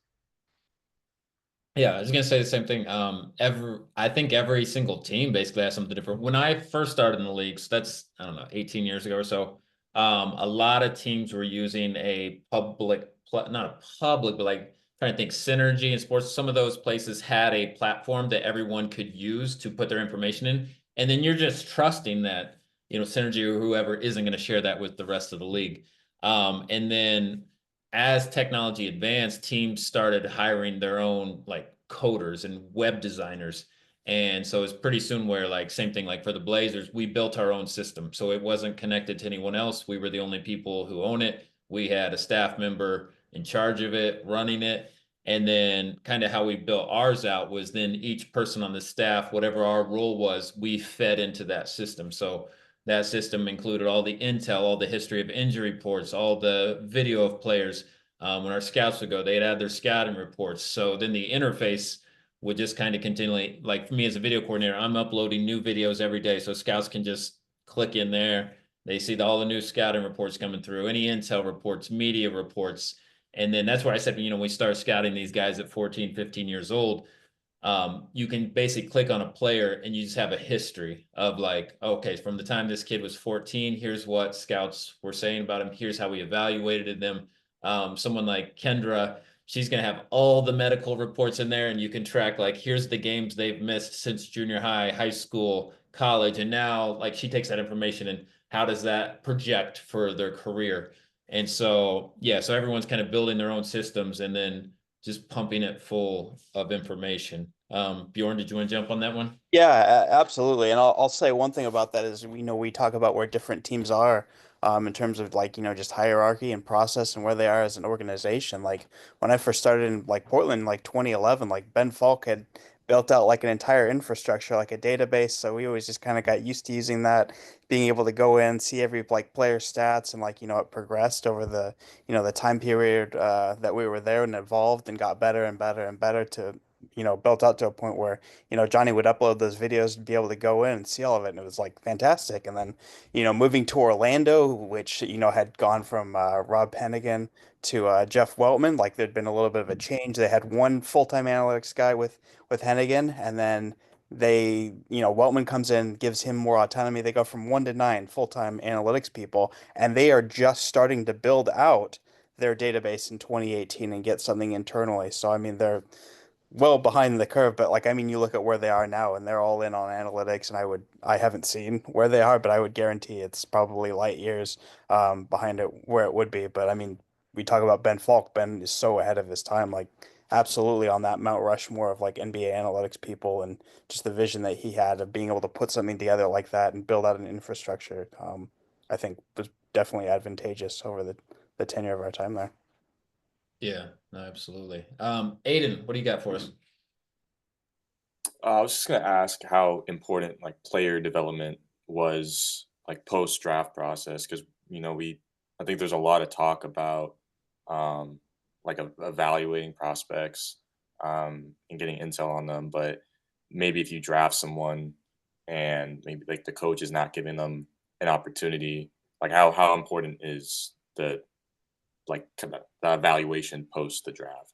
Yeah, I was gonna say the same thing. I think every single team basically has something different. When I first started in the leagues, that's, I don't know, 18 years ago or so. A lot of teams were using a not a public, but like trying to think Synergy and sports. Some of those places had a platform that everyone could use to put their information in, and then you're just trusting that Synergy or whoever isn't going to share that with the rest of the league. And then as technology advanced, teams started hiring their own like coders and web designers. And so it's pretty soon where like same thing, like for the Blazers, we built our own system. So it wasn't connected to anyone else. We were the only people who own it. We had a staff member in charge of it, running it. And then kind of how we built ours out was then each person on the staff, whatever our role was, we fed into that system. So that system included all the intel, all the history of injury reports, all the video of players. When our scouts would go, they'd add their scouting reports. So then the interface would just kind of continually, like for me as a video coordinator, I'm uploading new videos every day. So scouts can just click in there. They see all the new scouting reports coming through, any intel reports, media reports. And then that's where I said, we start scouting these guys at 14, 15 years old. You can basically click on a player and you just have a history of like, okay, from the time this kid was 14, here's what scouts were saying about him. Here's how we evaluated them. Someone like Kendra, she's going to have all the medical reports in there and you can track like, here's the games they've missed since junior high, high school, college. And now like she takes that information and how does that project for their career? And so, yeah, so everyone's kind of building their own systems and then just pumping it full of information. Bjorn, did you want to jump on that one? Yeah, absolutely. And I'll say one thing about that is we talk about where different teams are in terms of like, just hierarchy and process and where they are as an organization. Like when I first started in like Portland, like 2011, like Ben Falk had built out like an entire infrastructure, like a database. So we always just kind of got used to using that, being able to go in, see every like player stats and like, it progressed over the time period that we were there and evolved and got better and better and better to built out to a point where, Johnny would upload those videos and be able to go in and see all of it. And it was like fantastic. And then, moving to Orlando, which, had gone from Rob Pennigan to Jeff Weltman, like there'd been a little bit of a change. They had one full-time analytics guy with Hennigan, and then Weltman comes in, gives him more autonomy. They go from 1 to 9 full-time analytics people, and they are just starting to build out their database in 2018 and get something internally. So, I mean, they're well behind the curve, but like, I mean, you look at where they are now and they're all in on analytics, and I haven't seen where they are, but I would guarantee it's probably light years behind it where it would be. But I mean, we talk about Ben Falk. Ben is so ahead of his time, like absolutely on that Mount Rushmore of like NBA analytics people, and just the vision that he had of being able to put something together like that and build out an infrastructure, I think was definitely advantageous over the tenure of our time there. Yeah, no, absolutely. Aiden, what do you got for us? I was just gonna ask how important like player development was like post draft process because I think there's a lot of talk about like evaluating prospects and getting intel on them, but maybe if you draft someone and maybe like the coach is not giving them an opportunity, like how important is the like kind of the evaluation post the draft?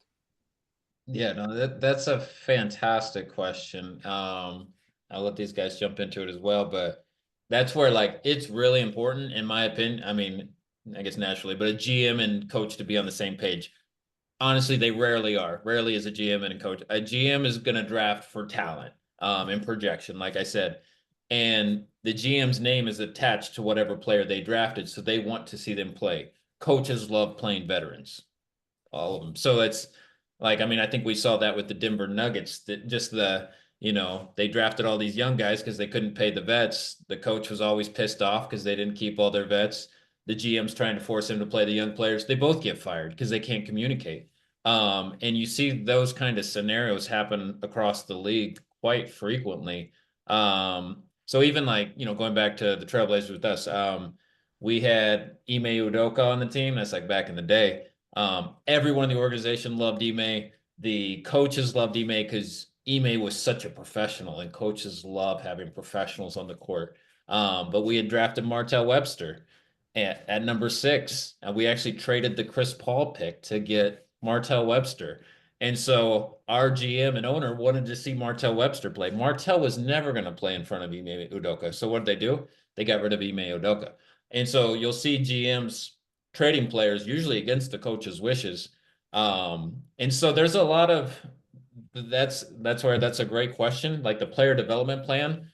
Yeah, no, that's a fantastic question. I'll let these guys jump into it as well, but that's where like it's really important in my opinion. I mean, I guess naturally, but a GM and coach to be on the same page. Honestly, they rarely are. Rarely is a GM and a coach. A GM is going to draft for talent, and projection, like I said, and the GM's name is attached to whatever player they drafted, so they want to see them play. Coaches love playing veterans, all of them. So it's like, I mean, I think we saw that with the Denver Nuggets, that just they drafted all these young guys because they couldn't pay the vets. The coach was always pissed off because they didn't keep all their vets. The GM's trying to force him to play the young players. They both get fired because they can't communicate. And you see those kind of scenarios happen across the league quite frequently. So even like, going back to the Trailblazers with us, we had Ime Udoka on the team. That's like back in the day. Everyone in the organization loved Ime. The coaches loved Ime because Ime was such a professional, and coaches love having professionals on the court. But we had drafted Martell Webster at number 6, and we actually traded the Chris Paul pick to get Martell Webster. And so our GM and owner wanted to see Martell Webster play. Martell was never going to play in front of Ime Udoka. So what did they do? They got rid of Ime Udoka. And so you'll see GMs trading players usually against the coach's wishes. And so there's a lot of that's where that's a great question. Like the player development plan.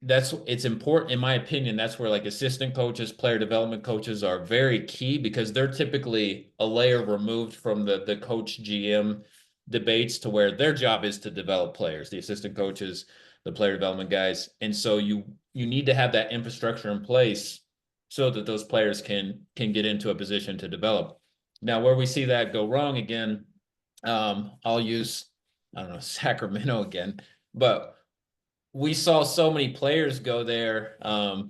It's important in my opinion. That's where like assistant coaches, player development coaches are very key because they're typically a layer removed from the coach GM debates to where their job is to develop players, the assistant coaches, the player development guys. And so you need to have that infrastructure in place so that those players can get into a position to develop. Now, where we see that go wrong again, I'll use, I don't know, Sacramento again, but we saw so many players go there. The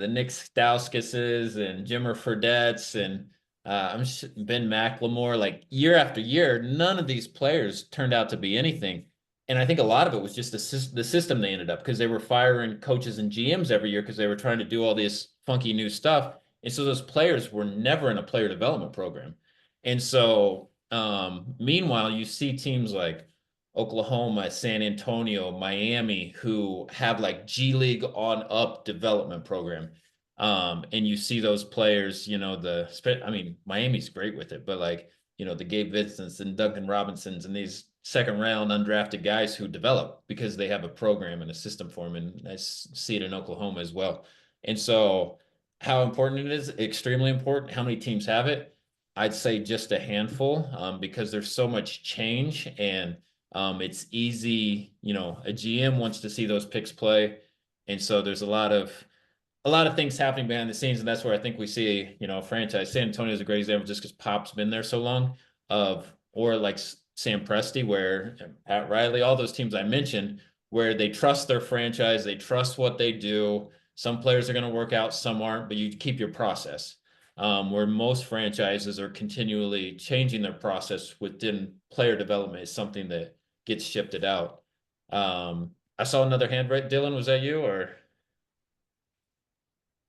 Nick Stauskises and Jimmer Fredets and Ben McLemore, like year after year, none of these players turned out to be anything. And I think a lot of it was just the system they ended up, because they were firing coaches and GMs every year because they were trying to do all this funky new stuff. And so those players were never in a player development program. And so, meanwhile, you see teams like Oklahoma, San Antonio, Miami, who have like G League on up development program. And you see those players, Miami's great with it, but like, the Gabe Vincents and Duncan Robinsons and these second round undrafted guys who develop because they have a program and a system for them. And I see it in Oklahoma as well. And so how important it is, extremely important. How many teams have it? I'd say just a handful, because there's so much change, and it's easy, a GM wants to see those picks play. And so there's a lot of things happening behind the scenes. And that's where I think we see, a franchise. San Antonio is a great example just because Pop's been there so long, or like Sam Presti, where Pat Riley, all those teams I mentioned, where they trust their franchise, they trust what they do. Some players are going to work out, some aren't, but you keep your process. Where most franchises are continually changing their process within player development is something that gets shifted out. I saw another hand right. Dylan, was that you or?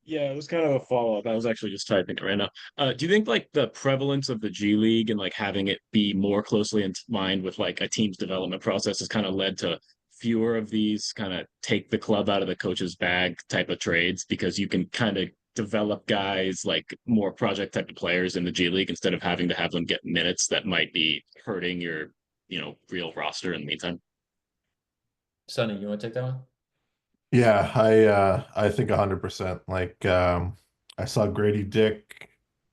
Yeah, it was kind of a follow-up. I was actually just typing it right now. Do you think like the prevalence of the G League and like having it be more closely entwined with like a team's development process has kind of led to fewer of these kind of take the club out of the coach's bag type of trades, because you can kind of develop guys like more project type of players in the G League instead of having to have them get minutes that might be hurting your, real roster in the meantime? Sonny, you want to take that one? Yeah, I think 100%. Like I saw Grady Dick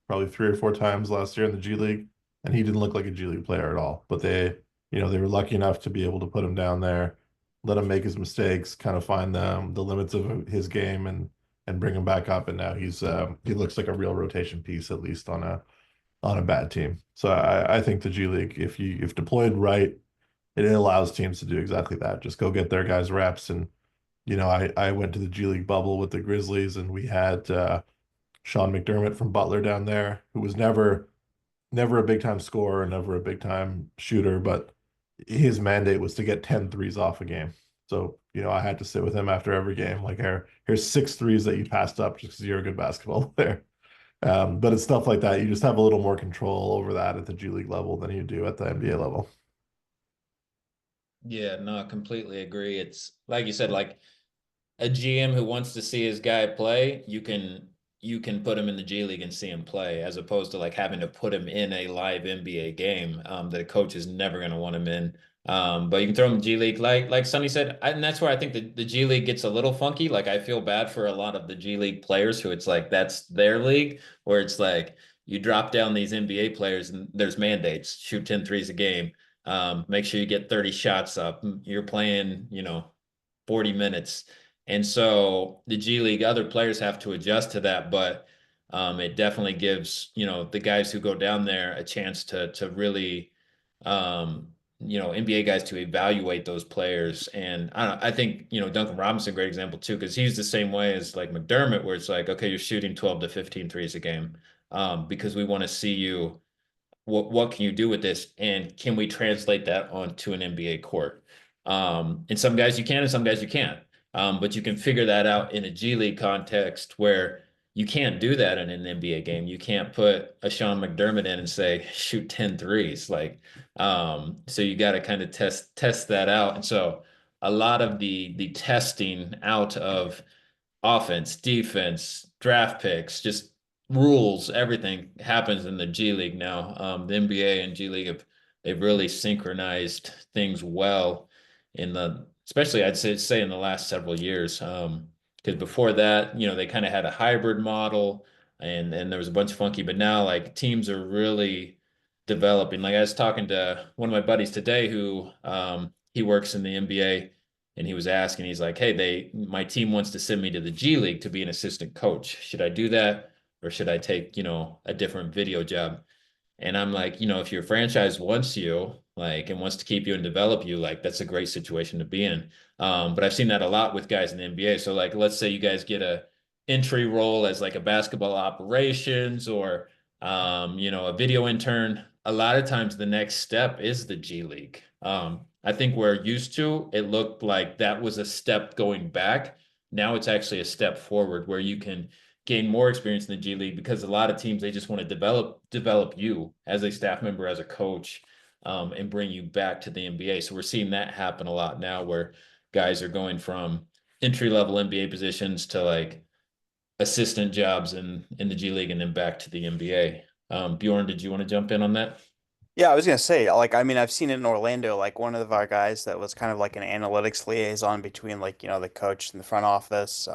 probably 3 or 4 times last year in the G League, and he didn't look like a G League player at all. But they were lucky enough to be able to put him down there, let him make his mistakes, kind of find the limits of his game, and bring him back up. And now he looks like a real rotation piece, at least on a bad team. So I think the G League, if deployed right, it allows teams to do exactly that. Just go get their guys reps. And I went to the G League bubble with the Grizzlies, and we had Sean McDermott from Butler down there, who was never a big time scorer, never a big time shooter, but his mandate was to get 10 threes off a game. So, I had to sit with him after every game, like, here's 6 threes that you passed up just because you're a good basketball player. But it's stuff like that. You just have a little more control over that at the G League level than you do at the NBA level. Yeah, no, I completely agree. It's like you said, like a GM who wants to see his guy play, you can put him in the G League and see him play, as opposed to like having to put him in a live NBA game that a coach is never going to want him in. But you can throw him in the G League, like Sonny said, and that's where I think the G League gets a little funky. Like I feel bad for a lot of the G League players who it's like that's their league, where it's like you drop down these NBA players and there's mandates: shoot 10 threes a game, make sure you get 30 shots up. You're playing, 40 minutes. And so the G League, other players have to adjust to that, but it definitely gives, the guys who go down there a chance to really, NBA guys to evaluate those players. And I think, Duncan Robinson, great example too, because he's the same way as like McDermott, where it's like, okay, you're shooting 12 to 15 threes a game, because we want to see you. What can you do with this, and can we translate that onto an NBA court? And some guys you can, and some guys you can't. But you can figure that out in a G League context where you can't do that in an NBA game. You can't put a Sean McDermott in and say shoot 10 threes. Like, so you got to kind of test that out. And so a lot of the testing out of offense, defense, draft picks, just rules, everything happens in the G League now. The NBA and G League they've really synchronized things well especially I'd say in the last several years. Because before that, they kind of had a hybrid model, and there was a bunch of funky, but now like teams are really developing. Like I was talking to one of my buddies today who he works in the NBA, and he was asking, he's like, hey, my team wants to send me to the G League to be an assistant coach. Should I do that, or should I take, a different video job? And I'm like, if your franchise wants you, like, and wants to keep you and develop you, like, that's a great situation to be in. But I've seen that a lot with guys in the NBA. So, like, let's say you guys get a entry role as like a basketball operations or, a video intern. A lot of times, the next step is the G League. I think we're used to it looked like that was a step going back. Now it's actually a step forward where you can gain more experience in the G League because a lot of teams they just want to develop you as a staff member, as a coach, and bring you back to the NBA. So we're seeing that happen a lot now, where guys are going from entry level NBA positions to like assistant jobs in the G League and then back to the NBA. Bjorn, did you want to jump in on that? Yeah, I was gonna say, like, I mean, I've seen it in Orlando, like one of our guys that was kind of like an analytics liaison between like, the coach and the front office.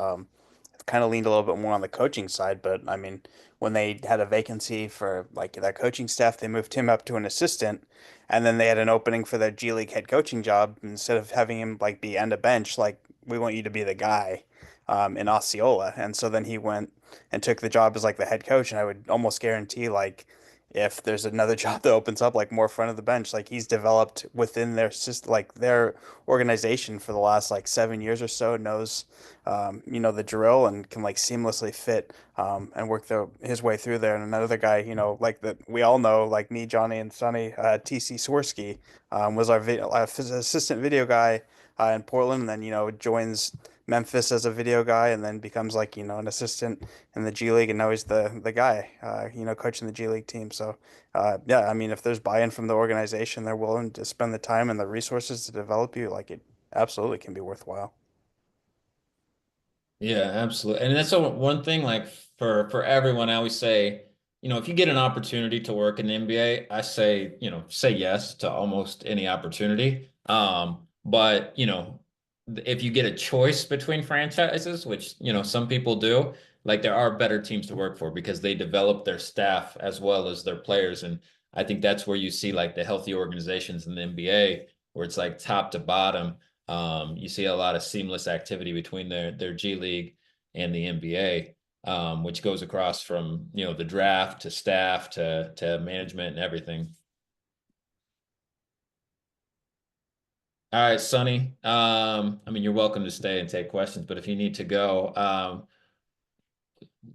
Kind of leaned a little bit more on the coaching side, but I mean, when they had a vacancy for like their coaching staff, they moved him up to an assistant, and then they had an opening for their G League head coaching job. Instead of having him like be end of bench, like we want you to be the guy, in Osceola. And so then he went and took the job as like the head coach, and I would almost guarantee like if there's another job that opens up like more front of the bench, like he's developed within their system, like their organization for the last like 7 years or so, knows the drill and can like seamlessly fit and work his way through there. And another guy, like that we all know, like me, Johnny, and Sonny, TC Swirsky, was our assistant video guy in Portland, and then joins Memphis as a video guy, and then becomes like an assistant in the G League, and now he's the guy, coaching the G League team. So, yeah, I mean, if there's buy-in from the organization, they're willing to spend the time and the resources to develop you, like it absolutely can be worthwhile. Yeah, absolutely. And that's one thing, like for everyone, I always say, if you get an opportunity to work in the NBA, I say, say yes to almost any opportunity. But if you get a choice between franchises, which, some people do, like there are better teams to work for because they develop their staff as well as their players. And I think that's where you see like the healthy organizations in the NBA where it's like top to bottom. You see a lot of seamless activity between their G League and the NBA, which goes across from the draft to staff to management and everything. All right, Sonny. I mean, you're welcome to stay and take questions, but if you need to go,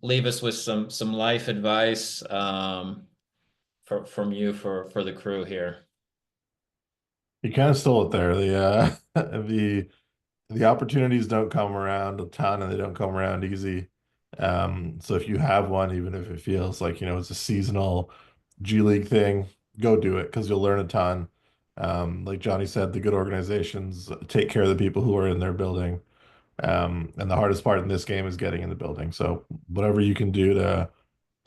leave us with some life advice from you for the crew here. You kind of stole it there. The the opportunities don't come around a ton and they don't come around easy. So if you have one, even if it feels like, it's a seasonal G League thing, go do it because you'll learn a ton. Like Johnny said, the good organizations take care of the people who are in their building. And the hardest part in this game is getting in the building. So whatever you can do to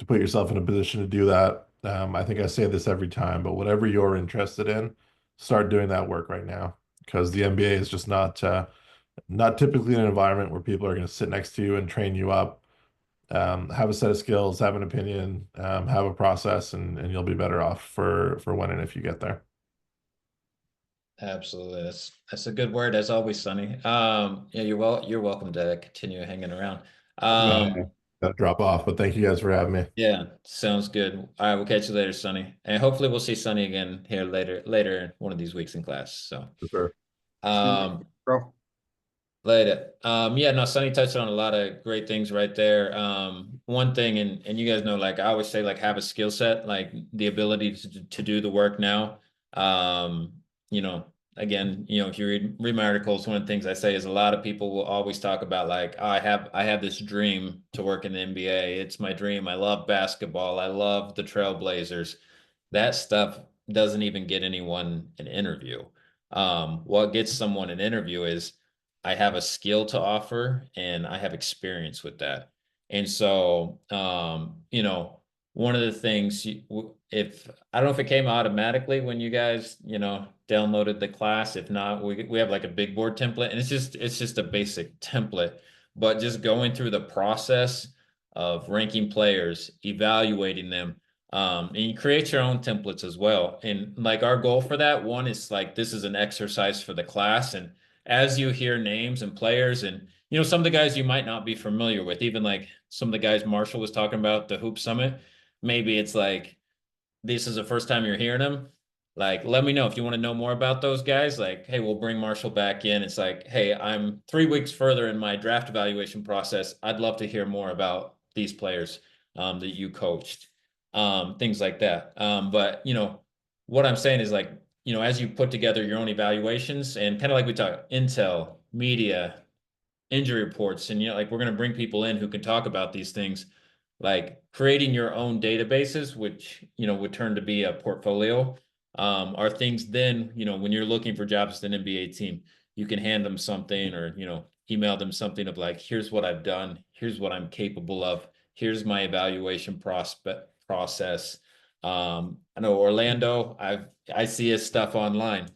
put yourself in a position to do that. I think I say this every time, but whatever you're interested in, start doing that work right now because the NBA is just not typically an environment where people are going to sit next to you and train you up. Have a set of skills, have an opinion, have a process, and you'll be better off for when and if you get there. Absolutely. That's a good word as always, Sonny. Yeah, you're welcome to continue hanging around. Gotta drop off, but thank you guys for having me. Yeah, sounds good. All right, we'll catch you later, Sonny. And hopefully we'll see Sonny again here later one of these weeks in class. So For sure. Bro. later. Yeah, no, Sonny touched on a lot of great things right there. One thing, and you guys know, like I always say, like have a skill set, like the ability to do the work now. You know, again, if you read my articles, one of the things I say is a lot of people will always talk about like, oh, I have this dream to work in the NBA. It's my dream. I love basketball. I love the Trailblazers. That stuff doesn't even get anyone an interview. What gets someone an interview is I have a skill to offer and I have experience with that. And so, one of the things, if I don't know if it came automatically when you guys, downloaded the class. If not, we have like a big board template, and it's just a basic template. But just going through the process of ranking players, evaluating them, And you create your own templates as well. And like our goal for that one is like this is an exercise for the class. And as you hear names and players and some of the guys you might not be familiar with, even like some of the guys Marshall was talking about, the Hoop Summit, maybe it's like this is the first time you're hearing them. Like, let me know if you want to know more about those guys. Like, hey, we'll bring Marshall back in. It's like, hey, I'm 3 weeks further in my draft evaluation process. I'd love to hear more about these players that you coached, things like that. But what I'm saying is like, as you put together your own evaluations and kind of like we talked, intel, media, injury reports, and like we're going to bring people in who can talk about these things, like creating your own databases, which would turn to be a portfolio, are things then when you're looking for jobs as an NBA team, you can hand them something or email them something of like, here's what I've done, here's what I'm capable of, here's my evaluation process. I know Orlando, I see his stuff online.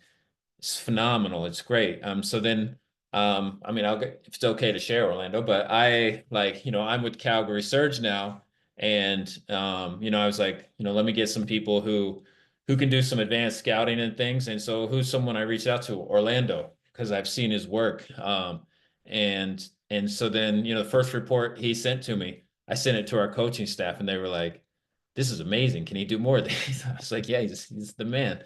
It's phenomenal. It's great. So then, I mean, if it's okay to share Orlando, but I like, I'm with Calgary Surge now, and I was like, let me get some people who can do some advanced scouting and things. And so, who's someone I reached out to? Orlando, because I've seen his work. And so then, the first report he sent to me, I sent it to our coaching staff, and they were like, "This is amazing. Can he do more of these?" I was like, "Yeah, he's the man."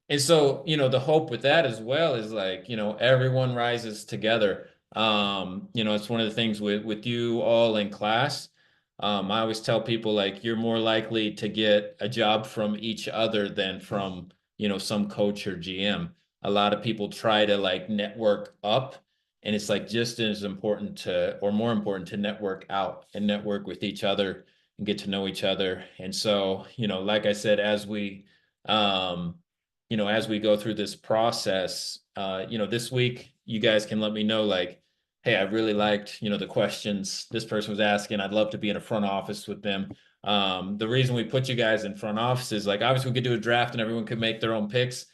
And so, the hope with that as well is like, everyone rises together. It's one of the things with you all in class. I always tell people like you're more likely to get a job from each other than from, some coach or GM. A lot of people try to like network up, and it's like just as important to, or more important to network out and network with each other and get to know each other. And so, like I said, um, as we go through this process, this week, you guys can let me know, like, hey, I really liked, the questions this person was asking. I'd love to be in a front office with them. The reason we put you guys in front office is like, obviously we could do a draft and everyone could make their own picks.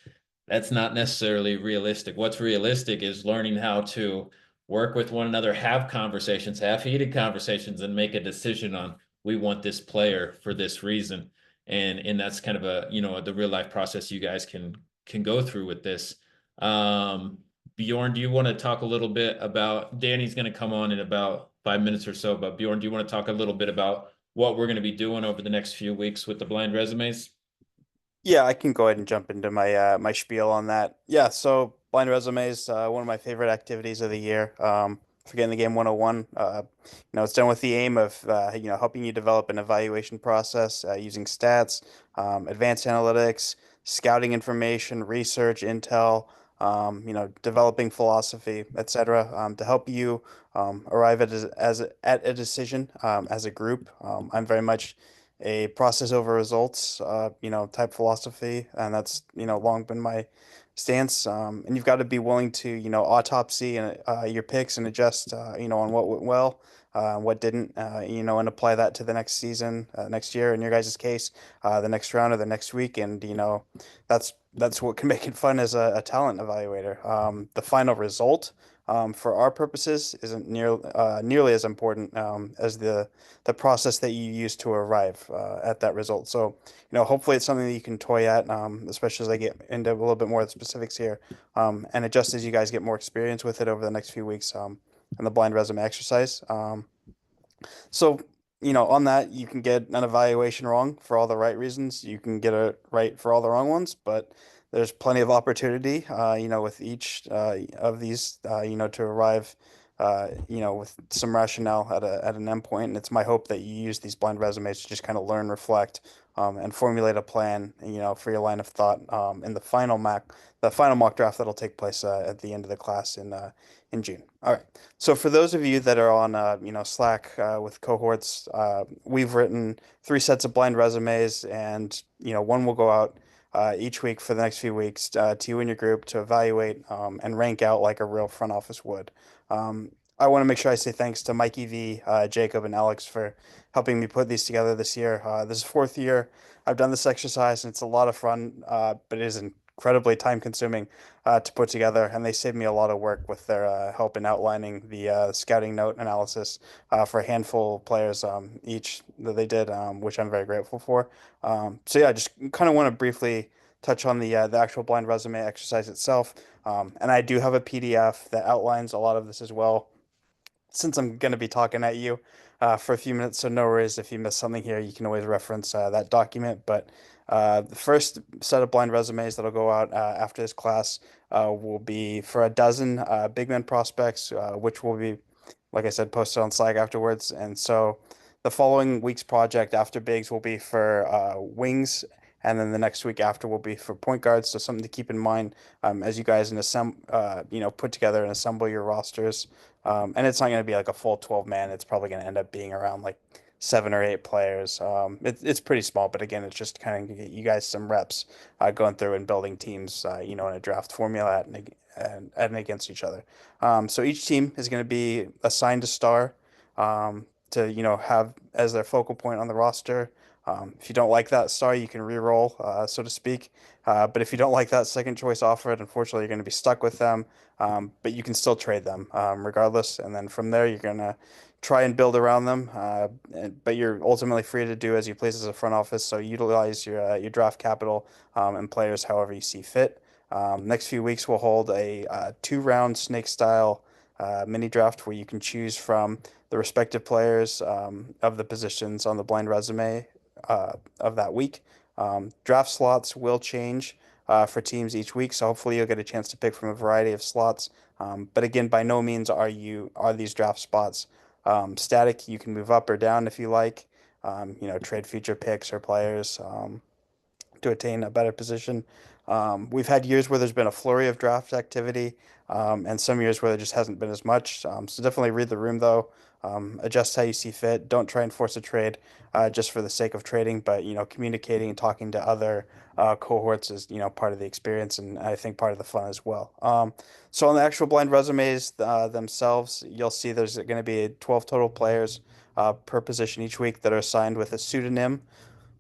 That's not necessarily realistic. What's realistic is learning how to work with one another, have conversations, have heated conversations, and make a decision on we want this player for this reason. And that's kind of a the real life process you guys can go through with this. Bjorn, do you want to talk a little bit about Danny's going to come on in about 5 minutes or so, but Bjorn, do you want to talk a little bit about what we're going to be doing over the next few weeks with the blind resumes? Yeah, I can go ahead and jump into my my spiel on that. Yeah, so blind resumes, one of my favorite activities of the year. For getting the game 101, it's done with the aim of helping you develop an evaluation process using stats, advanced analytics, scouting information, research, intel, developing philosophy, etc., to help you arrive at a decision as a group. I'm very much a process over results, type philosophy, and that's long been my stance. And you've got to be willing to autopsy and your picks and adjust, on what went well, what didn't, and apply that to the next season, next year. In your guys' case, the next round or the next week, and that's what can make it fun as a talent evaluator. The final result. For our purposes, isn't nearly as important as the process that you use to arrive at that result. So, hopefully it's something that you can toy at, especially as I get into a little bit more of the specifics here, and adjust as you guys get more experience with it over the next few weeks, in the blind resume exercise. So, on that, you can get an evaluation wrong for all the right reasons. You can get it right for all the wrong ones, but there's plenty of opportunity, with each of these, to arrive, with some rationale at an endpoint. And it's my hope that you use these blind resumes to just kind of learn, reflect, and formulate a plan, for your line of thought, in the final mock draft that'll take place at the end of the class in June. All right. So for those of you that are on, Slack with cohorts, we've written 3 sets of blind resumes, and one will go out each week for the next few weeks to you and your group to evaluate and rank out like a real front office would. I want to make sure I say thanks to Mikey V, Jacob, and Alex for helping me put these together this year. This is 4th year I've done this exercise, and it's a lot of fun, but it is incredibly time consuming to put together, and they saved me a lot of work with their help in outlining the scouting note analysis for a handful of players each that they did, which I'm very grateful for. So yeah, just kind of want to briefly touch on the actual blind resume exercise itself. And I do have a PDF that outlines a lot of this as well, since I'm going to be talking at you for a few minutes. So no worries if you miss something here, you can always reference that document. But the first set of blind resumes that'll go out after this class will be for a dozen big men prospects, which will be, like I said, posted on Slack afterwards. And so the following week's project after bigs will be for wings. And then the next week after will be for point guards. So something to keep in mind as you guys put together and assemble your rosters. And it's not going to be like a full 12 man. It's probably going to end up being around like 7 or 8 players. It's pretty small, but again, it's just kind of get you guys some reps going through and building teams, in a draft formula and against each other. So each team is going to be assigned a star to have as their focal point on the roster. If you don't like that star, you can re-roll, so to speak. But if you don't like that second choice offered, unfortunately, you're going to be stuck with them. But you can still trade them regardless. And then from there, you're going to try and build around them. But you're ultimately free to do as you please as a front office. So utilize your draft capital and players however you see fit. Next few weeks, we'll hold a 2-round snake style mini draft where you can choose from the respective players of the positions on the blind resume of that week. Draft slots will change for teams each week, so hopefully you'll get a chance to pick from a variety of slots. But again, by no means are these draft spots static. You can move up or down if you like. Trade future picks or players to attain a better position. We've had years where there's been a flurry of draft activity, and some years where there just hasn't been as much. So definitely read the room though. Adjust how you see fit. Don't try and force a trade just for the sake of trading, but communicating and talking to other cohorts is part of the experience, and I think part of the fun as well. So on the actual blind resumes themselves, you'll see there's going to be 12 total players per position each week that are assigned with a pseudonym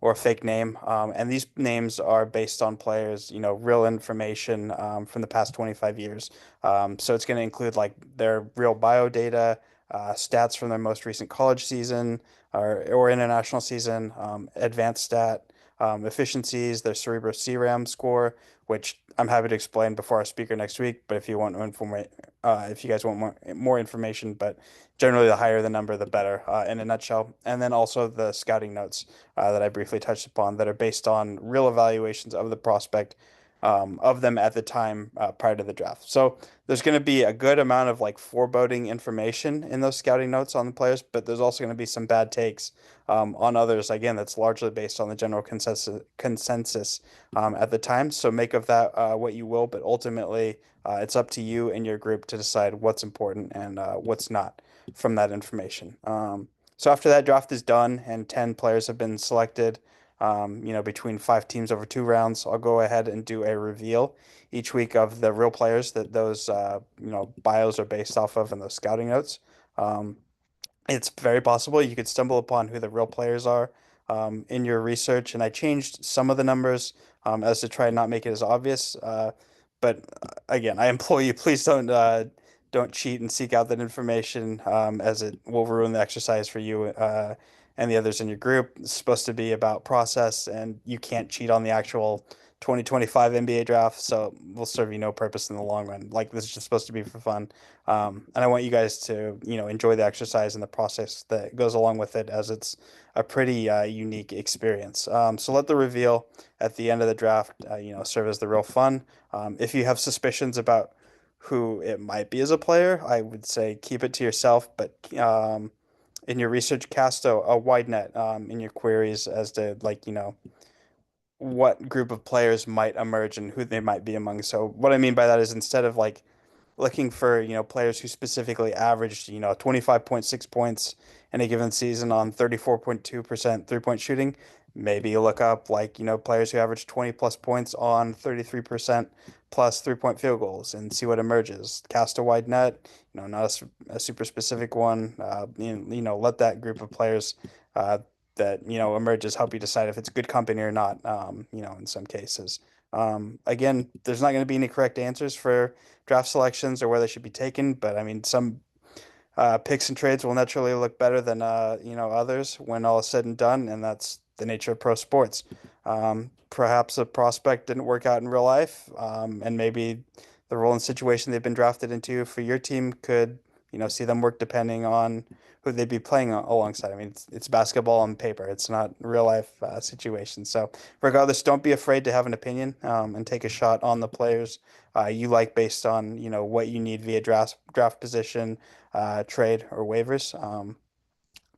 or a fake name. And these names are based on players, real information from the past 25 years. So it's going to include like their real bio data, stats from their most recent college season or international season, advanced stat, efficiencies, their Cerebro CRAM score, which I'm happy to explain before our speaker next week. But if you want to if you guys want more information, but generally the higher the number, the better in a nutshell. And then also the scouting notes that I briefly touched upon that are based on real evaluations of the prospect of them at the time prior to the draft. So there's going to be a good amount of like foreboding information in those scouting notes on the players, but there's also going to be some bad takes on others. Again, that's largely based on the general consensus at the time. So make of that what you will, but ultimately it's up to you and your group to decide what's important and what's not from that information. So after that draft is done and 10 players have been selected, between 5 teams over 2 rounds, I'll go ahead and do a reveal each week of the real players that those, bios are based off of and those scouting notes. Um, it's very possible you could stumble upon who the real players are in your research, and I changed some of the numbers as to try and not make it as obvious. But again, I implore you, please don't cheat and seek out that information as it will ruin the exercise for you and the others in your group. It's supposed to be about process, and you can't cheat on the actual 2025 NBA draft, so it will serve you no purpose in the long run. Like this is just supposed to be for fun. And I want you guys to, enjoy the exercise and the process that goes along with it, as it's a pretty unique experience. So let the reveal at the end of the draft, serve as the real fun. If you have suspicions about who it might be as a player, I would say keep it to yourself, but in your research, cast a wide net in your queries as to what group of players might emerge and who they might be among. So what I mean by that is instead of like looking for, players who specifically averaged, 25.6 points in a given season on 34.2% three-point shooting, maybe you look up like, players who average 20 plus points on 33% plus three-point field goals and see what emerges. Cast a wide net, not a super specific one. Let that group of players that emerges help you decide if it's good company or not. In some cases. Again, there's not going to be any correct answers for draft selections or where they should be taken, but I mean, some picks and trades will naturally look better than others when all is said and done, and that's the nature of pro sports. Perhaps a prospect didn't work out in real life, and maybe the role and situation they've been drafted into for your team could see them work depending on who they'd be playing alongside. I mean, it's basketball on paper. It's not real life situation. So regardless, don't be afraid to have an opinion and take a shot on the players you like based on what you need via draft position, trade, or waivers.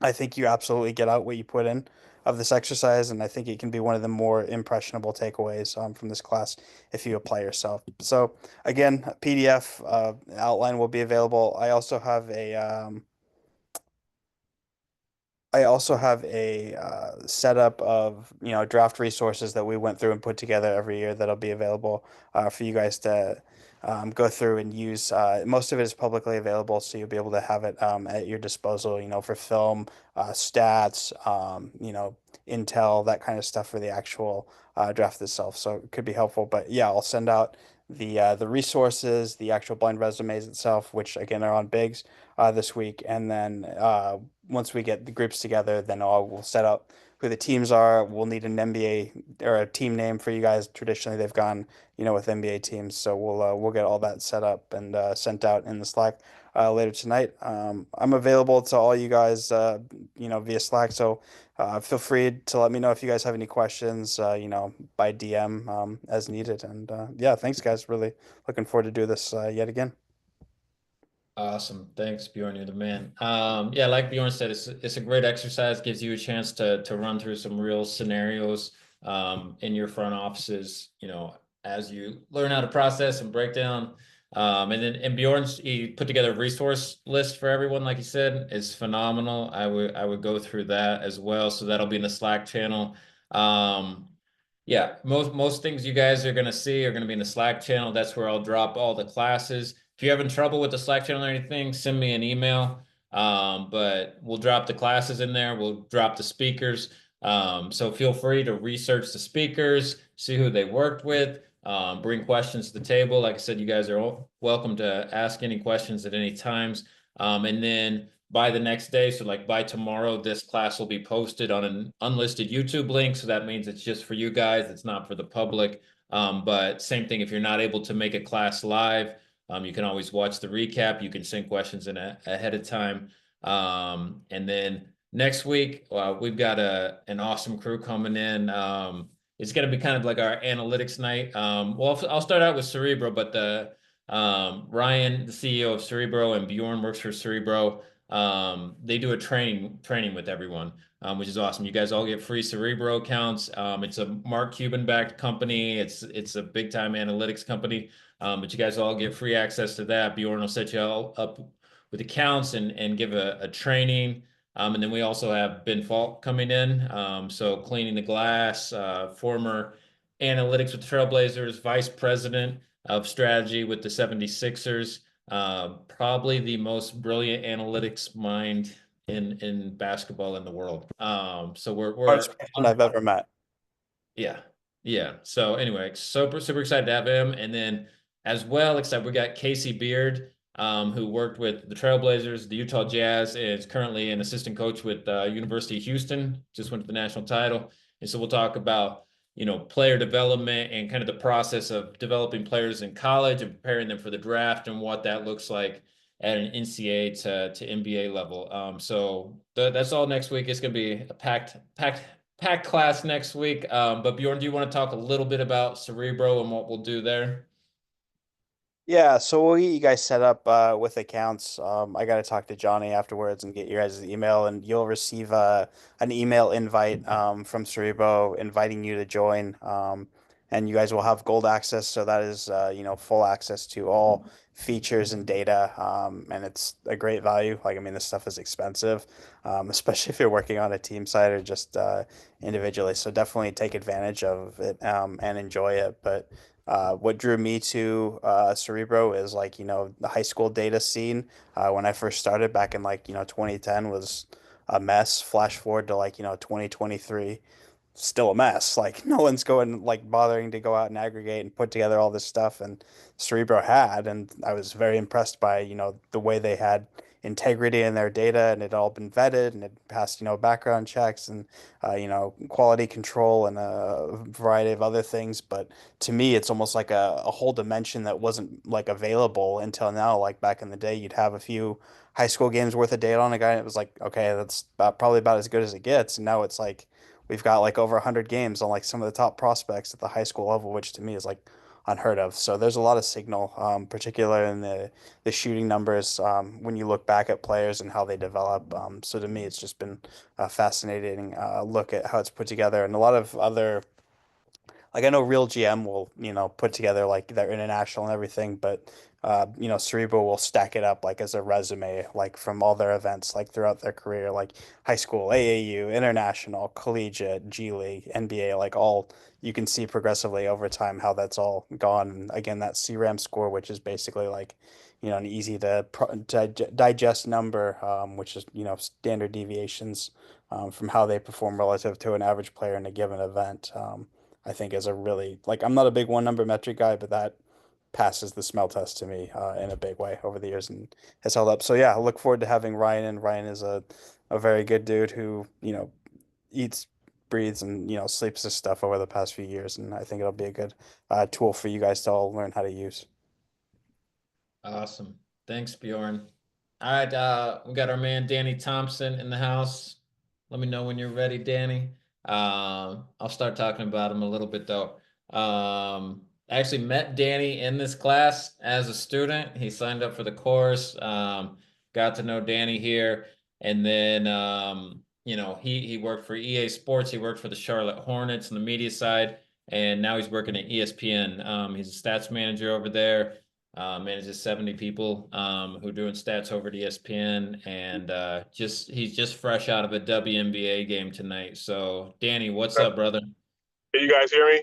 I think you absolutely get out what you put in of this exercise, and I think it can be one of the more impressionable takeaways from this class if you apply yourself. So again, PDF outline will be available. I also have a setup of draft resources that we went through and put together every year that'll be available for you guys to go through and use. Most of it is publicly available, so you'll be able to have it at your disposal. For film, stats, intel, that kind of stuff for the actual draft itself. So it could be helpful. But yeah, I'll send out the resources, the actual blind resumes itself, which again are on Bigs this week, and then once we get the groups together, then we'll set up who the teams are. We'll need an NBA or a team name for you guys. Traditionally, they've gone, with NBA teams, so we'll get all that set up and sent out in the Slack later tonight. I'm available to all you guys, via Slack. So feel free to let me know if you guys have any questions, by DM as needed. And yeah, thanks, guys. Really looking forward to do this yet again. Awesome. Thanks, Bjorn. You're the man. Yeah, like Bjorn said, it's a great exercise, gives you a chance to run through some real scenarios in your front offices, as you learn how to process and break down. And Bjorn's he put together a resource list for everyone, like he said, is phenomenal. I would go through that as well. So that'll be in the Slack channel. Yeah, most things you guys are gonna see are gonna be in the Slack channel. That's where I'll drop all the classes. If you're having trouble with the Slack channel or anything, send me an email. But we'll drop the classes in there. We'll drop the speakers. So feel free to research the speakers, see who they worked with, bring questions to the table. Like I said, you guys are all welcome to ask any questions at any times. And then by the next day, so like by tomorrow, this class will be posted on an unlisted YouTube link. So that means it's just for you guys. It's not for the public. But same thing, if you're not able to make a class live, you can always watch the recap. You can send questions in ahead of time. And then next week, we've got an awesome crew coming in. It's going to be kind of like our analytics night. Well, I'll start out with Cerebro, but Ryan, the CEO of Cerebro, and Bjorn works for Cerebro. They do a training with everyone, which is awesome. You guys all get free Cerebro accounts. It's a Mark Cuban backed company. It's a big time analytics company. But you guys all get free access to that. Bjorn will set you all up with accounts and give a training. And then we also have Ben Falk coming in. So cleaning the glass, former analytics with the Trailblazers, vice president of strategy with the 76ers. Probably the most brilliant analytics mind in basketball in the world. So we're Smartest person I've ever met. yeah. Yeah. So anyway, super excited to have him. And then as well, except we got Casey Beard, who worked with the Trailblazers, the Utah Jazz, and is currently an assistant coach with University of Houston, just went to the national title. And so we'll talk about, player development and kind of the process of developing players in college and preparing them for the draft and what that looks like at an NCAA to NBA level. So that's all next week. It's going to be a packed class next week. But Bjorn, do you want to talk a little bit about Cerebro and what we'll do there? Yeah, so we'll get you guys set up with accounts. I got to talk to Johnny afterwards and get your guys' email, and you'll receive an email invite from Cerebro inviting you to join. And you guys will have gold access, so that is full access to all features and data. And it's a great value. Like, I mean, this stuff is expensive, especially if you're working on a team site or just individually. So definitely take advantage of it and enjoy it. But what drew me to Cerebro is like, the high school data scene when I first started back in 2010 was a mess. Flash forward to 2023. still a mess. Like no one's going like bothering to go out and aggregate and put together all this stuff, and Cerebro had, and I was very impressed by, the way they had integrity in their data, and it all been vetted, and it passed, background checks, and quality control, and a variety of other things. But to me, it's almost like a whole dimension that wasn't like available until now. Like back in the day, you'd have a few high school games worth of data on a guy, and it was like, okay, that's probably about as good as it gets. And now it's like we've got like over 100 games on like some of the top prospects at the high school level, which to me is like unheard of. So there's a lot of signal, particularly in the shooting numbers, when you look back at players and how they develop. So to me, it's just been a fascinating look at how it's put together, and a lot of other, like I know Real GM will, put together like their international and everything, but Cerebral will stack it up like as a resume, like from all their events, like throughout their career, like high school, AAU, international, collegiate, G League, NBA, like all you can see progressively over time how that's all gone. And again, that CRAM score, which is basically like, an easy to digest number, which is, standard deviations from how they perform relative to an average player in a given event. I think is a really like I'm not a big one number metric guy, but that passes the smell test to me in a big way over the years and has held up. So yeah, I look forward to having Ryan. And Ryan is a very good dude who eats, breathes, and sleeps this stuff over the past few years, and I think it'll be a good tool for you guys to all learn how to use. Awesome. Thanks, Bjorn. All right, we got our man Danny Thompson in the house. Let me know when you're ready, Danny. I'll start talking about him a little bit though. I actually met Danny in this class as a student. He signed up for the course. Got to know Danny here, and then he worked for EA Sports. He worked for the Charlotte Hornets on the media side, and now he's working at ESPN. He's a stats manager over there. Manages 70 people who are doing stats over at ESPN, and he's just fresh out of a WNBA game tonight. So, Danny, what's up, brother? Can you guys hear me?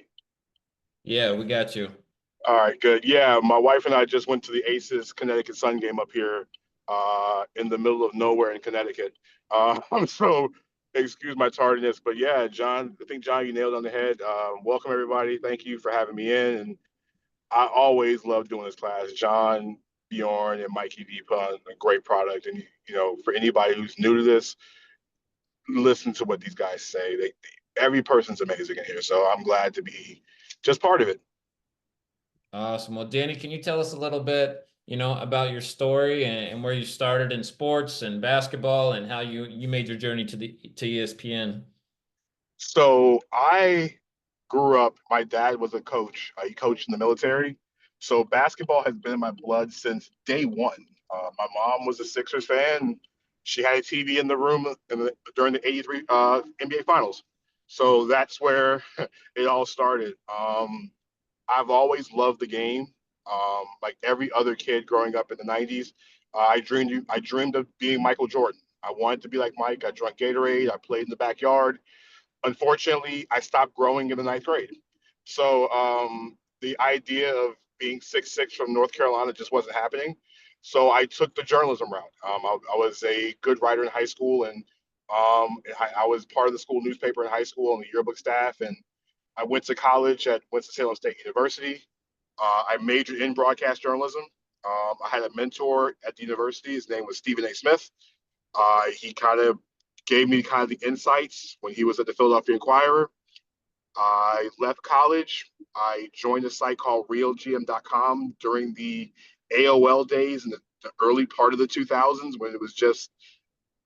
Yeah, we got you. All right, good. Yeah, my wife and I just went to the Aces Connecticut Sun game up here in the middle of nowhere in Connecticut. So excuse my tardiness, but yeah, John, I think John, you nailed it on the head. Welcome everybody. Thank you for having me in, and I always love doing this class. John, Bjorn, and Mikey V put on a great product, and for anybody who's new to this, listen to what these guys say. Every person's amazing in here, so I'm glad to be just part of it. Awesome. Well, Danny, can you tell us a little bit, about your story and where you started in sports and basketball and how you made your journey to ESPN? So I grew up, my dad was a coach. He coached in the military. So basketball has been in my blood since day one. My mom was a Sixers fan. She had a TV in the room during the 83 NBA Finals. So that's where it all started. I've always loved the game. Like every other kid growing up in the 90s, I dreamed of being Michael Jordan. I wanted to be like Mike. I drank Gatorade. I played in the backyard. Unfortunately, I stopped growing in the ninth grade. So the idea of being 6'6" from North Carolina just wasn't happening. So I took the journalism route. I was a good writer in high school, and I was part of the school newspaper in high school and the yearbook staff. And I went to college at Winston-Salem State University. I majored in broadcast journalism. I had a mentor at the university. His name was Stephen A. Smith. He kind of gave me kind of the insights when he was at the Philadelphia Inquirer. I left college. I joined a site called RealGM.com during the AOL days in the early part of the 2000s when it was just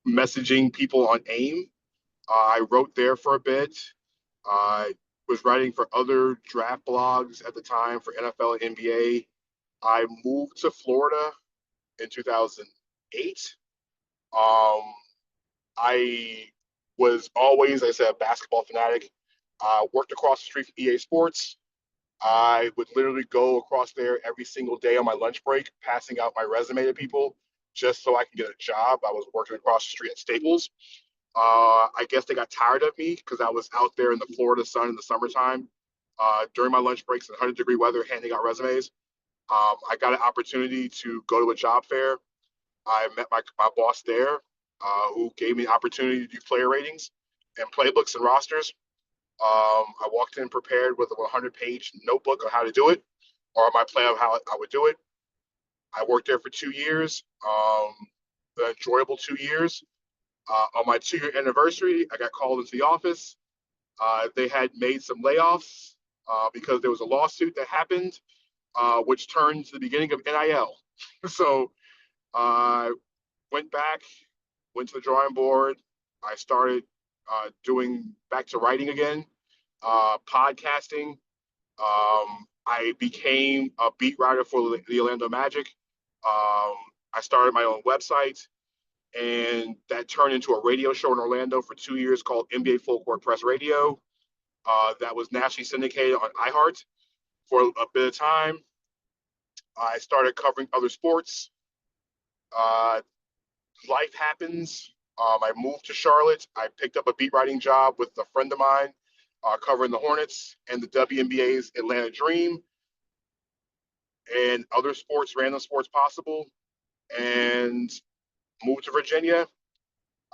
messaging people on AIM. I wrote there for a bit. I was writing for other draft blogs at the time for NFL and NBA. I moved to Florida in 2008. Um, I was always, like I said, a basketball fanatic. Worked across the street from EA Sports. I would literally go across there every single day on my lunch break, passing out my resume to people just so I can get a job. I was working across the street at Staples. I guess they got tired of me because I was out there in the Florida sun in the summertime during my lunch breaks in 100-degree weather handing out resumes. I got an opportunity to go to a job fair. I met my boss there, who gave me the opportunity to do player ratings and playbooks and rosters. I walked in prepared with a 100-page notebook on how to do it, or my plan of how I would do it. I worked there for 2 years, an enjoyable 2 years. On my 2-year anniversary, I got called into the office. They had made some layoffs because there was a lawsuit that happened, which turned to the beginning of NIL. So I went back, went to the drawing board. I started doing back to writing again, podcasting. I became a beat writer for the Orlando Magic. I started my own website, and that turned into a radio show in Orlando for 2 years called NBA Full Court Press Radio. That was nationally syndicated on iHeart for a bit of time. I started covering other sports. Uh, Life happens. I moved to Charlotte. I picked up a beat writing job with a friend of mine, covering the Hornets and the WNBA's Atlanta Dream and other sports, random sports possible, and moved to Virginia.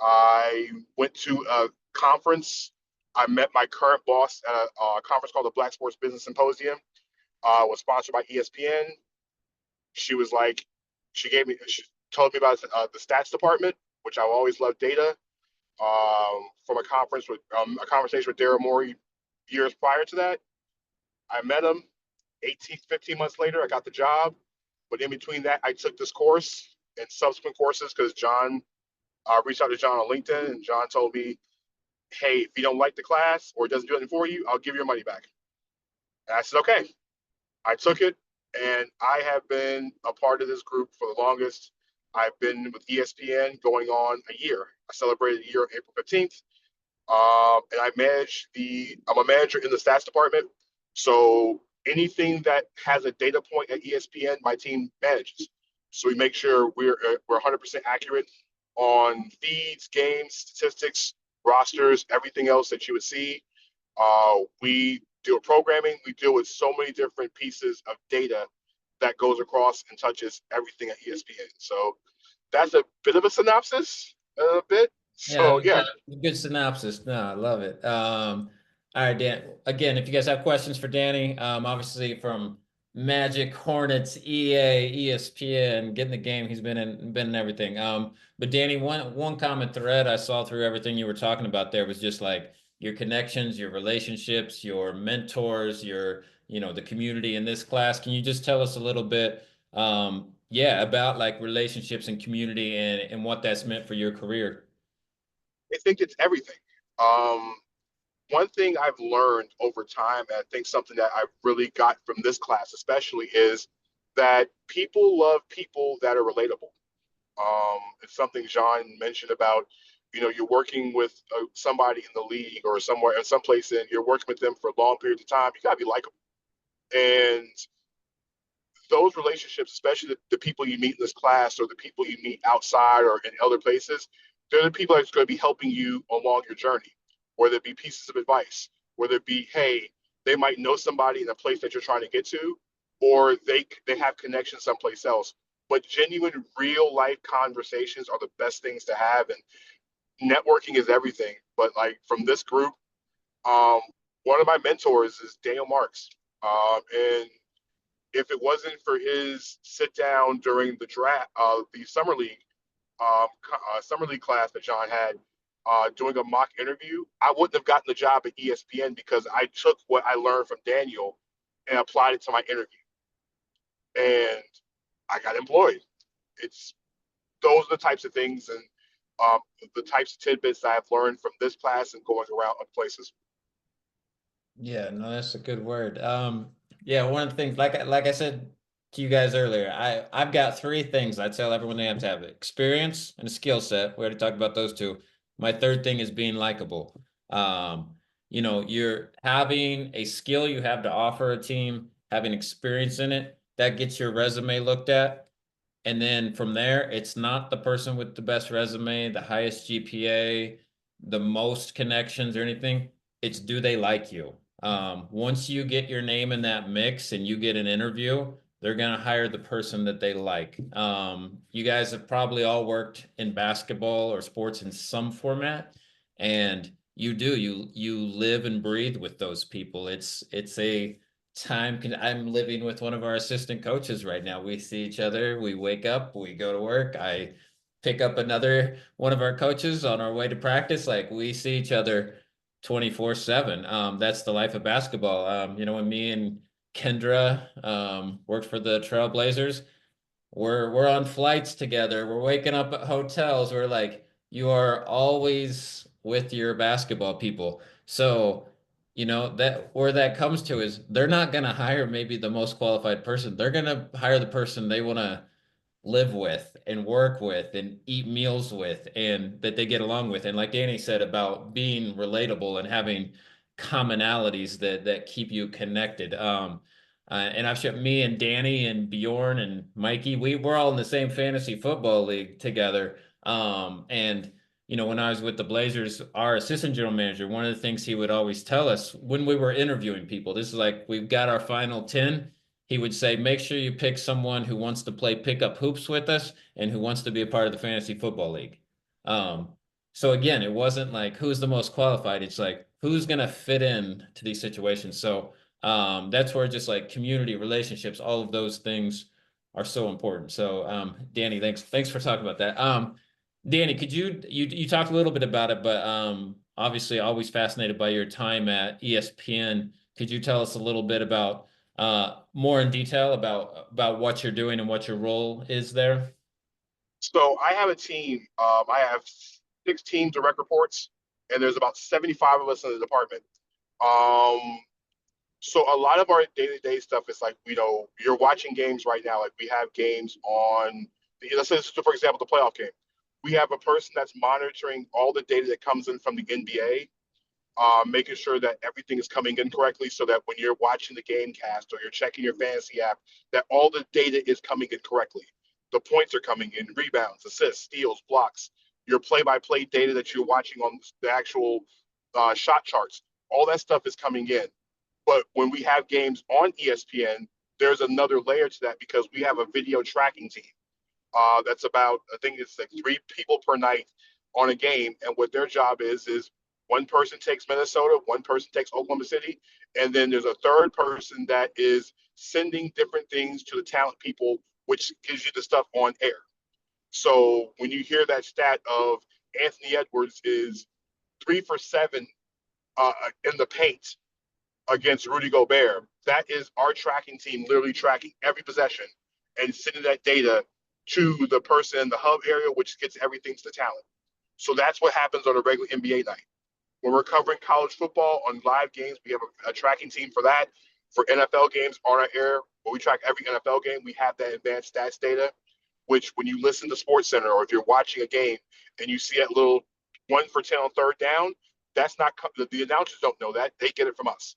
I went to a conference. I met my current boss at a conference called the Black Sports Business Symposium. Was sponsored by ESPN. She was like, she told me about the stats department, which I've always loved data. From a conversation with Daryl Morey years prior to that. I met him 15 months later. I got the job. But in between that, I took this course and subsequent courses because John reached out to John on LinkedIn, and John told me, hey, if you don't like the class or it doesn't do anything for you, I'll give your money back. And I said, okay. I took it, and I have been a part of this group for the longest. I've been with ESPN going on a year. I celebrated a year on April 15th. And I'm a manager in the stats department. So anything that has a data point at ESPN, my team manages. So we make sure we're 100% accurate on feeds, games, statistics, rosters, everything else that you would see. We deal with programming. We deal with so many different pieces of data that goes across and touches everything at ESPN. So that's a bit of a synopsis, a bit. So yeah. Good synopsis. No, I love it. All right, Dan. Again, if you guys have questions for Danny, obviously from Magic, Hornets, EA, ESPN, getting the game, he's been in everything. But Danny, one common thread I saw through everything you were talking about there was just like your connections, your relationships, your mentors, the community in this class. Can you just tell us a little bit, about like relationships and community and what that's meant for your career? I think it's everything. One thing I've learned over time, and I think something that I've really got from this class especially, is that people love people that are relatable. It's something John mentioned about, you're working with somebody in the league or somewhere in someplace, and you're working with them for long periods of time. You gotta be likable, and those relationships, especially the people you meet in this class or the people you meet outside or in other places, they're the people that's going to be helping you along your journey, whether it be pieces of advice, whether it be, hey, they might know somebody in a place that you're trying to get to, or they have connections someplace else. But genuine, real life conversations are the best things to have, and networking is everything. But like from this group, one of my mentors is Daniel Marks, and if it wasn't for his sit down during the draft, the summer league class that John had, doing a mock interview, I wouldn't have gotten the job at ESPN because I took what I learned from Daniel and applied it to my interview, and I got employed. Those are the types of things and the types of tidbits that I've learned from this class and going around other places. Yeah, no, that's a good word. One of the things, like I said to you guys earlier, I've got three things I tell everyone they have to have: experience and a skill set. We already talked about those two. My third thing is being likable. You're having a skill you have to offer a team, having experience in it, that gets your resume looked at. And then from there, it's not the person with the best resume, the highest GPA, the most connections or anything. It's, do they like you? Once you get your name in that mix and you get an interview, they're going to hire the person that they like. You guys have probably all worked in basketball or sports in some format. And you live and breathe with those people. It's a time. I'm living with one of our assistant coaches right now. We see each other. We wake up. We go to work. I pick up another one of our coaches on our way to practice. Like we see each other 24/7. That's the life of basketball. When me and Kendra worked for the Trailblazers, we're on flights together. We're waking up at hotels. We're like, you are always with your basketball people. So, that where that comes to is they're not going to hire maybe the most qualified person. They're going to hire the person they want to live with and work with and eat meals with and that they get along with. And like Danny said about being relatable and having commonalities that keep you connected. And I've shared me and Danny and Bjorn and Mikey, we're all in the same fantasy football league together. And when I was with the Blazers, our assistant general manager, one of the things he would always tell us when we were interviewing people, this is like we've got our final 10, he would say, make sure you pick someone who wants to play pickup hoops with us and who wants to be a part of the fantasy football league. Um, so again, it wasn't like who's the most qualified. It's like who's going to fit in to these situations. So that's where just like community relationships, all of those things are so important. So Danny, thanks for talking about that. Danny, could you talked a little bit about it, but obviously always fascinated by your time at ESPN. Could you tell us a little bit about more in detail about what you're doing and what your role is there? So I have a team. I have 16 direct reports, and there's about 75 of us in the department. Um, so a lot of our day-to-day stuff is like, you're watching games right now. Like we have games on, let's say, for example, the playoff game. We have a person that's monitoring all the data that comes in from the NBA, making sure that everything is coming in correctly so that when you're watching the game cast or you're checking your fantasy app, that all the data is coming in correctly. The points are coming in, rebounds, assists, steals, blocks, your play-by-play data that you're watching on the actual shot charts. All that stuff is coming in. But when we have games on ESPN, there's another layer to that because we have a video tracking team. That's about, I think it's like 3 people per night on a game. And what their job is one person takes Minnesota, one person takes Oklahoma City, and then there's a third person that is sending different things to the talent people, which gives you the stuff on air. So when you hear that stat of Anthony Edwards is 3 for 7 in the paint against Rudy Gobert, that is our tracking team literally tracking every possession and sending that data to the person in the hub area, which gets everything to the talent. So that's what happens on a regular NBA night. When we're covering college football on live games, we have a tracking team for that. For NFL games on our air, where we track every NFL game, we have that advanced stats data, which when you listen to SportsCenter or if you're watching a game and you see that little 1 for 10 on third down, that's not the announcers don't know that. They get it from us.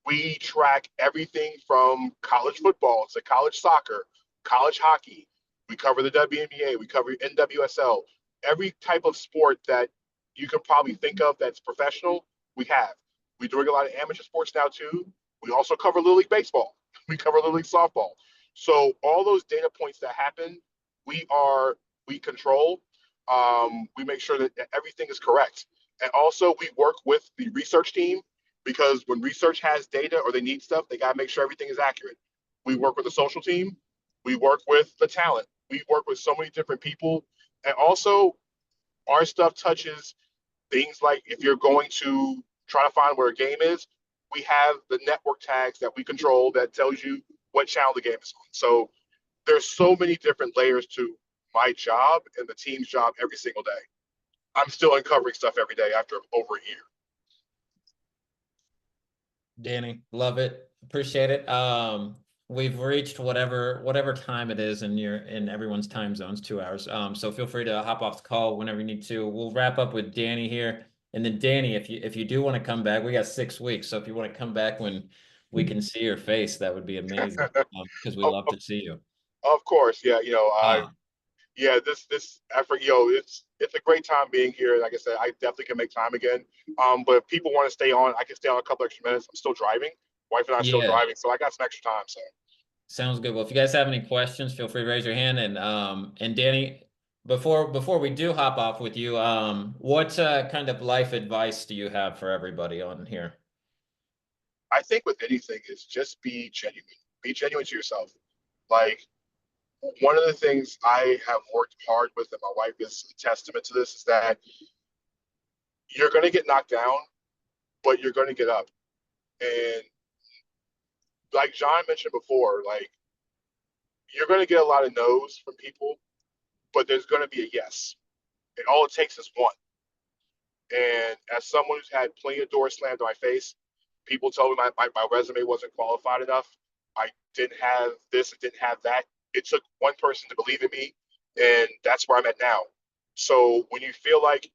We track everything from college football to college soccer, college hockey. We cover the WNBA. We cover NWSL. Every type of sport that you can probably think of that's professional, we have. We're doing a lot of amateur sports now too. We also cover Little League baseball. We cover Little League softball. So all those data points that happen, we control. We make sure that everything is correct. And also we work with the research team because when research has data or they need stuff, they got to make sure everything is accurate. We work with the social team. We work with the talent. We work with so many different people. And also our stuff touches things like if you're going to try to find where a game is, we have the network tags that we control that tells you what channel the game is on. So there's so many different layers to my job and the team's job every single day. I'm still uncovering stuff every day after over a year. Danny, love it. Appreciate it. We've reached whatever time it is in everyone's time zones, 2 hours. So feel free to hop off the call whenever you need to. We'll wrap up with Danny here. And then Danny, if you do want to come back, we got 6 weeks. So if you want to come back when we can see your face, that would be amazing. Because we love to see you. Of course, yeah. This effort, it's a great time being here. Like I said, I definitely can make time again. But if people want to stay on, I can stay on a couple extra minutes. I'm still driving. Wife and I are still driving, so I got some extra time. So sounds good. Well, if you guys have any questions, feel free to raise your hand. And Danny, before we do hop off with you, what kind of life advice do you have for everybody on here? I think with anything is just be genuine. Be genuine to yourself. Like one of the things I have worked hard with, and my wife is a testament to this, is that you're going to get knocked down, but you're going to get up. And like John mentioned before, like you're going to get a lot of no's from people, but there's going to be a yes. And all it takes is one. And as someone who's had plenty of doors slammed in my face, people told me my resume wasn't qualified enough. I didn't have this, I didn't have that. It took one person to believe in me, and that's where I'm at now. So when you feel like,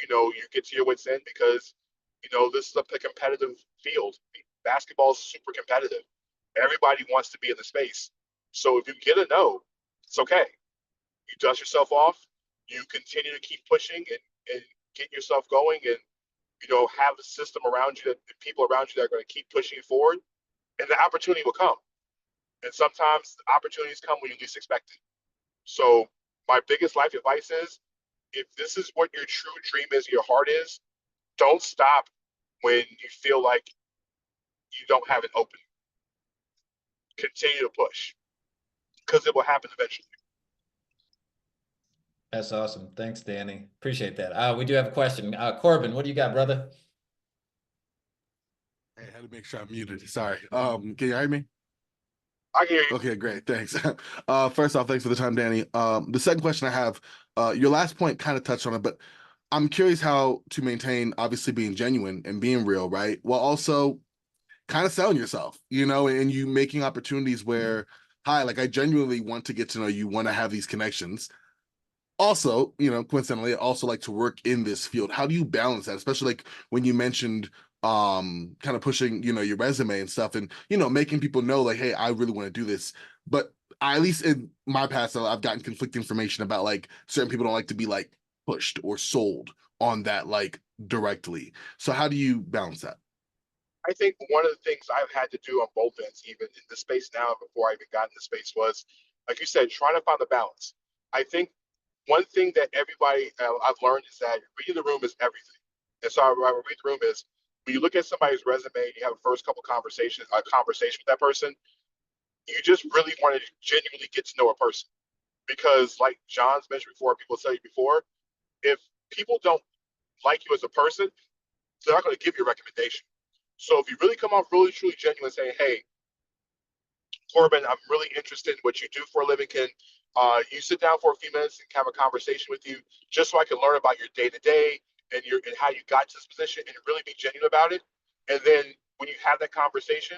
you get to your wits' end because, this is a competitive field. Basketball is super competitive. Everybody wants to be in the space. So if you get a no, it's okay. You dust yourself off. You continue to keep pushing and get yourself going, and have a system around you, that people around you that are going to keep pushing you forward, and the opportunity will come. And sometimes opportunities come when you least expect it. So my biggest life advice is, if this is what your true dream is, your heart is, don't stop when you feel like you don't have it open. Continue to push, because it will happen eventually. That's awesome. Thanks, Danny. Appreciate that. We do have a question. Corbin, what do you got, brother? Hey, I had to make sure I'm muted. Sorry. Can you hear me? I hear you. Okay, great. Thanks. First off, thanks for the time, Danny. The second question I have, your last point kind of touched on it, but I'm curious how to maintain obviously being genuine and being real, right? While also kind of selling yourself, and you making opportunities where, hi, like I genuinely want to get to know you, want to have these connections. Also, coincidentally, I also like to work in this field. How do you balance that? Especially like when you mentioned kind of pushing, your resume and stuff, and making people know like, hey, I really want to do this. But at least in my past, I've gotten conflicting information about like certain people don't like to be like pushed or sold on that like directly. So how do you balance that? I think one of the things I've had to do on both ends, even in the space now, before I even got in the space, was, like you said, trying to find the balance. I think one thing that everybody I've learned is that reading the room is everything. And so I read the room is, when you look at somebody's resume and you have a first couple conversations, a conversation with that person, you just really want to genuinely get to know a person. Because like John's mentioned before, people tell you before, if people don't like you as a person, they're not going to give you a recommendation. So if you really come off really truly genuine, saying, "Hey, Corbin, I'm really interested in what you do for a living. Can you sit down for a few minutes and have a conversation with you, just so I can learn about your day to day and how you got to this position, and really be genuine about it." And then when you have that conversation,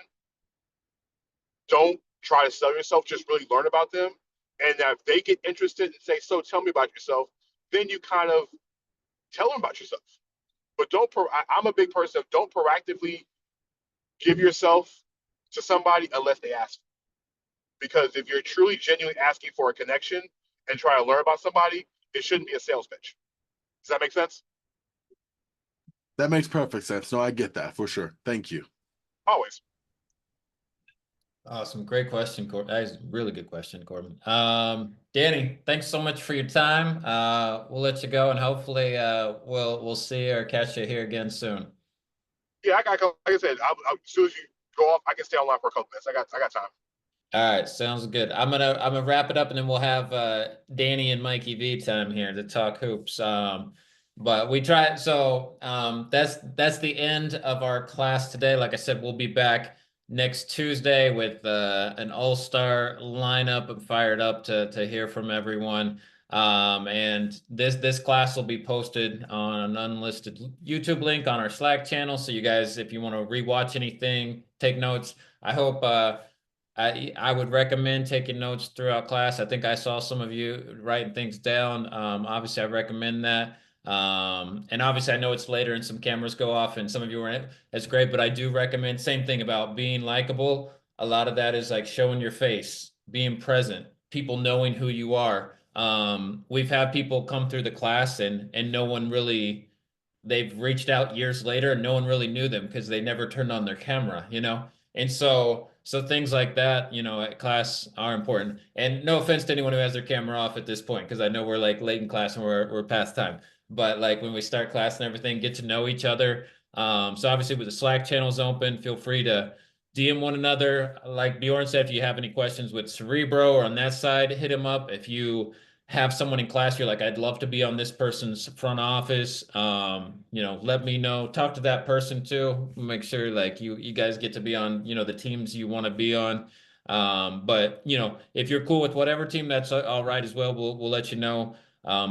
don't try to sell yourself. Just really learn about them, and if they get interested and say, "So, tell me about yourself," then you kind of tell them about yourself. But don't. I'm a big person of, don't proactively give yourself to somebody unless they ask. Because if you're truly genuinely asking for a connection and trying to learn about somebody, it shouldn't be a sales pitch. Does that make sense? That makes perfect sense. No, I get that for sure. Thank you. Always. Awesome. Great question, Corbin. That is a really good question, Corbin. Danny, thanks so much for your time. We'll let you go, and hopefully we'll see or catch you here again soon. Yeah, like I said, as soon as you go off, I can stay online for a couple minutes. I got time. All right, sounds good. I'm gonna wrap it up, and then we'll have Danny and Mikey V time here to talk hoops. But we try. So that's the end of our class today. Like I said, we'll be back next Tuesday with an all-star lineup. I'm fired up to hear from everyone. And this class will be posted on an unlisted YouTube link on our Slack channel. So you guys, if you want to rewatch anything, take notes. I hope. I would recommend taking notes throughout class. I think I saw some of you writing things down. Obviously, I recommend that. And obviously, I know it's later and some cameras go off and some of you weren't. That's great, but I do recommend same thing about being likable. A lot of that is like showing your face, being present, people knowing who you are. We've had people come through the class and no one really they've reached out years later and no one really knew them because they never turned on their camera, you know? And so So things like that, at class are important. And no offense to anyone who has their camera off at this point, because I know we're like late in class and we're past time. But like when we start class and everything, get to know each other. So obviously with the Slack channels open, feel free to DM one another. Like Bjorn said, if you have any questions with Cerebro or on that side, hit him up. If you have someone in class, you're like, I'd love to be on this person's front office. Let me know. Talk to that person too. Make sure like you guys get to be on, the teams you want to be on. But if you're cool with whatever team, that's all right as well. We'll let you know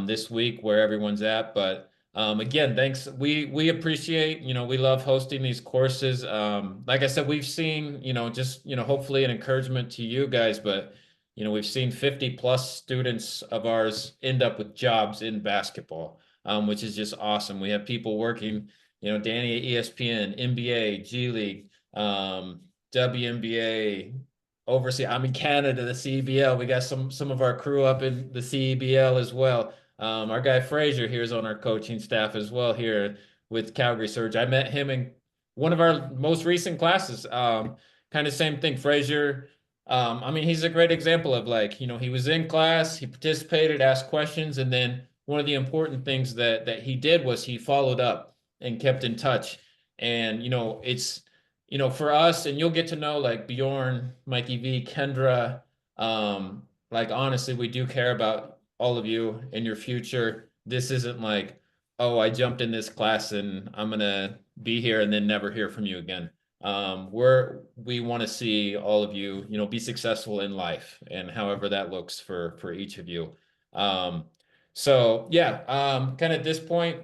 this week where everyone's at. But again, thanks. We appreciate, we love hosting these courses. Like I said, we've seen, hopefully an encouragement to you guys, but we've seen 50 plus students of ours end up with jobs in basketball, which is just awesome. We have people working, Danny at ESPN, NBA, G League, WNBA, overseas. I'm in Canada, the CBL. We got some of our crew up in the CBL as well. Our guy Frazier here is on our coaching staff as well here with Calgary Surge. I met him in one of our most recent classes. Kind of same thing. Frazier, he's a great example of like, he was in class, he participated, asked questions, and then one of the important things that he did was he followed up and kept in touch. And it's for us, and you'll get to know like Bjorn, Mikey V, Kendra. Like honestly, we do care about all of you and your future. This isn't like, oh, I jumped in this class and I'm gonna be here and then never hear from you again. We want to see all of you, be successful in life and however that looks for each of you. So yeah, kind of at this point,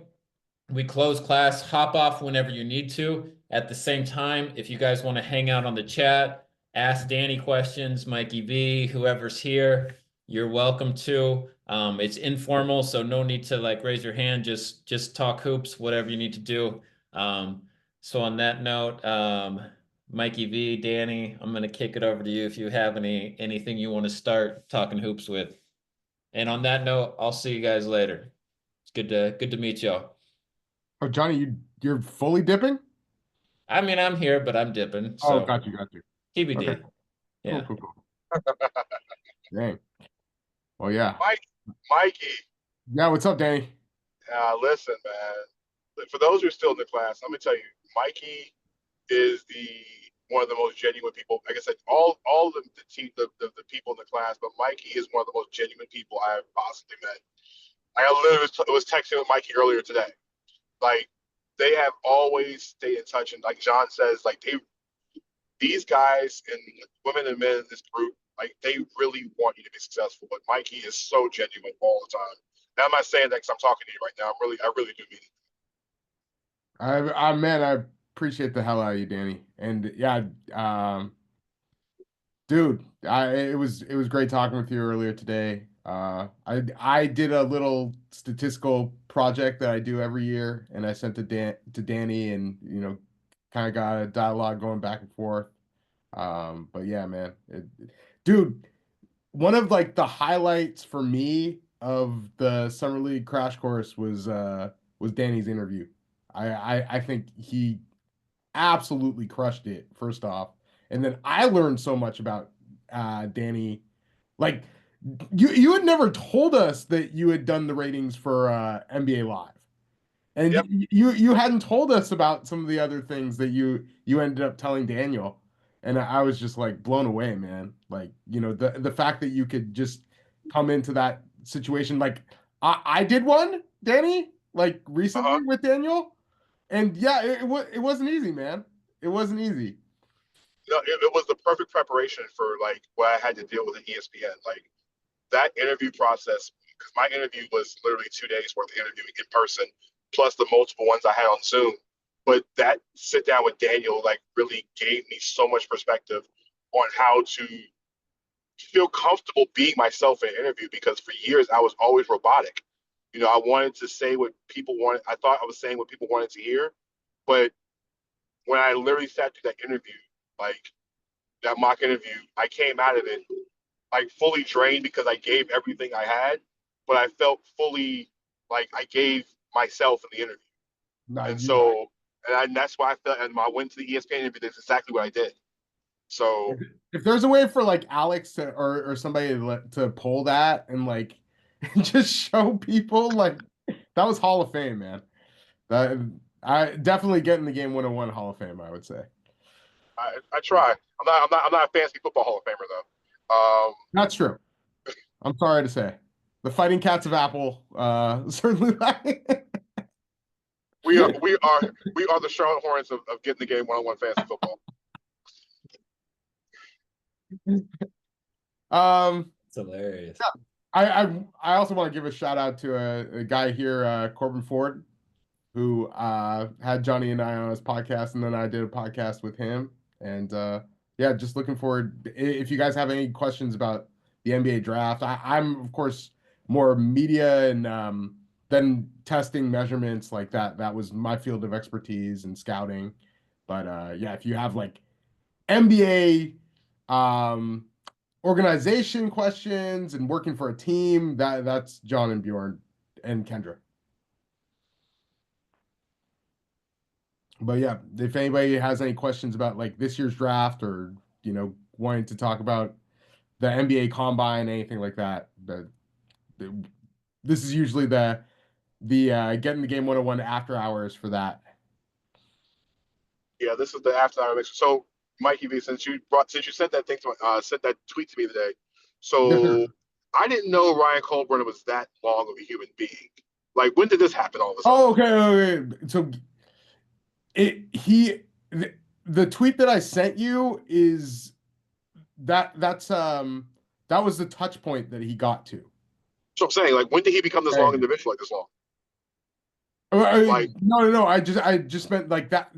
we close class, hop off whenever you need to. At the same time, if you guys want to hang out on the chat, ask Danny questions, Mikey V, whoever's here, you're welcome to. It's informal, so no need to like raise your hand. Just talk hoops, whatever you need to do. So on that note, Mikey V, Danny, I'm gonna kick it over to you if you have anything you want to start talking hoops with. And on that note, I'll see you guys later. It's good to meet y'all. Oh, Johnny, you're fully dipping? I'm here, but I'm dipping. Oh, So got you. TBD. Okay. Yeah. Cool. Dang. Well, yeah. Mikey. Yeah, what's up, Danny? Listen, man. For those who are still in the class, let me tell you, Mikey is one of the most genuine people. Like I said, all the people in the class, but Mikey is one of the most genuine people I have possibly met. I literally was texting with Mikey earlier today. Like they have always stayed in touch, and like John says, like these guys and women and men in this group, like they really want you to be successful. But Mikey is so genuine all the time. Now I'm not saying that because I'm talking to you right now. I really do mean it. I appreciate the hell out of you, Danny. And yeah, dude, it was great talking with you earlier today. I did a little statistical project that I do every year, and I sent to Danny, and kind of got a dialogue going back and forth. But yeah, man, dude, one of like the highlights for me of the Summer League crash course was Danny's interview. I think he absolutely crushed it, first off. And then I learned so much about Danny. Like you had never told us that you had done the ratings for NBA Live. And Yep. you hadn't told us about some of the other things that you ended up telling Daniel. And I was just like blown away, man. Like, the fact that you could just come into that situation. Like I did one, Danny, like recently with Daniel. And yeah, it wasn't easy, man. It wasn't easy. It was the perfect preparation for like what I had to deal with at ESPN. Like that interview process, because my interview was literally 2 days worth of interviewing in person, plus the multiple ones I had on Zoom. But that sit down with Daniel like really gave me so much perspective on how to feel comfortable being myself in an interview, because for years I was always robotic. I wanted to say what people wanted. I thought I was saying what people wanted to hear. But when I literally sat through that interview, like that mock interview, I came out of it like fully drained because I gave everything I had, but I felt fully like I gave myself in the interview. No, And so, and that's why I felt, and when I went to the ESPN interview, that's exactly what I did. So If there's a way for like Alex to or somebody to pull that and like just show people like that was Hall of Fame, man. That I definitely get in the game 101 Hall of Fame, I would say. I try. I'm not a fancy football Hall of Famer though. That's true. I'm sorry to say. The Fighting Cats of Apple certainly we are the Charlotte Hornets of getting the game 101 fantasy football. It's hilarious. Yeah. I also want to give a shout out to a guy here, Corbin Ford, who had Johnny and I on his podcast, and then I did a podcast with him. And yeah, just looking forward. If you guys have any questions about the NBA draft, I'm of course more media and then testing measurements like that. That was my field of expertise and scouting. But yeah, if you have like NBA organization questions and working for a team, that's John and Bjorn and Kendra. But yeah, if anybody has any questions about like this year's draft or wanting to talk about the NBA combine, anything like that, this is usually the getting the game 101 after hours for that. Yeah, this is the after hour mix. So Mikey V, since you sent that sent that tweet to me today, so I didn't know Ryan Colburn was that long of a human being. Like, when did this happen all of a sudden? Oh, okay. So the tweet that I sent you is that was the touch point that he got to. So I'm saying, like, when did he become this long individual, like this long? Like, no. I just meant like that.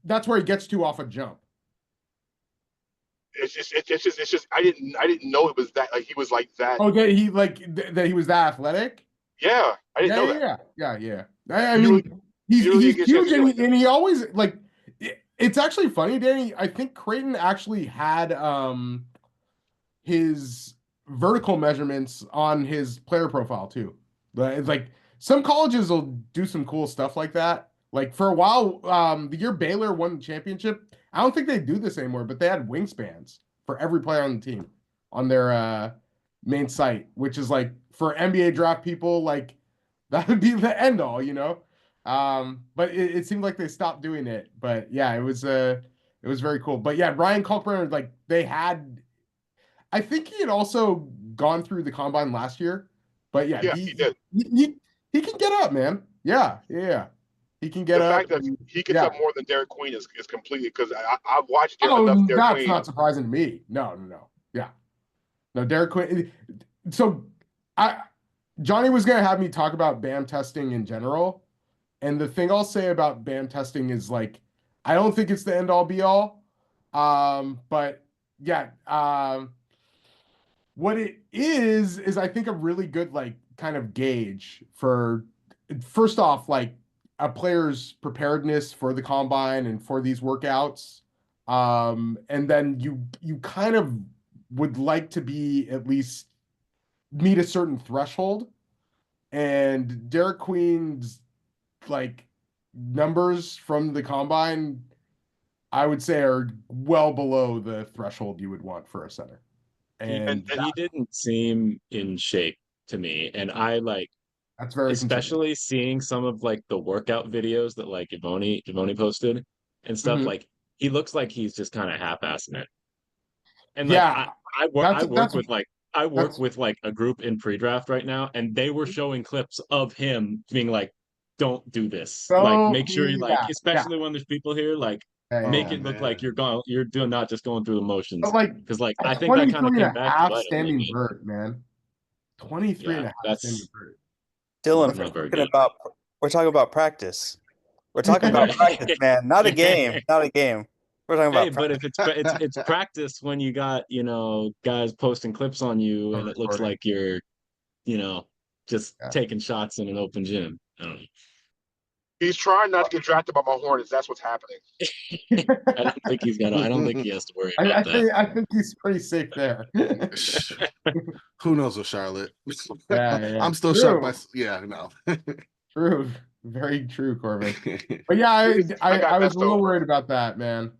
That's where he gets to off a jump. It's just I didn't know it was that, like, he was like that. Oh, that he was that athletic? Yeah, I didn't know that. Yeah. I mean, he's huge, and he always like. It's actually funny, Danny. I think Creighton actually had his vertical measurements on his player profile too. But it's like some colleges will do some cool stuff like that. Like for a while, the year Baylor won the championship, I don't think they do this anymore, but they had wingspans for every player on the team on their main site, which is like for NBA draft people, like that would be the end all, But it seemed like they stopped doing it. But yeah, it was very cool. But yeah, Ryan Kalkbrenner, like I think he had also gone through the combine last year. But yeah, he did. He can get up, man. Yeah. He can get up. The fact that he gets up more than Derek Queen is completely, because I've watched enough Derek that's Queen. Not surprising to me. No. Yeah. No, Derek Queen. So Johnny was gonna have me talk about BAM testing in general. And the thing I'll say about BAM testing is like, I don't think it's the end all be all. But yeah, what it is I think a really good like kind of gauge for, first off, like a player's preparedness for the combine and for these workouts. And then you kind of would like to be at least meet a certain threshold. And Derek Queen's like numbers from the combine, I would say, are well below the threshold you would want for a center. And he didn't seem in shape to me, and I like that's very especially seeing some of like the workout videos that like Givoni posted and stuff. Like he looks like he's just kind of half-assing it. And like I work with like a group in pre-draft right now, and they were showing clips of him being like, don't do this. Like, make sure you like, especially when there's people here, like, make it look like you're doing not just going through the motions. But like, because like I think that kind of came back to bite standing vert, man. 23 and a half standing vert. Dylan, we're talking about practice. We're talking about practice, man. Not a game. Not a game. We're talking about but if it's practice when you got, guys posting clips on you and it looks like you're, just taking shots in an open gym. I don't know. He's trying not to get drafted by my Hornets. That's what's happening. I don't think he has to worry about that. I think he's pretty safe there. Who knows with Charlotte? Yeah. I'm still shocked by. Yeah, no. True. Very true, Corbin. But yeah, I was a little worried about that, man.